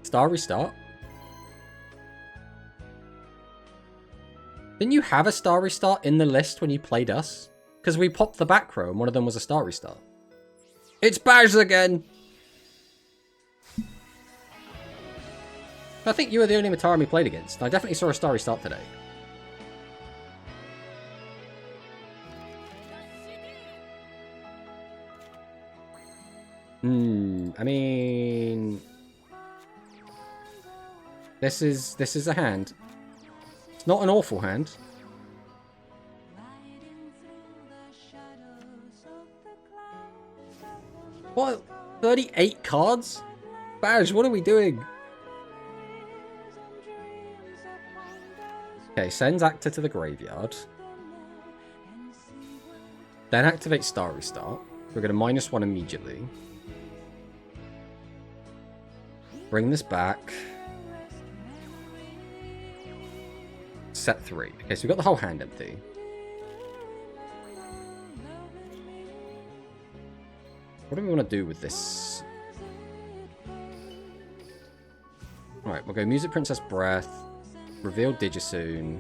Star restart? Didn't you have a star restart in the list when you played us? Because we popped the back row and one of them was a star restart. It's Baz again! I think you were the only Mataran we played against. I definitely saw a star restart today. I mean... This is a hand. It's not an awful hand. What? 38 cards? Baj, what are we doing? Okay, sends Actor to the graveyard. Then activate Star Restart. We're going to -1 immediately. Bring this back. Set 3. Okay, so we've got the whole hand empty. What do we want to do with this? Alright, we'll go Music Princess Breath. Reveal Digisoon.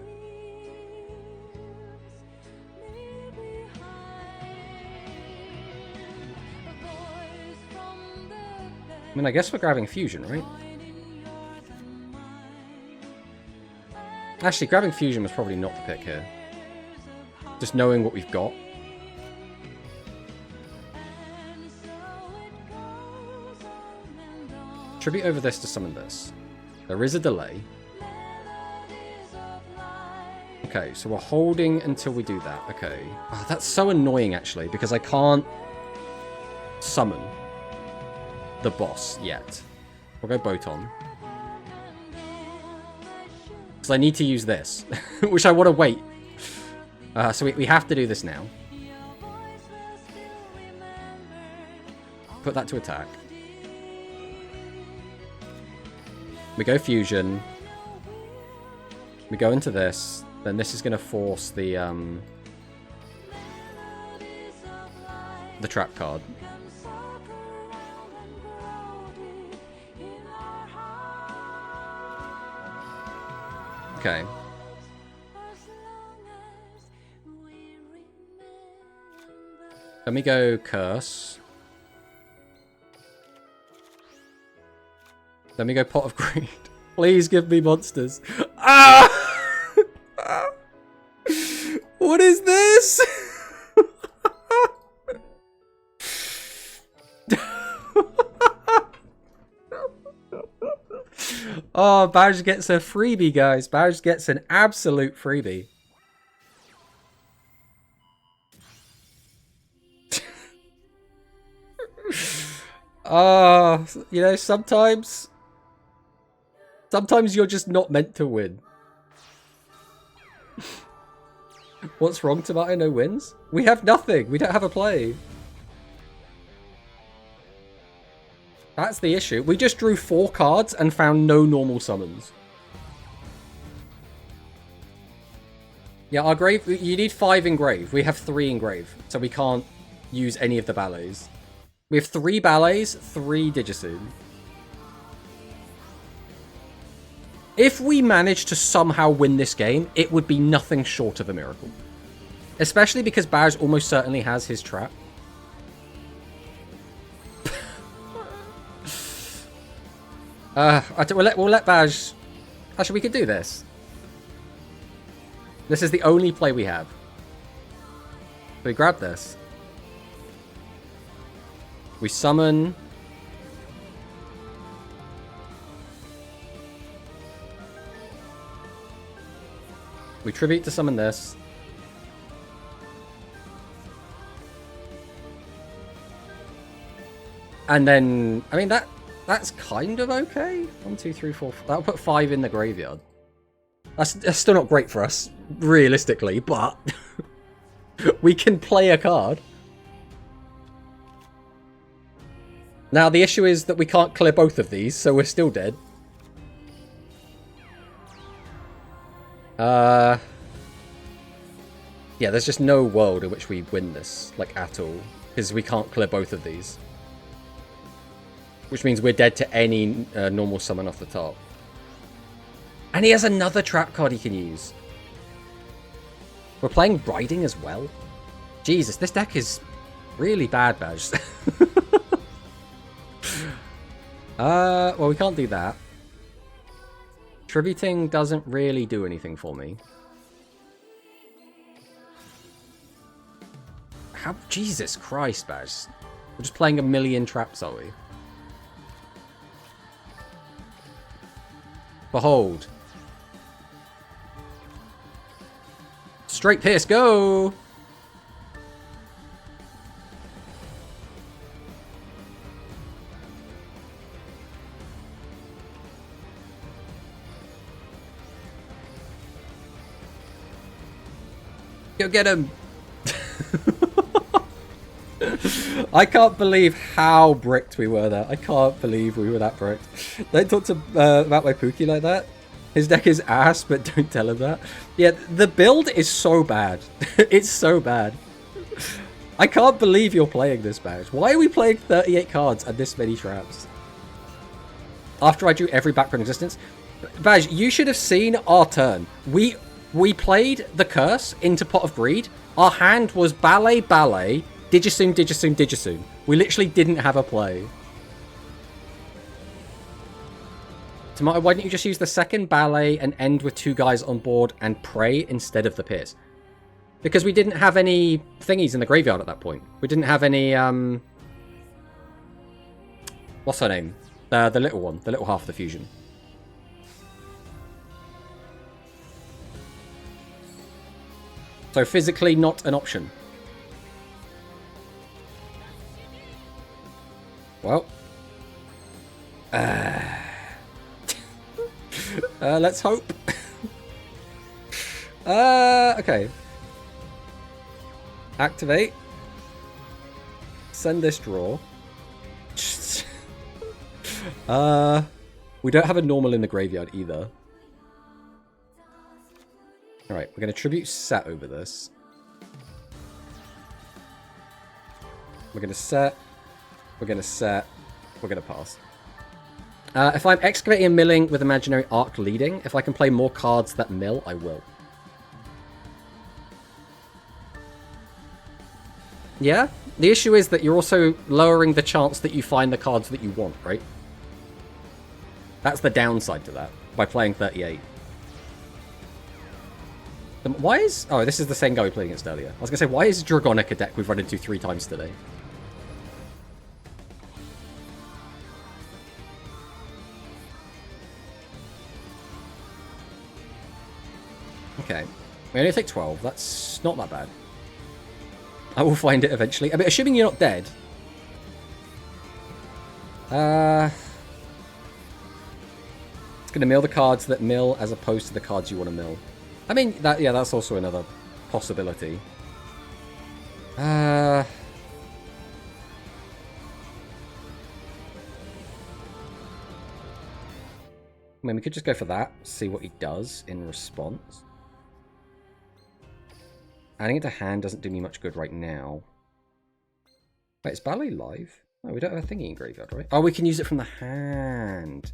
I mean, I guess we're grabbing Fusion, right? Actually, grabbing Fusion was probably not the pick here. Just knowing what we've got. Tribute over this to summon this. There is a delay. Okay, so we're holding until we do that. Okay. Oh, that's so annoying, actually, because I can't summon the boss yet. We'll go Boton. Because I need to use this, which I want to wait. So we have to do this now. Put that to attack. We go Fusion. We go into this. Then this is going to force the trap card. Okay. Let me go curse. Let me go pot of greed. Please give me monsters. Ah! What is this? Oh, Badge gets a freebie, guys. Badge gets an absolute freebie. You know, sometimes you're just not meant to win. What's wrong, Tomato? No wins? We have nothing. We don't have a play. That's the issue. We just drew 4 cards and found no normal summons. Yeah, our grave... You need 5 in grave. We have 3 in grave. So we can't use any of the ballets. We have 3 ballets, 3 Digisoon. If we manage to somehow win this game, it would be nothing short of a miracle. Especially because Baz almost certainly has his trap. We'll let Baz... Actually, we could do this. This is the only play we have. We grab this. We summon... We tribute to summon this. And then... I mean, that's kind of okay. 1, 2, 3, 4... That'll put 5 in the graveyard. That's still not great for us, realistically, but... we can play a card. Now, the issue is that we can't clear both of these, so we're still dead. Yeah, there's just no world in which we win this, like, at all. Because we can't clear both of these. Which means we're dead to any normal summon off the top. And he has another trap card he can use. We're playing Riding as well. Jesus, this deck is really bad, Badge. Well, we can't do that. Tributing doesn't really do anything for me. How? Jesus Christ, Badge. We're just playing a million traps, are we? Behold. Straight Pierce, go! Go get him! I can't believe how bricked we were there. I can't believe we were that bricked. Don't talk to about my Pookie like that. His deck is ass, but don't tell him that. Yeah, the build is so bad. It's so bad. I can't believe you're playing this, Badge. Why are we playing 38 cards and this many traps? After I drew every background existence? Badge, you should have seen our turn. We played the Curse into Pot of Greed. Our hand was Ballet, Ballet, Digisoon, Digisoon, Digisoon. We literally didn't have a play. Tomato, why didn't you just use the second Ballet and end with 2 guys on board and pray instead of the Pierce? Because we didn't have any thingies in the graveyard at that point. We didn't have any, what's her name? The little one. The little half of the fusion. So physically not an option. Well. Let's hope. Okay. Activate. Send this draw. We don't have a normal in the graveyard either. Alright, we're going to tribute Set over this. We're going to set. We're going to set. We're going to pass. If I'm excavating and milling with imaginary arc leading, if I can play more cards that mill, I will. Yeah? The issue is that you're also lowering the chance that you find the cards that you want, right? That's the downside to that, by playing 38. Why is... Oh, this is the same guy we played against earlier. I was going to say, why is Dragonic a deck we've run into 3 times today? Okay. We only take 12. That's not that bad. I will find it eventually. I mean, assuming you're not dead. It's going to mill the cards that mill as opposed to the cards you want to mill. I mean, that's also another possibility. I mean, we could just go for that, see what he does in response. Adding it to hand doesn't do me much good right now. Wait, is Ballet live? Oh, we don't have a thingy in graveyard, right? Oh, we can use it from the hand.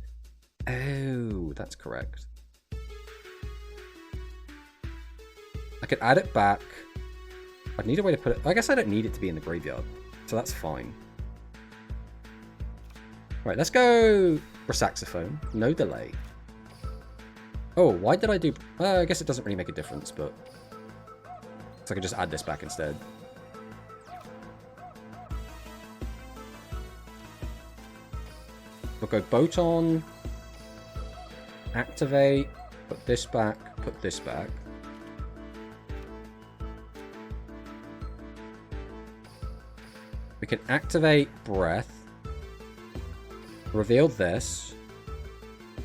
Oh, that's correct. I could add it back. I'd need a way to put it... I guess I don't need it to be in the graveyard, so that's fine. Right, let's go for saxophone. No delay. Oh, why did I do... I guess it doesn't really make a difference, but... So I could just add this back instead. We'll go Boton. Activate. Put this back. Put this back. We can activate Breath. Reveal this.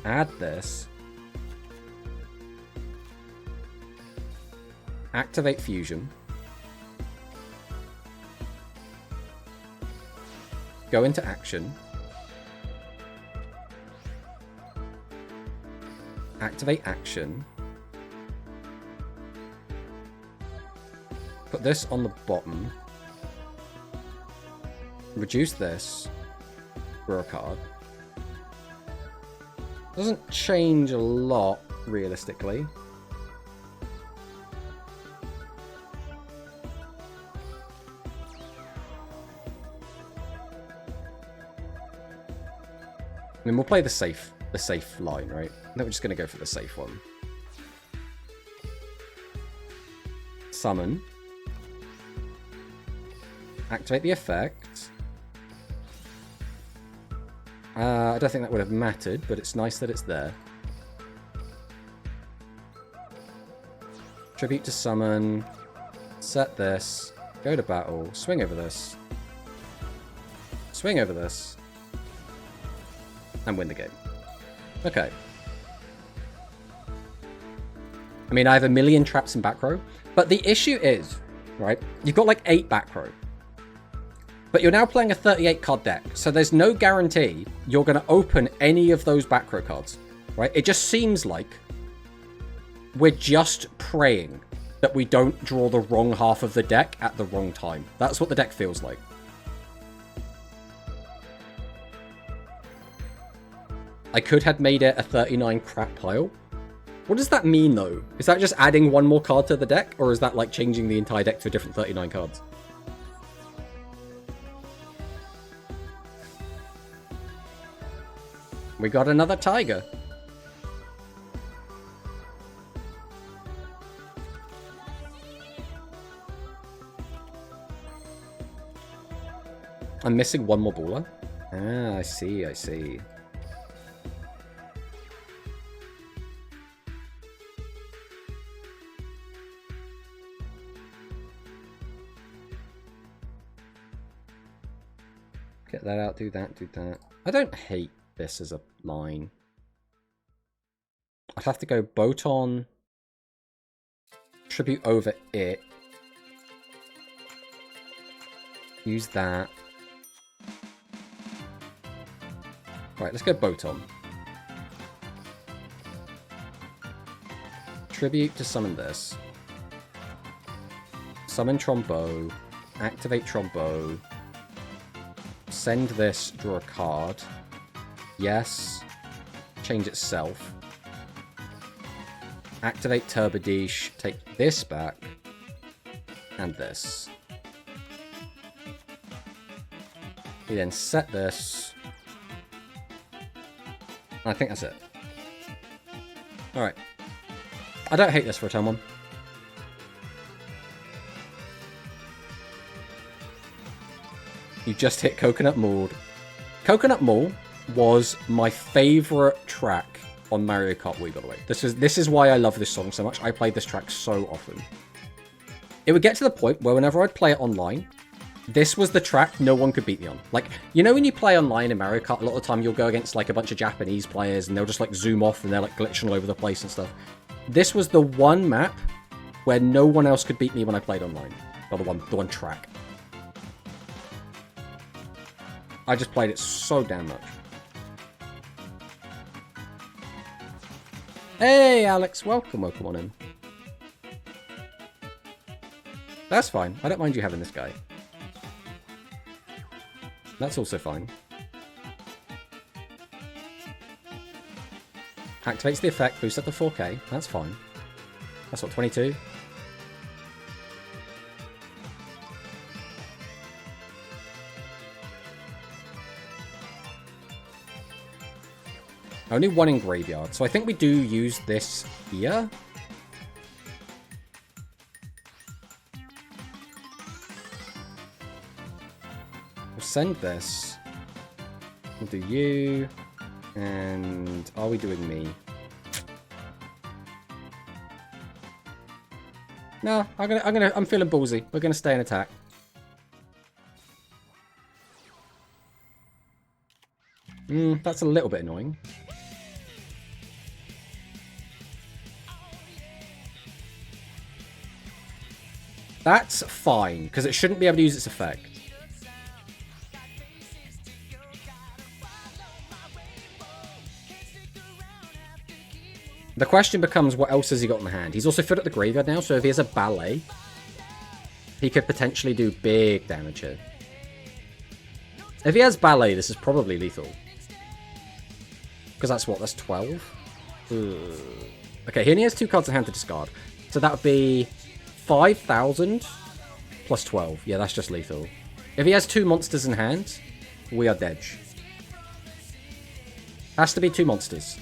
Add this. Activate Fusion. Go into action. Activate action. Put this on the bottom. Reduce this. Draw a card. Doesn't change a lot, realistically. I mean, we'll play the safe line, right? No, we're just going to go for the safe one. Summon. Activate the effect. I don't think that would have mattered, but it's nice that it's there. Tribute to summon. Set this. Go to battle. Swing over this. Swing over this. And win the game. Okay. I mean, I have a million traps in back row, but the issue is, right, you've got like 8 back row, but you're now playing a 38 card deck, so there's no guarantee you're going to open any of those back row cards, right? It just seems like we're just praying that we don't draw the wrong half of the deck at the wrong time. That's what the deck feels like. I could have made it a 39 crap pile. What does that mean, though? Is that just adding one more card to the deck? Or is that, like, changing the entire deck to a different 39 cards? We got another tiger. I'm missing one more baller. Ah, I see, I see. Get that out, do that, do that. I don't hate this as a line. I'd have to go Boton, Tribute over it. Use that. Right, let's go Boton. Tribute to summon this. Summon Trombo. Activate Trombo. Send this, draw a card. Yes. Change itself. Activate Turbodiche. Take this back. And this. We then set this. I think that's it. Alright. I don't hate this for a turn 1. You just hit Coconut Mall. Coconut Mall was my favorite track on Mario Kart Wii, by the way. This is why I love this song so much. I played this track so often. It would get to the point where whenever I'd play it online, this was the track no one could beat me on. Like, you know when you play online in Mario Kart, a lot of the time you'll go against like a bunch of Japanese players and they'll just like zoom off and they're like glitching all over the place and stuff. This was the one map where no one else could beat me when I played online. Or the one track. I just played it so damn much. Hey, Alex. Welcome on in. That's fine. I don't mind you having this guy. That's also fine. Activates the effect, boosts up to 4K. That's fine. That's what, 22? Only one in Graveyard, so I think we do use this here. We'll send this. We'll do you. And are we doing me? No, I'm feeling ballsy. We're gonna stay in attack. That's a little bit annoying. That's fine, because it shouldn't be able to use its effect. The question becomes, what else has he got in the hand? He's also fit at the graveyard now, so if he has a ballet, he could potentially do big damage here. If he has ballet, this is probably lethal. Because that's what? That's 12? Ugh. Okay, he only has 2 cards in hand to discard. So that would be 5,000 plus 12. Yeah, that's just lethal. If he has 2 monsters in hand, we are dead. Has to be 2 monsters.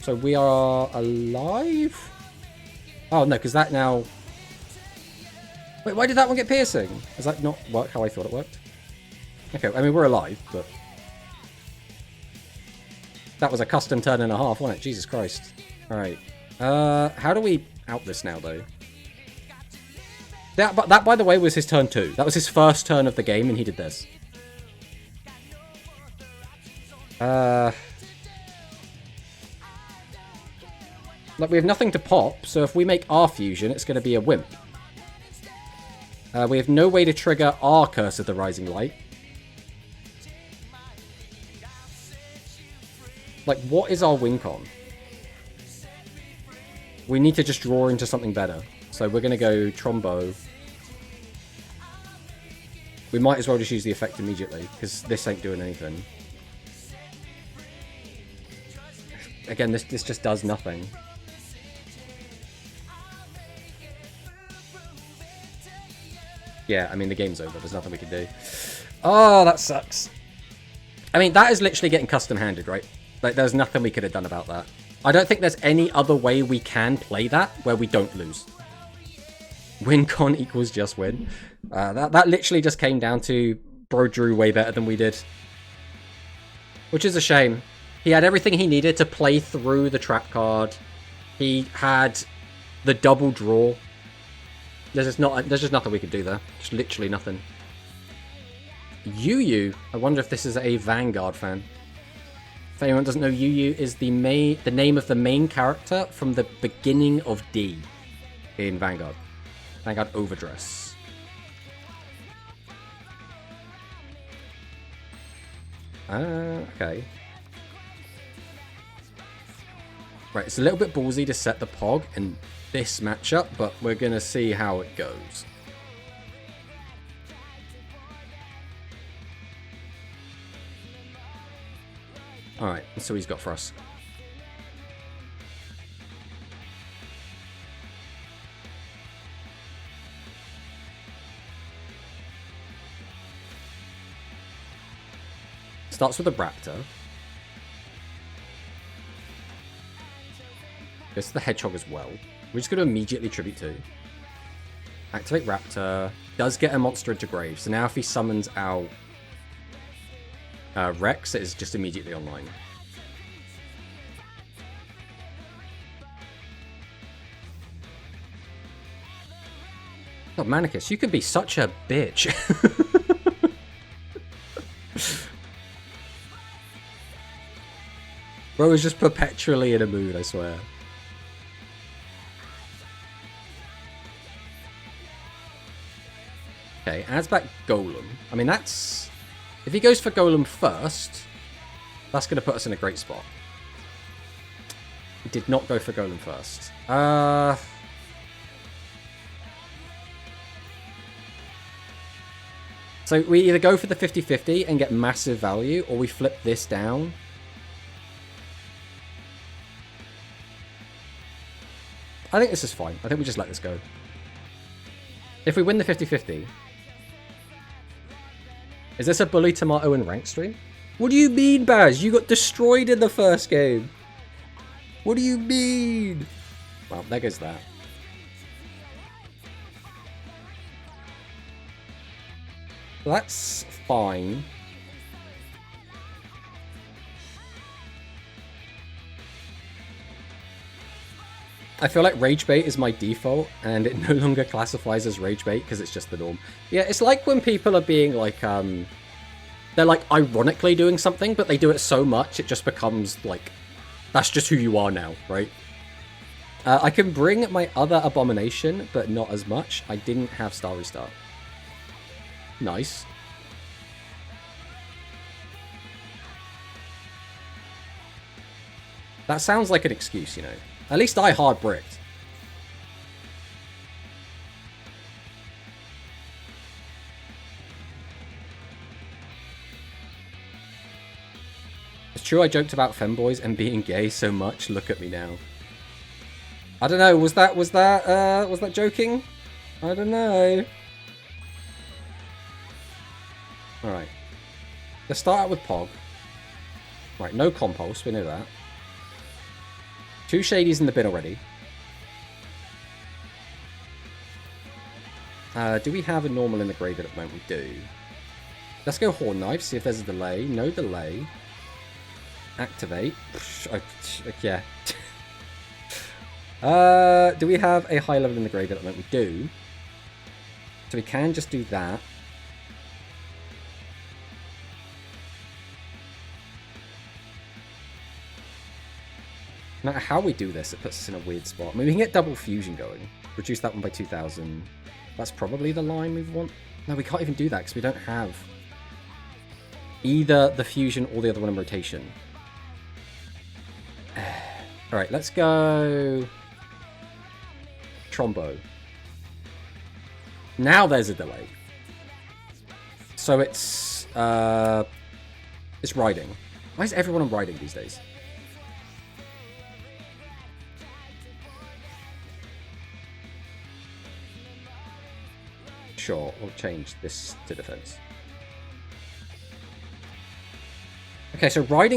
So we are alive? Oh, no, because that now... Wait, why did that one get piercing? Does that not work how I thought it worked? Okay, I mean, we're alive, but... That was a custom turn and a half, wasn't it? Jesus Christ. Alright. How do we out this now, though? That, by the way, was his turn 2. That was his first turn of the game, and he did this. Like, we have nothing to pop, so if we make our fusion, it's going to be a wimp. We have no way to trigger our Curse of the Rising Light. Like, what is our win con? We need to just draw into something better. So we're going to go Trombo. We might as well just use the effect immediately, because this ain't doing anything. Again, this just does nothing. Yeah, I mean, the game's over. There's nothing we can do. Oh, that sucks. I mean, that is literally getting custom-handed, right? Like, there's nothing we could have done about that. I don't think there's any other way we can play that where we don't lose. Win con equals just win. That literally just came down to bro drew way better than we did. Which is a shame. He had everything he needed to play through the trap card. He had the double draw. There's just nothing we could do there. Just literally nothing. Yu Yu. I wonder if this is a Vanguard fan. If anyone doesn't know, Yu Yu is the name of the main character from the beginning of D in Vanguard. Vanguard Overdress. Okay. Right, it's a little bit ballsy to set the Pog in this matchup, but we're going to see how it goes. Alright, so he's got for us. Starts with a Raptor. Goes to the Hedgehog as well. We're just going to immediately tribute to. Activate Raptor. Does get a monster into grave. So now if he summons out Rex, it is just immediately online. God, Manicus, you can be such a bitch. Bro is just perpetually in a mood, I swear. Okay, adds back Golem. I mean, that's... If he goes for Golem first, that's going to put us in a great spot. He did not go for Golem first. So we either go for the 50-50 and get massive value, or we flip this down. I think this is fine. I think we just let this go. If we win the 50-50... Is this a Bully, Tomato, and Rank stream? What do you mean, Baz? You got destroyed in the first game. What do you mean? Well, there goes that. That's fine. I feel like Rage Bait is my default, and it no longer classifies as Rage Bait because it's just the norm. Yeah, it's like when people are being like, they're like ironically doing something, but they do it so much it just becomes like, that's just who you are now, right? I can bring my other Abomination, but not as much. I didn't have Starry Start. Nice. That sounds like an excuse, you know. At least I hard bricked. It's true I joked about femboys and being gay so much. Look at me now. I don't know. Was that joking? I don't know. All right. Let's start out with Pog. Right, no Compulse. We know that. 2 Shadies in the bin already. Do we have a normal in the graveyard at the moment? We do. Let's go Horn Knife, see if there's a delay. No delay. Activate. Yeah. Do we have a high level in the graveyard at the moment? We do. So we can just do that. No matter how we do this, it puts us in a weird spot. I mean, we can get double fusion going. Reduce that one by 2,000. That's probably the line we want. No, we can't even do that because we don't have either the fusion or the other one in rotation. Alright, let's go Trombo. Now there's a delay. So it's riding. Why is everyone on riding these days? Sure, we'll change this to defense. Okay, so riding